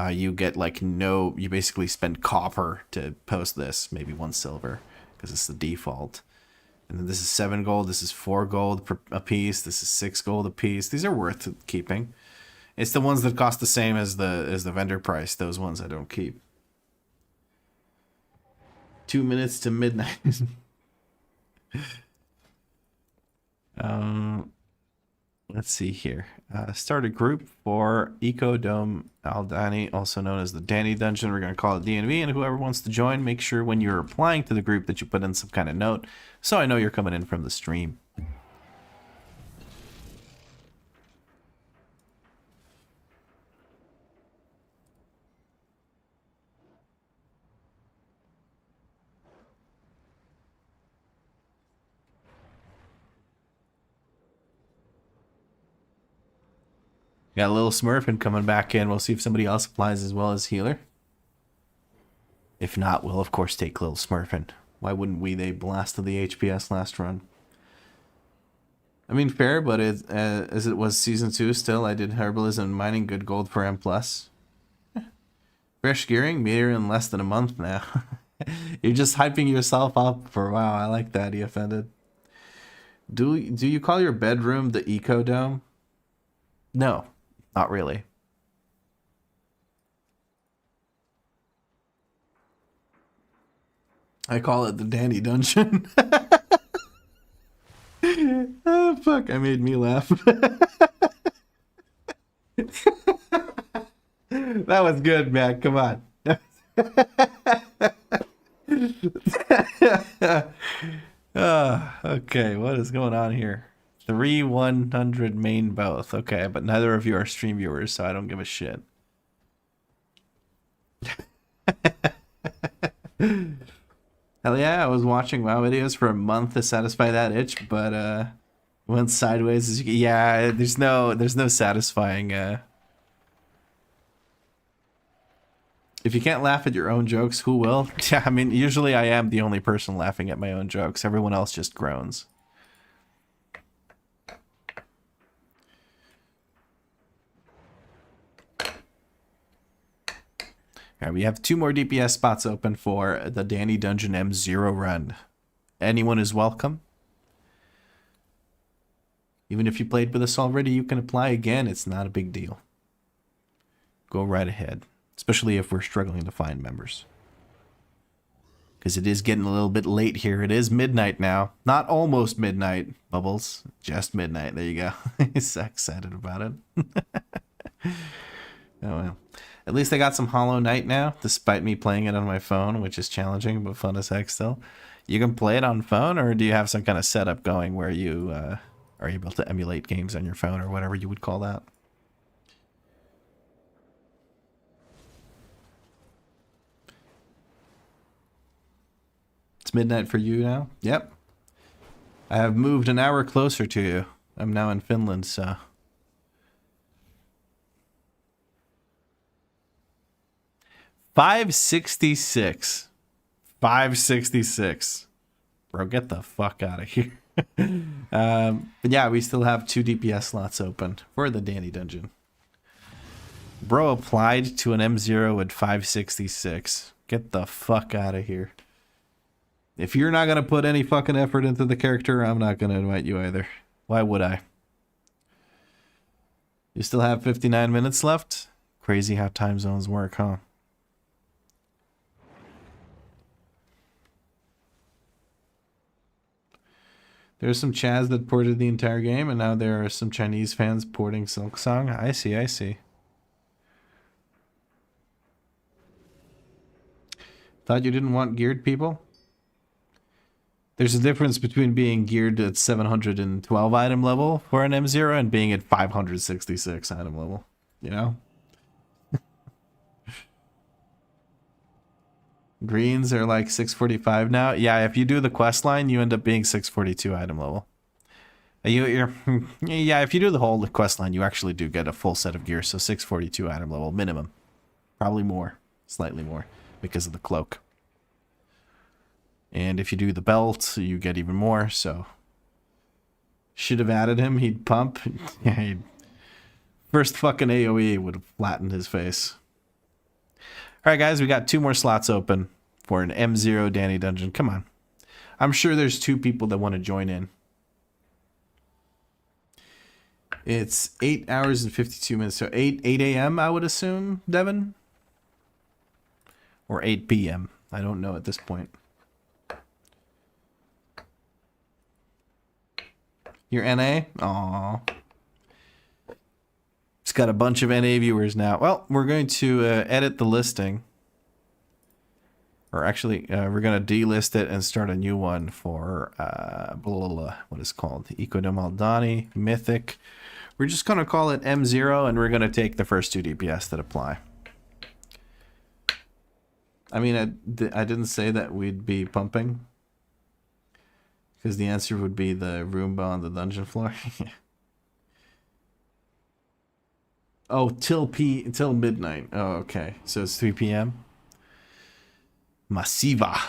you get like no. You basically spend copper to post this, maybe 1 silver, because it's the default. And then this is 7 gold. This is 4 gold a piece. This is 6 gold a piece. These are worth keeping. It's the ones that cost the same as the vendor price. Those ones I don't keep. 2 minutes to midnight. Let's see here. Start a group for Ecodome Aldani, also known as the Danny Dungeon. We're going to call it DNV, and whoever wants to join, make sure when you're applying to the group that you put in some kind of note, so I know you're coming in from the stream. Got a little Smurfing coming back in. We'll see if somebody else applies as well as healer. If not, we'll of course take little Smurfing. Why wouldn't we? They blasted the HPS last run. I mean, fair, but as it was season 2 still, I did herbalism and mining, good gold for M+. Fresh gearing, meter in less than a month now. You're just hyping yourself up for wow. I like that. He offended. Do you call your bedroom the Ecodome? No. Not really. I call it the Danny Dungeon. Oh, fuck. I made me laugh. That was good, man. Come on. Okay, what is going on here? 100 main both. Okay, but neither of you are stream viewers, so I don't give a shit. Hell yeah, I was watching WoW videos for a month to satisfy that itch, but went sideways as you, yeah, there's no satisfying if you can't laugh at your own jokes, who will? Yeah, I mean, usually I am the only person laughing at my own jokes. Everyone else just groans. All right, we have 2 more DPS spots open for the Danny Dungeon M0 run. Anyone is welcome. Even if you played with us already, you can apply again. It's not a big deal. Go right ahead, especially if we're struggling to find members. Because it is getting a little bit late here. It is midnight now. Not almost midnight, Bubbles. Just midnight. There you go. He's so excited about it. Oh, well. At least I got some Hollow Knight now, despite me playing it on my phone, which is challenging, but fun as heck still. You can play it on phone, or do you have some kind of setup going where you are able to emulate games on your phone, or whatever you would call that? It's midnight for you now? Yep. I have moved an hour closer to you. I'm now in Finland, so... 566. 566. Bro, get the fuck out of here. But yeah, we still have 2 DPS slots open for the Danny Dungeon. Bro applied to an M0 at 566. Get the fuck out of here. If you're not going to put any fucking effort into the character, I'm not going to invite you either. Why would I? You still have 59 minutes left? Crazy how time zones work, huh? There's some Chaz that ported the entire game, and now there are some Chinese fans porting Silk Song. I see, I see. Thought you didn't want geared people? There's a difference between being geared at 712 item level for an M0 and being at 566 item level, you know? Greens are like 645 now. Yeah, if you do the quest line, you end up being 642 item level. Yeah, if you do the whole quest line, you actually do get a full set of gear, so 642 item level minimum. Probably more, slightly more, because of the cloak. And if you do the belt, you get even more, so... Should have added him, he'd pump. Yeah, first fucking AoE would have flattened his face. Alright guys, we got 2 more slots open for an M0 Danny Dungeon. Come on. I'm sure there's 2 people that want to join in. It's 8 hours and 52 minutes, so 8 a.m. I would assume, Devin? Or 8 p.m. I don't know at this point. Your NA? Aww. It's got a bunch of NA viewers now. Well, we're going to edit the listing. Or actually, we're going to delist it and start a new one for, what is it called? Ecodom Aldani, Mythic. We're just going to call it M0, and we're going to take the first 2 DPS that apply. I mean, I didn't say that we'd be pumping. Because the answer would be the Roomba on the dungeon floor. Oh, till midnight. Oh, okay. So it's 3 p.m. Massiva.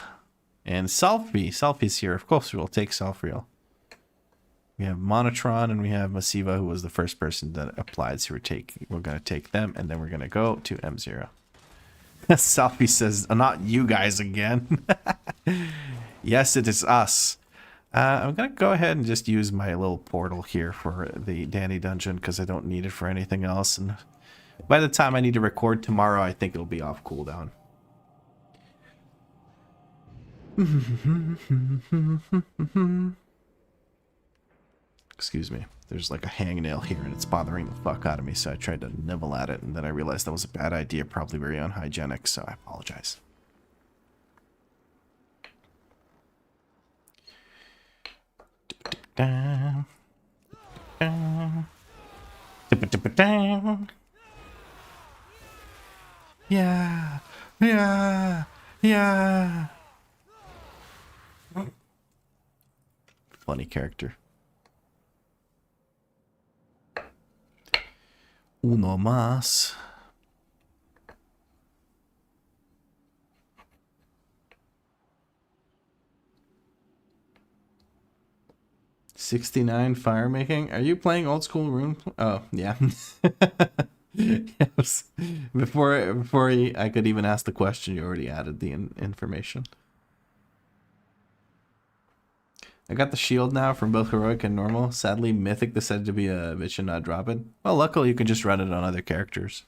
And Selfie. Selfie's here. Of course, we'll take Selfreal. We have Monotron and we have Massiva, who was the first person that applied. So we're going to take them, and then we're going to go to M0. Selfie says, not you guys again. Yes, it is us. I'm going to go ahead and just use my little portal here for the Danny Dungeon because I don't need it for anything else. And by the time I need to record tomorrow, I think it'll be off cooldown. Excuse me. There's like a hangnail here and it's bothering the fuck out of me, so I tried to nibble at it and then I realized that was a bad idea, probably very unhygienic, so I apologize. Yeah, yeah, yeah. Funny character. Uno más. $69 fire making. Are you playing old school rune? Oh yeah. Yes. Before I could even ask the question, you already added the information. I got the shield now from both heroic and normal. Sadly, mythic decided to be a bitch and not drop it. Well, luckily you can just run it on other characters.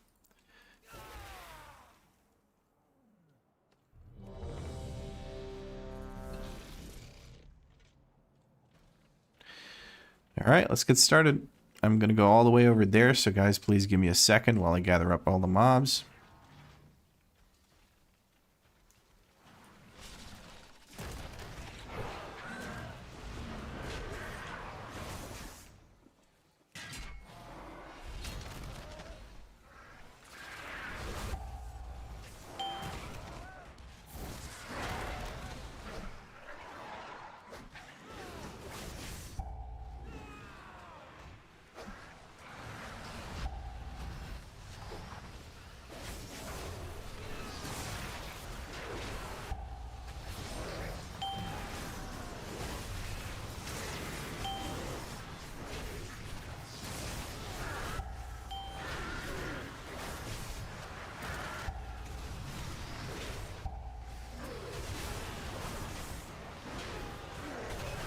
Alright, let's get started. I'm going to go all the way over there, so guys, please give me a second while I gather up all the mobs.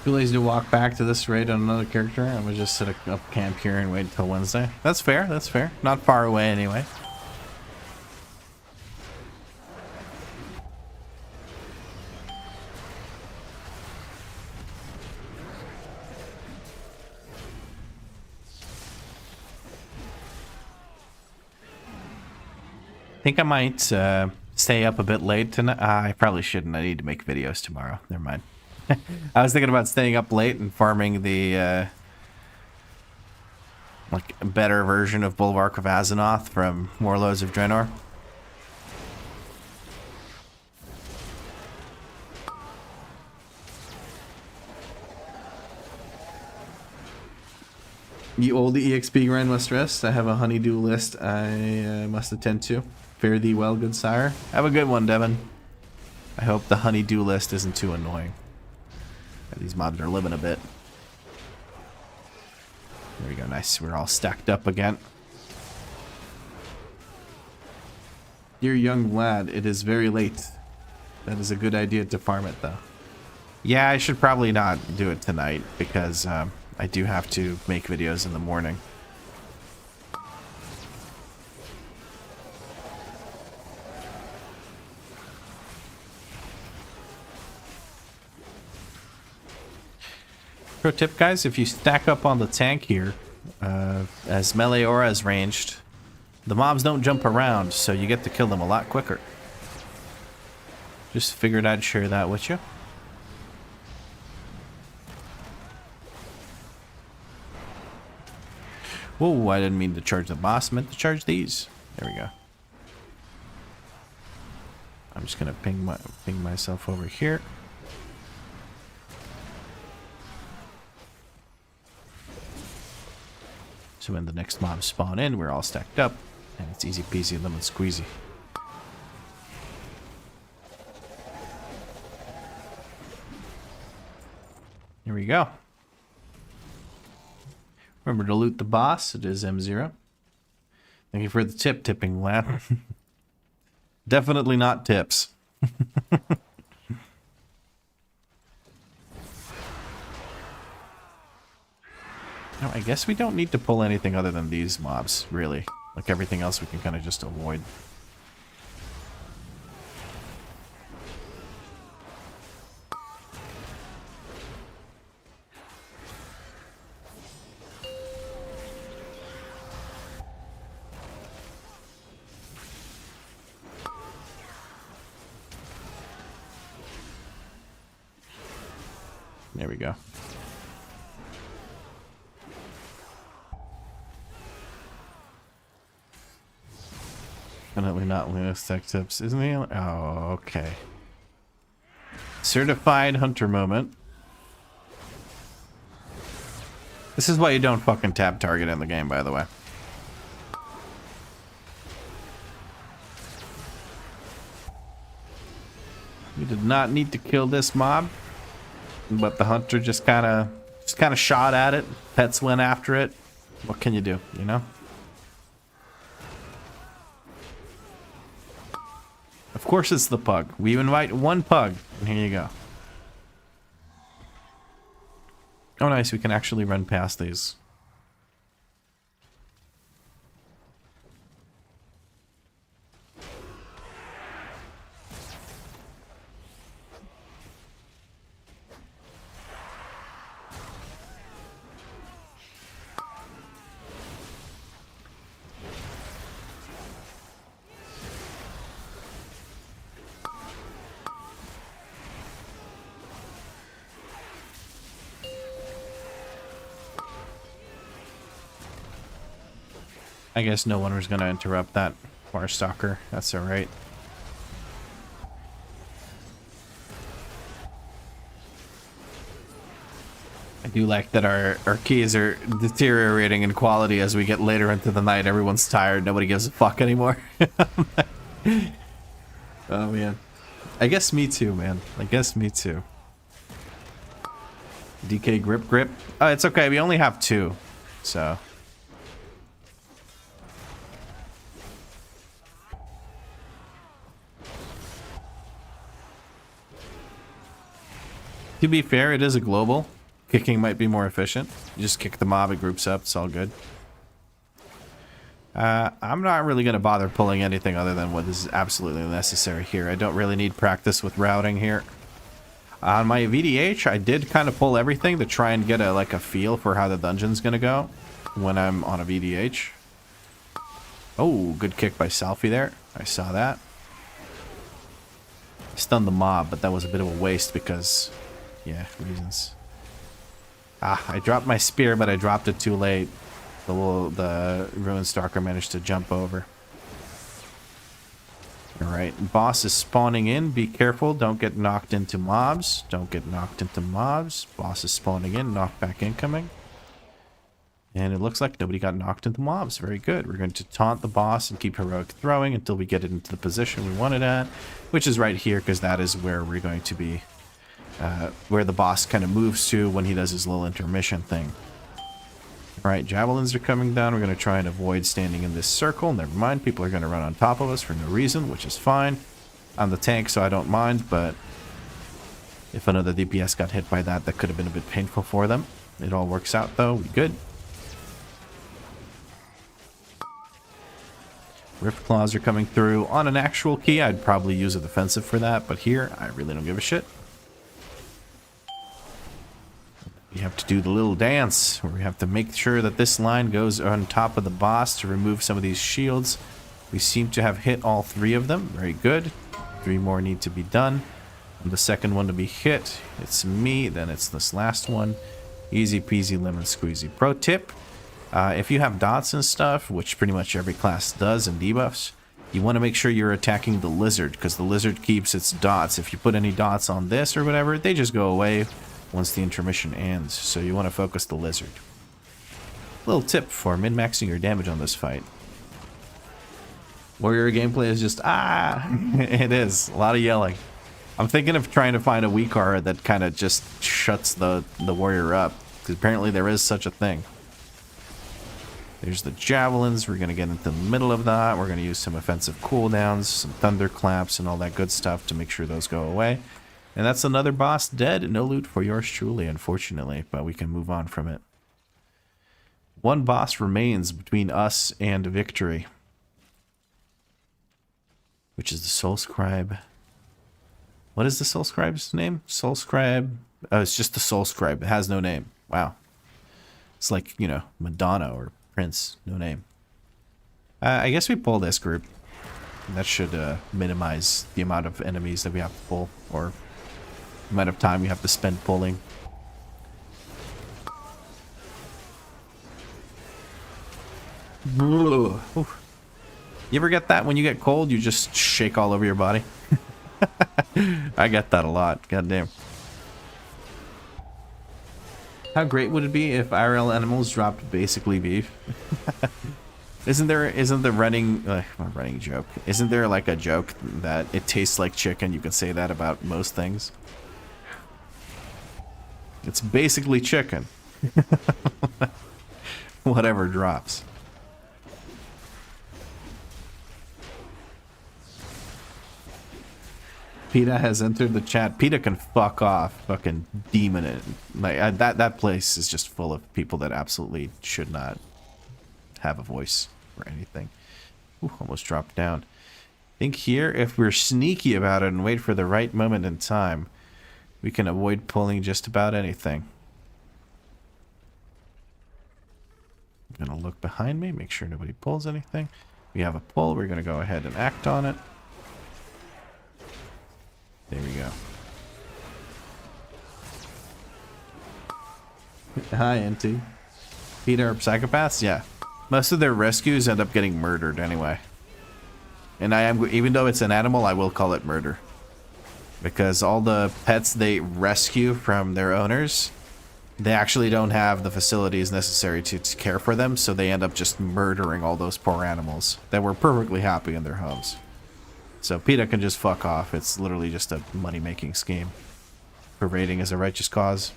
Too lazy to walk back to this raid on another character. I'm gonna just set up camp here and wait until Wednesday. That's fair, that's fair. Not far away anyway. think I might stay up a bit late tonight. I probably shouldn't. I need to make videos tomorrow. Never mind. I was thinking about staying up late and farming the like a better version of Bulwark of Azzinoth from Warlords of Draenor. You old EXP grind must rest. I have a honeydew list I must attend to. Fare thee well, good sire. Have a good one, Devin. I hope the honeydew list isn't too annoying. These mobs are living a bit. There we go, nice. We're all stacked up again. Dear young lad, it is very late. That is a good idea to farm it, though. Yeah, I should probably not do it tonight, because I do have to make videos in the morning. Pro tip, guys, if you stack up on the tank here, as melee aura is ranged, the mobs don't jump around, so you get to kill them a lot quicker. Just figured I'd share that with you. Whoa, I didn't mean to charge the boss, I meant to charge these. There we go. I'm just gonna ping myself over here. So when the next mobs spawn in, we're all stacked up, and it's easy peasy lemon squeezy. Here we go. Remember to loot the boss. It is M0. Thank you for the tip, tipping lad. Definitely not tips. No, I guess we don't need to pull anything other than these mobs, really. Like everything else we can kind of just avoid. There we go. Definitely not Linus Tech Tips, isn't he? Oh, okay. Certified Hunter moment. This is why you don't fucking tab target in the game, by the way. We did not need to kill this mob, but the hunter just kind of shot at it. Pets went after it. What can you do, you know? Of course it's the pug. We invite one pug, and here you go. Oh nice, we can actually run past these. I guess no one was going to interrupt that War Stalker. That's alright. I do like that our keys are deteriorating in quality as we get later into the night. Everyone's tired. Nobody gives a fuck anymore. Oh, man. I guess me too, man. I guess me too. DK grip. Oh, it's okay. We only have 2. So... To be fair, it is a global. Kicking might be more efficient. You just kick the mob, it groups up, it's all good. I'm not really going to bother pulling anything other than what is absolutely necessary here. I don't really need practice with routing here. On my VDH, I did kind of pull everything to try and get a feel for how the dungeon's going to go when I'm on a VDH. Oh, good kick by Selfie there. I saw that. Stunned the mob, but that was a bit of a waste because, yeah, reasons. Ah, I dropped my spear, but I dropped it too late. The Ruin Stalker managed to jump over. Alright, boss is spawning in. Be careful, don't get knocked into mobs. Don't get knocked into mobs. Boss is spawning in, knockback incoming. And it looks like nobody got knocked into mobs. Very good. We're going to taunt the boss and keep heroic throwing until we get it into the position we want it at, which is right here, because that is where we're going to be, where the boss kind of moves to when he does his little intermission thing. Alright, javelins are coming down. We're going to try and avoid standing in this circle. Never mind, people are going to run on top of us for no reason, which is fine. I'm the tank, so I don't mind, but if another DPS got hit by that, that could have been a bit painful for them. It all works out, though. We good. Rift Claws are coming through. On an actual key, I'd probably use a defensive for that, but here, I really don't give a shit. We have to do the little dance, where we have to make sure that this line goes on top of the boss to remove some of these shields. We seem to have hit all 3 of them. Very good. 3 more need to be done. And the second one to be hit, it's me, then it's this last one. Easy peasy lemon squeezy. Pro tip. If you have dots and stuff, which pretty much every class does in debuffs, you want to make sure you're attacking the lizard, because the lizard keeps its dots. If you put any dots on this or whatever, they just go away once the intermission ends. So you want to focus the lizard. Little tip for min-maxing your damage on this fight. Warrior gameplay is just, it is. A lot of yelling. I'm thinking of trying to find a WeakAuras that kind of just shuts the warrior up, because apparently there is such a thing. There's the javelins. We're going to get into the middle of that. We're going to use some offensive cooldowns, some thunderclaps, and all that good stuff to make sure those go away. And that's another boss dead. No loot for yours truly, unfortunately, but we can move on from it. One boss remains between us and victory, which is the Soul Scribe. What is the Soul Scribe's name? Soul Scribe. Oh, it's just the Soul Scribe. It has no name. Wow. It's like, you know, Madonna or Prince. No name. I guess we pull this group. That should minimize the amount of enemies that we have to pull, or the amount of time we have to spend pulling. You ever get that when you get cold, you just shake all over your body? I get that a lot. Goddamn. How great would it be if IRL animals dropped basically beef? Isn't the running joke? Isn't there like a joke that it tastes like chicken? You can say that about most things. It's basically chicken. Whatever drops. PETA has entered the chat. PETA can fuck off. Fucking demon it. Like that place is just full of people that absolutely should not have a voice or anything. Ooh, almost dropped down. I think here, if we're sneaky about it and wait for the right moment in time, we can avoid pulling just about anything. I'm gonna look behind me, make sure nobody pulls anything. We have a pull. We're gonna go ahead and act on it. There we go. Hi, NT. PETA are psychopaths? Yeah. Most of their rescues end up getting murdered anyway. And even though it's an animal, I will call it murder. Because all the pets they rescue from their owners, they actually don't have the facilities necessary to care for them, so they end up just murdering all those poor animals that were perfectly happy in their homes. So PETA can just fuck off. It's literally just a money-making scheme. Parading as a righteous cause.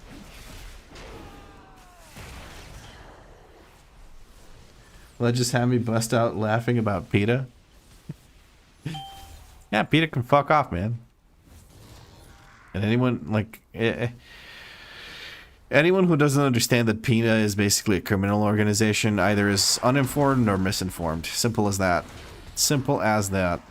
Well, that just had me bust out laughing about PETA. Yeah, PETA can fuck off, man. And anyone, like... anyone who doesn't understand that PETA is basically a criminal organization either is uninformed or misinformed. Simple as that. Simple as that.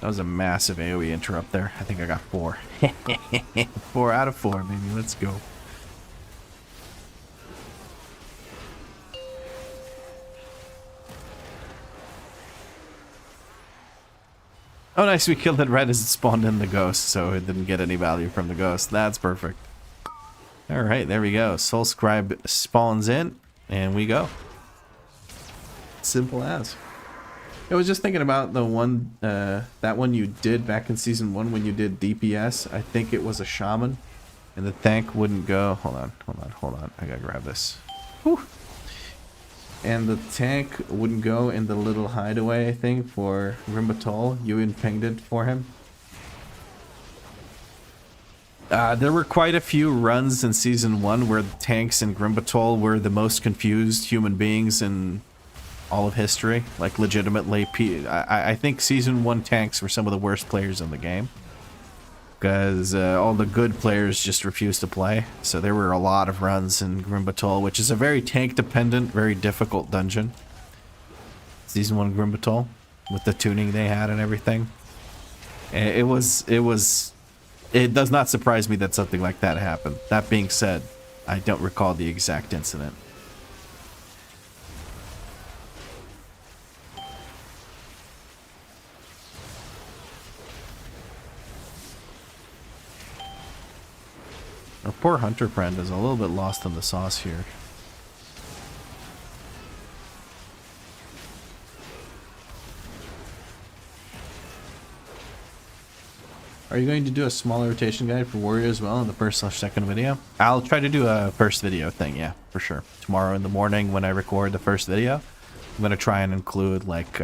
That was a massive AoE interrupt there. I think I got 4. 4 out of 4, baby. Let's go. Oh, nice. We killed it right as it spawned in the ghost, so it didn't get any value from the ghost. That's perfect. Alright, there we go. Soul Scribe spawns in, and we go. Simple as. I was just thinking about the one, that one you did back in Season 1 when you did DPS. I think it was a shaman, and the tank wouldn't go. Hold on. I gotta grab this. Whew. And the tank wouldn't go in the little hideaway thing for Rimbatol. You impinged it for him. There were quite a few runs in Season 1 where the tanks and Grimbatol were the most confused human beings in all of history. Like, legitimately, I think Season 1 tanks were some of the worst players in the game. Because all the good players just refused to play. So there were a lot of runs in Grimbatol, which is a very tank-dependent, very difficult dungeon. Season 1 Grimbatol, with the tuning they had and everything. It does not surprise me that something like that happened. That being said, I don't recall the exact incident. Our poor hunter friend is a little bit lost in the sauce here. Are you going to do a smaller rotation guide for Warrior as well in the first/second video? I'll try to do a first video thing, yeah, for sure. Tomorrow in the morning when I record the first video, I'm going to try and include, like,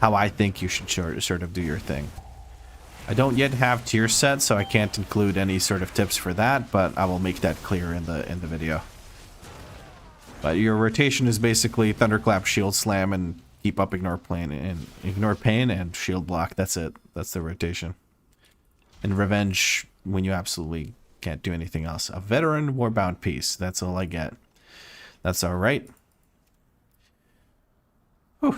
how I think you should sort of do your thing. I don't yet have tier set, so I can't include any sort of tips for that, but I will make that clear in the video. But your rotation is basically Thunderclap, Shield Slam, and keep up Ignore Pain, and Shield Block. That's it. That's the rotation. And Revenge when you absolutely can't do anything else. A Veteran Warbound Piece. That's all I get. That's alright. Whew.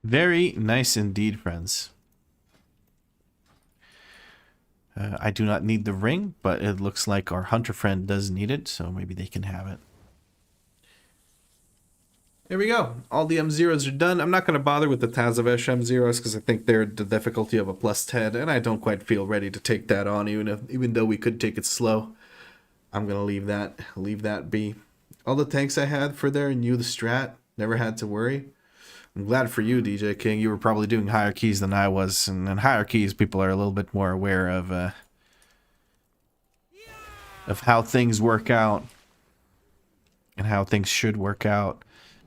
Very nice indeed, friends. I do not need the ring, but it looks like our hunter friend does need it, so maybe they can have it. There we go. All the M0s are done. I'm not going to bother with the Tazavesh M0s because I think they're the difficulty of a +10, and I don't quite feel ready to take that on, even though we could take it slow. I'm going to leave that be. All the tanks I had for there knew the strat, never had to worry. I'm glad for you, DJ King. You were probably doing higher keys than I was, and in higher keys, people are a little bit more aware of how things work out and how things should work out.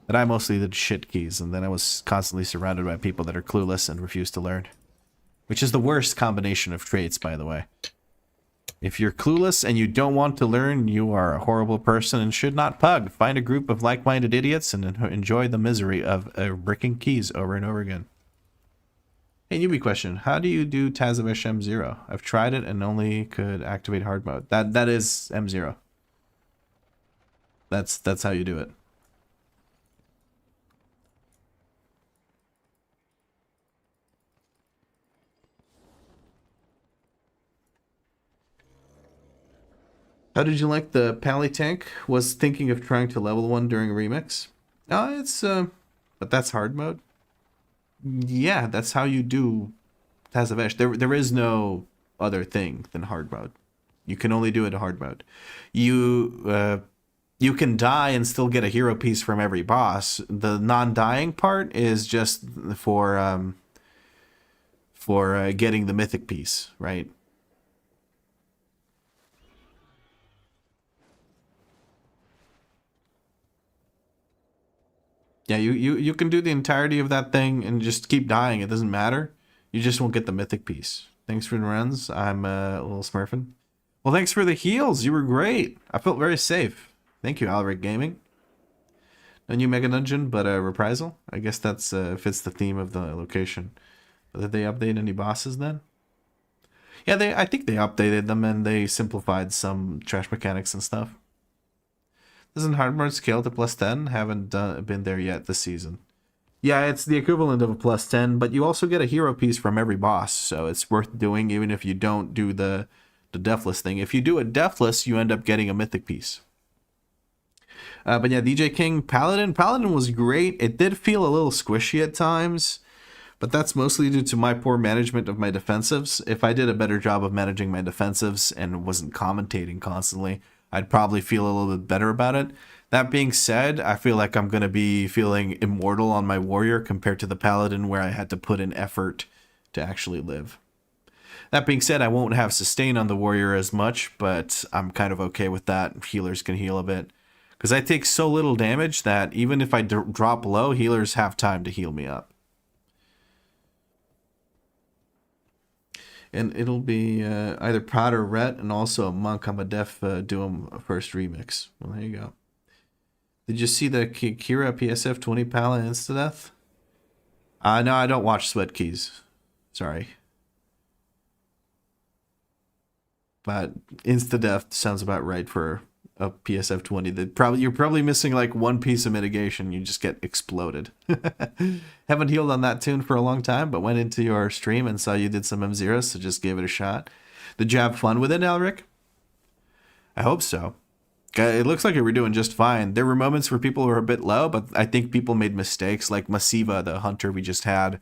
But I mostly did shit keys, and then I was constantly surrounded by people that are clueless and refuse to learn, which is the worst combination of traits, by the way. If you're clueless and you don't want to learn, you are a horrible person and should not pug. Find a group of like-minded idiots and enjoy the misery of bricking keys over and over again. Hey, newbie question. How do you do Tazavesh M0? I've tried it and only could activate hard mode. That is M0. That's how you do it. How did you like the Pally tank? Was thinking of trying to level one during remix. But that's hard mode. Yeah, that's how you do Tazavesh. There is no other thing than hard mode. You can only do it in hard mode. You can die and still get a hero piece from every boss. The non-dying part is just for getting the mythic piece, right? Yeah, you can do the entirety of that thing and just keep dying. It doesn't matter. You just won't get the mythic piece. Thanks for the runs. I'm a little smurfing. Well, thanks for the heals. You were great. I felt very safe. Thank you, Alric Gaming. A new mega dungeon, but a reprisal. I guess that's fits the theme of the location. Did they update any bosses then? Yeah, I think they updated them and they simplified some trash mechanics and stuff. Doesn't hard mode scale to +10? Haven't been there yet this season. Yeah, it's the equivalent of a +10, but you also get a hero piece from every boss, so it's worth doing even if you don't do the deathless thing. If you do a deathless, you end up getting a mythic piece. But yeah, DJ King, Paladin. Paladin was great. It did feel a little squishy at times, but that's mostly due to my poor management of my defensives. If I did a better job of managing my defensives and wasn't commentating constantly, I'd probably feel a little bit better about it. That being said, I feel like I'm going to be feeling immortal on my warrior compared to the Paladin where I had to put in effort to actually live. That being said, I won't have sustain on the warrior as much, but I'm kind of okay with that. Healers can heal a bit. Because I take so little damage that even if I drop low, healers have time to heal me up. And it'll be either Prod or Ret, and also a Monk. I'm a Def Doom first remix. Well, there you go. Did you see the Kira PSF 20 Pala Insta-Death? No, I don't watch Sweat Keys. Sorry. But Insta-Death sounds about right for a PSF 20. You're probably missing like one piece of mitigation. You just get exploded. Haven't healed on that tune for a long time, but went into your stream and saw you did some M0, so just gave it a shot. Did you have fun with it, Alric? I hope so. It looks like you were doing just fine. There were moments where people were a bit low, but I think people made mistakes. Like Masiva, the hunter we just had,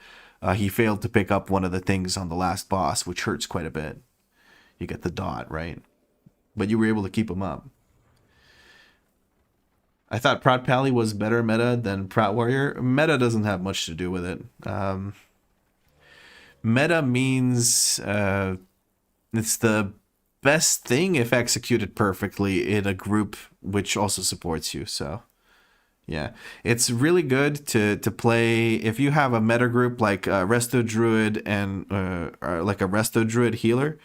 he failed to pick up one of the things on the last boss, which hurts quite a bit. You get the dot, right? But you were able to keep him up. I thought Prot Pally was better meta than Prot Warrior. Meta doesn't have much to do with it. Meta means it's the best thing if executed perfectly in a group which also supports you. So yeah, it's really good to play if you have a meta group like Resto Druid and like a Resto Druid healer.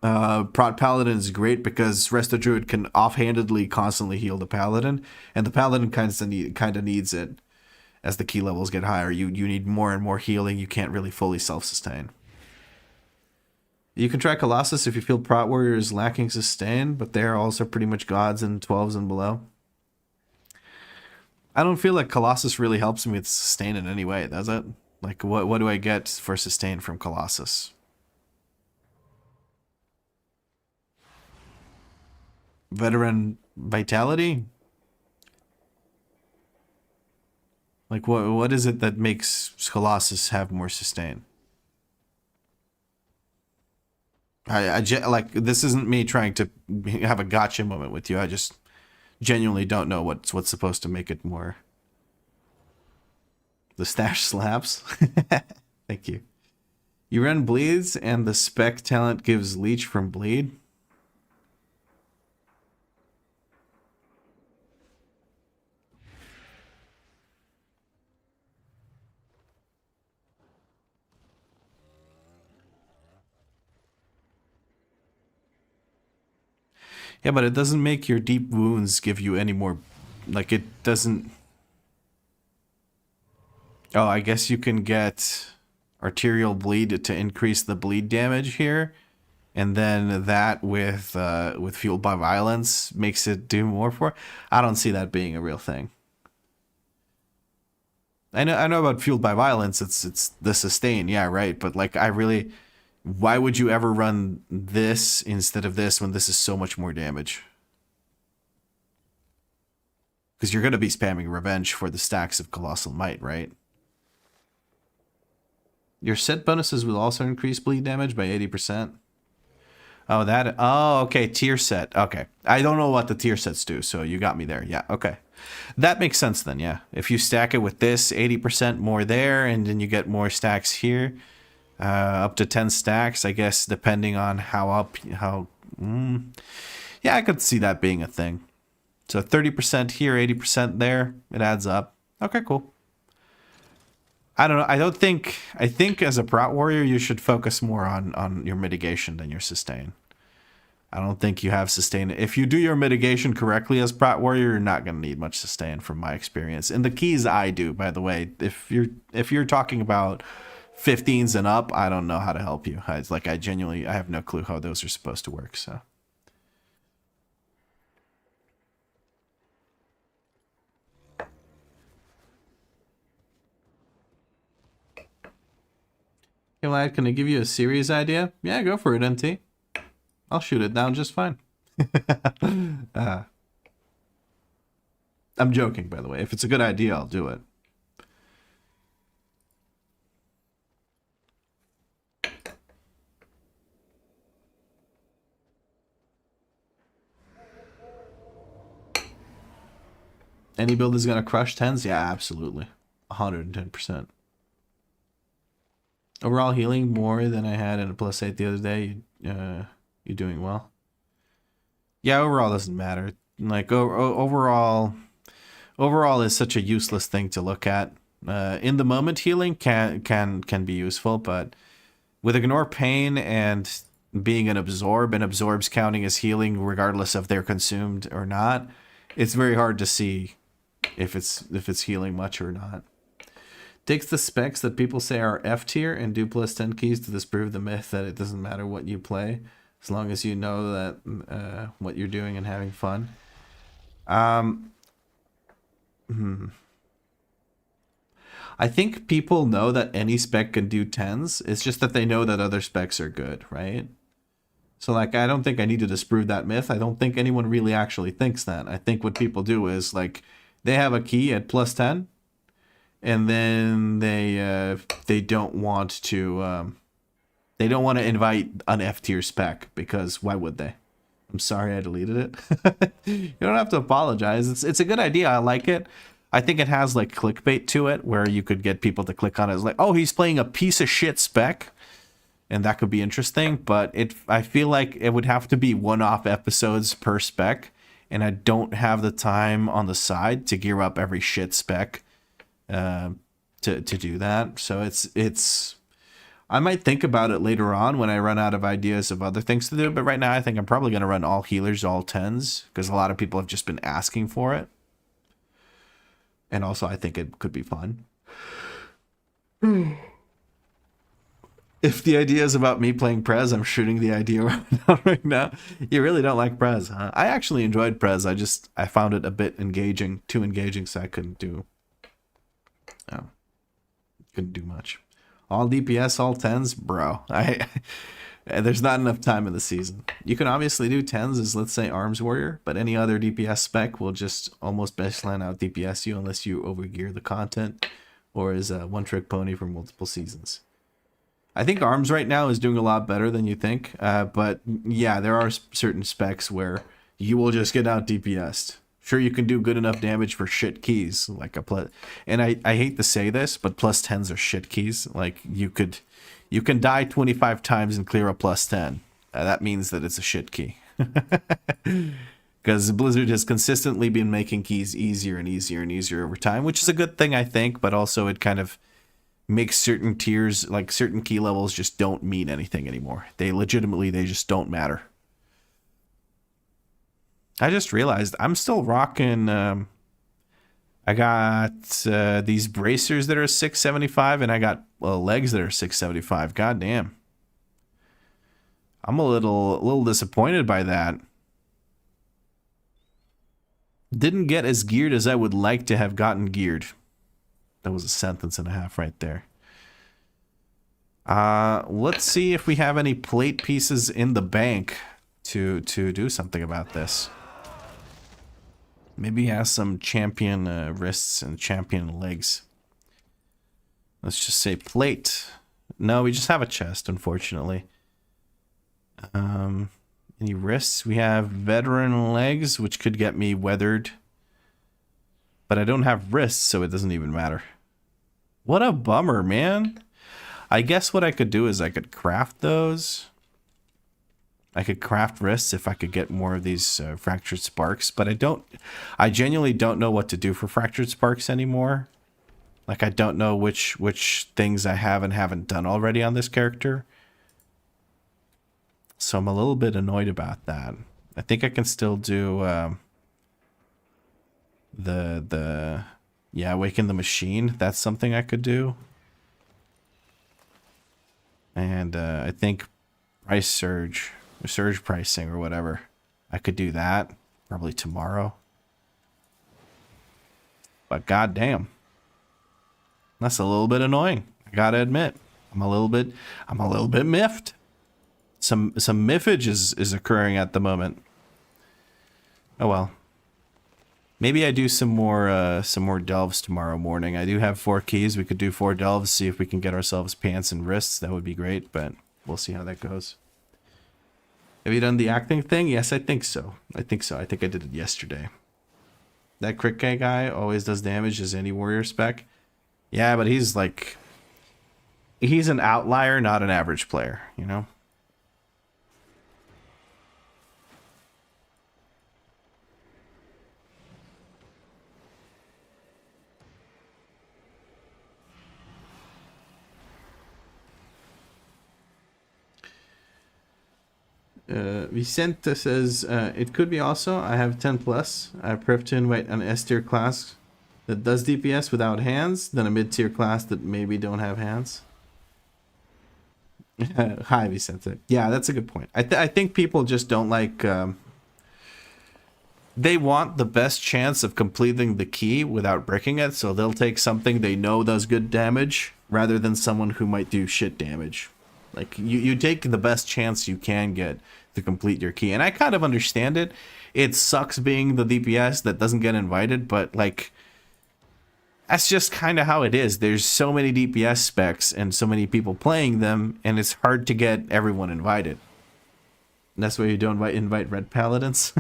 Prot Paladin is great because Resto Druid can offhandedly constantly heal the Paladin, and the Paladin kind of needs it as the key levels get higher. You need more and more healing. You can't really fully self-sustain. You can try Colossus if you feel Prot Warrior is lacking sustain, but they're also pretty much gods in 12s and below. I don't feel like Colossus really helps me with sustain in any way, does it? Like, what do I get for sustain from Colossus? Veteran vitality? Like what is it that makes Colossus have more sustain? I like, this isn't me trying to have a gotcha moment with you. I just genuinely don't know what's supposed to make it more. The stash slaps. Thank you. You run bleeds and the spec talent gives leech from bleed. Yeah, but it doesn't make your deep wounds give you any more, like it doesn't. Oh, I guess you can get arterial bleed to increase the bleed damage here, and then that with fueled by violence makes it do more for. I don't see that being a real thing. I know about fueled by violence. It's the sustain, yeah, right. But like, why would you ever run this instead of this when this is so much more damage? Because you're going to be spamming revenge for the stacks of Colossal Might, right? Your set bonuses will also increase bleed damage by 80%. Oh, okay, tier set. Okay. I don't know what the tier sets do, so you got me there. Yeah, okay. That makes sense then, yeah. If you stack it with this, 80% more there, and then you get more stacks here. Up to 10 stacks, I guess, depending on yeah, I could see that being a thing. So 30% here, 80% there, it adds up. Okay, cool. I don't know. I think as a Prot Warrior, you should focus more on your mitigation than your sustain. I don't think you have sustain. If you do your mitigation correctly as Prat Warrior, you're not going to need much sustain from my experience. And the keys I do, by the way, if you're talking about 15s and up, I don't know how to help you. I have no clue how those are supposed to work. So. Hey, lad, can I give you a series idea? Yeah, go for it, NT. I'll shoot it down just fine. I'm joking, by the way. If it's a good idea, I'll do it. Any build is going to crush 10s? Yeah, absolutely. 110%. Overall healing more than I had in a +8 the other day. You're doing well. Yeah, overall doesn't matter. Like overall is such a useless thing to look at. In the moment, healing can be useful, but with ignore pain and being an absorb and absorbs counting as healing regardless of they're consumed or not, it's very hard to see if it's healing much or not. Takes the specs that people say are F tier and do +10 keys to disprove the myth that it doesn't matter what you play, as long as you know that what you're doing and having fun. I think people know that any spec can do 10s. It's just that they know that other specs are good, right? So like, I don't think I need to disprove that myth. I don't think anyone really actually thinks that. I think what people do is like, they have a key at +10, and then they don't want to invite an F tier spec, because why would they? I'm sorry I deleted it. You don't have to apologize. It's a good idea. I like it. I think it has like clickbait to it, where you could get people to click on it. It's like, oh, he's playing a piece of shit spec, and that could be interesting. But I feel like it would have to be one-off episodes per spec, and I don't have the time on the side to gear up every shit spec to do that. So it's I might think about it later on when I run out of ideas of other things to do, but right now I think I'm probably going to run all healers, all 10s, because a lot of people have just been asking for it. And also I think it could be fun. If the idea is about me playing Prez, I'm shooting the idea right now. You really don't like Prez, huh? I actually enjoyed Prez. I found it a bit engaging, too engaging, so I couldn't do much. All DPS, all 10s, bro. There's not enough time in the season. You can obviously do 10s as, let's say, Arms Warrior, but any other DPS spec will just almost baseline out DPS you unless you overgear the content or is a one-trick pony for multiple seasons. I think Arms right now is doing a lot better than you think, but yeah, there are certain specs where you will just get out DPS'd. Sure, you can do good enough damage for shit keys, like and I hate to say this, but +10s are shit keys. Like you can die 25 times and clear a +10. That means that it's a shit key. Because Blizzard has consistently been making keys easier and easier and easier over time, which is a good thing, I think, but also it kind of makes certain tiers, like certain key levels, just don't mean anything anymore. They just don't matter. I just realized I'm still rocking. I got these bracers that are 675, and I got legs that are 675. God damn. I'm a little disappointed by that. Didn't get as geared as I would like to have gotten geared. That was a sentence and a half right there. Let's see if we have any plate pieces in the bank to do something about this. Maybe he has some champion wrists and champion legs. Let's just say plate. No, we just have a chest, unfortunately. Any wrists? We have veteran legs, which could get me weathered. But I don't have wrists, so it doesn't even matter. What a bummer, man. I guess what I could do is I could craft those. I could craft wrists if I could get more of these fractured sparks, but I genuinely don't know what to do for fractured sparks anymore. Like, I don't know which things I have and haven't done already on this character. So I'm a little bit annoyed about that. I think I can still do yeah, awaken the machine. That's something I could do. And I think price surge, or surge pricing or whatever. I could do that probably tomorrow. But goddamn, that's a little bit annoying. I gotta admit, I'm a little bit miffed. Some miffage is occurring at the moment. Oh well. Maybe I do some more delves tomorrow morning. I do have 4 keys. We could do 4 delves, see if we can get ourselves pants and wrists. That would be great, but we'll see how that goes. Have you done the acting thing? Yes, I think so. I think I did it yesterday. That crit K guy always does damage as any warrior spec. Yeah, but he's like... he's an outlier, not an average player, you know? Vicente says, it could be also, I have 10 plus. I prefer to invite an S tier class that does DPS without hands than a mid tier class that maybe don't have hands. Hi, Vicente. Yeah, that's a good point. I think people just don't like... they want the best chance of completing the key without breaking it, so they'll take something they know does good damage rather than someone who might do shit damage. Like, you take the best chance you can get to complete your key. And I kind of understand it. It sucks being the DPS that doesn't get invited, but, like, that's just kind of how it is. There's so many DPS specs and so many people playing them, and it's hard to get everyone invited. And that's why you don't invite red paladins.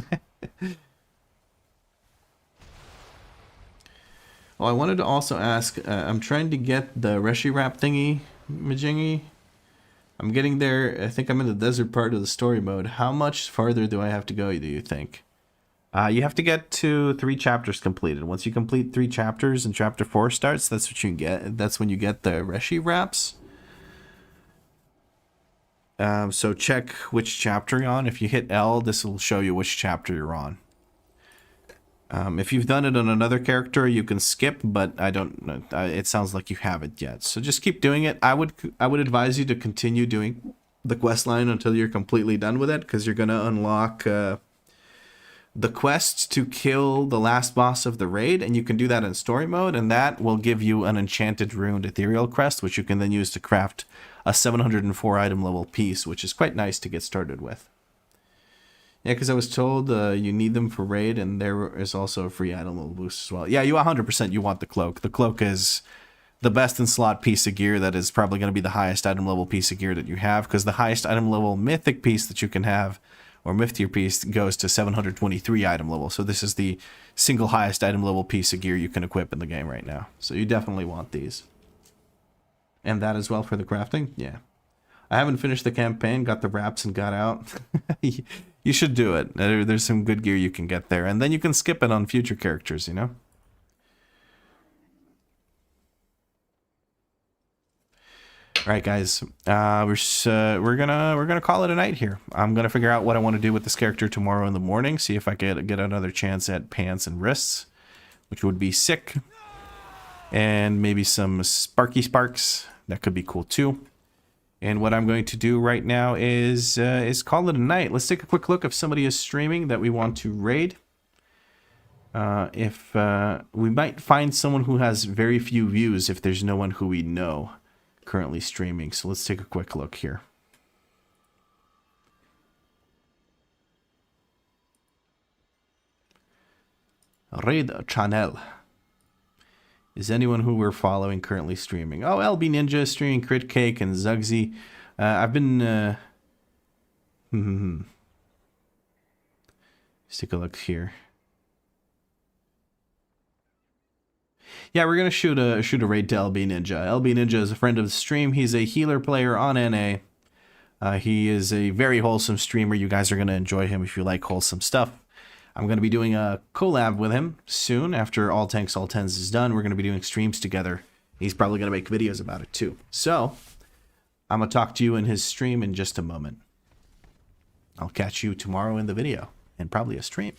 Oh, I wanted to also ask, I'm trying to get the Reshi Wrap thingy, majingy. I'm getting there. I think I'm in the desert part of the story mode. How much farther do I have to go, do you think? You have to get to 3 chapters completed. Once you complete 3 chapters and chapter 4 starts, that's what you get. That's when you get the Reshi Wraps. So check which chapter you're on. If you hit L, this will show you which chapter you're on. If you've done it on another character, you can skip, but I don't. It sounds like you haven't yet. So just keep doing it. I would advise you to continue doing the quest line until you're completely done with it, because you're gonna unlock the quest to kill the last boss of the raid, and you can do that in story mode, and that will give you an enchanted ruined ethereal crest, which you can then use to craft a 704 item level piece, which is quite nice to get started with. Yeah, because I was told you need them for raid, and there is also a free item level boost as well. Yeah, you 100% you want the cloak. The cloak is the best in slot piece of gear that is probably going to be the highest item level piece of gear that you have, because the highest item level mythic piece that you can have, or myth tier piece, goes to 723 item level. So this is the single highest item level piece of gear you can equip in the game right now. So you definitely want these. And that as well for the crafting? Yeah. I haven't finished the campaign, got the wraps and got out. You should do it. There's some good gear you can get there. And then you can skip it on future characters, you know? Alright guys, we're gonna call it a night here. I'm gonna figure out what I want to do with this character tomorrow in the morning, see if I can get another chance at pants and wrists, which would be sick. And maybe some sparky sparks. That could be cool too. And what I'm going to do right now is call it a night. Let's take a quick look if somebody is streaming that we want to raid. If we might find someone who has very few views if there's no one who we know currently streaming. So let's take a quick look here. Raid channel. Is anyone who we're following currently streaming? Oh, LB Ninja is streaming, Crit Cake and Zugsy. I've been... Let's take a look here. Yeah, we're going to shoot a raid to LB Ninja. LB Ninja is a friend of the stream. He's a healer player on NA. He is a very wholesome streamer. You guys are going to enjoy him if you like wholesome stuff. I'm going to be doing a collab with him soon. After All Tanks, All Tens is done, we're going to be doing streams together. He's probably going to make videos about it too. So, I'm going to talk to you in his stream in just a moment. I'll catch you tomorrow in the video and probably a stream.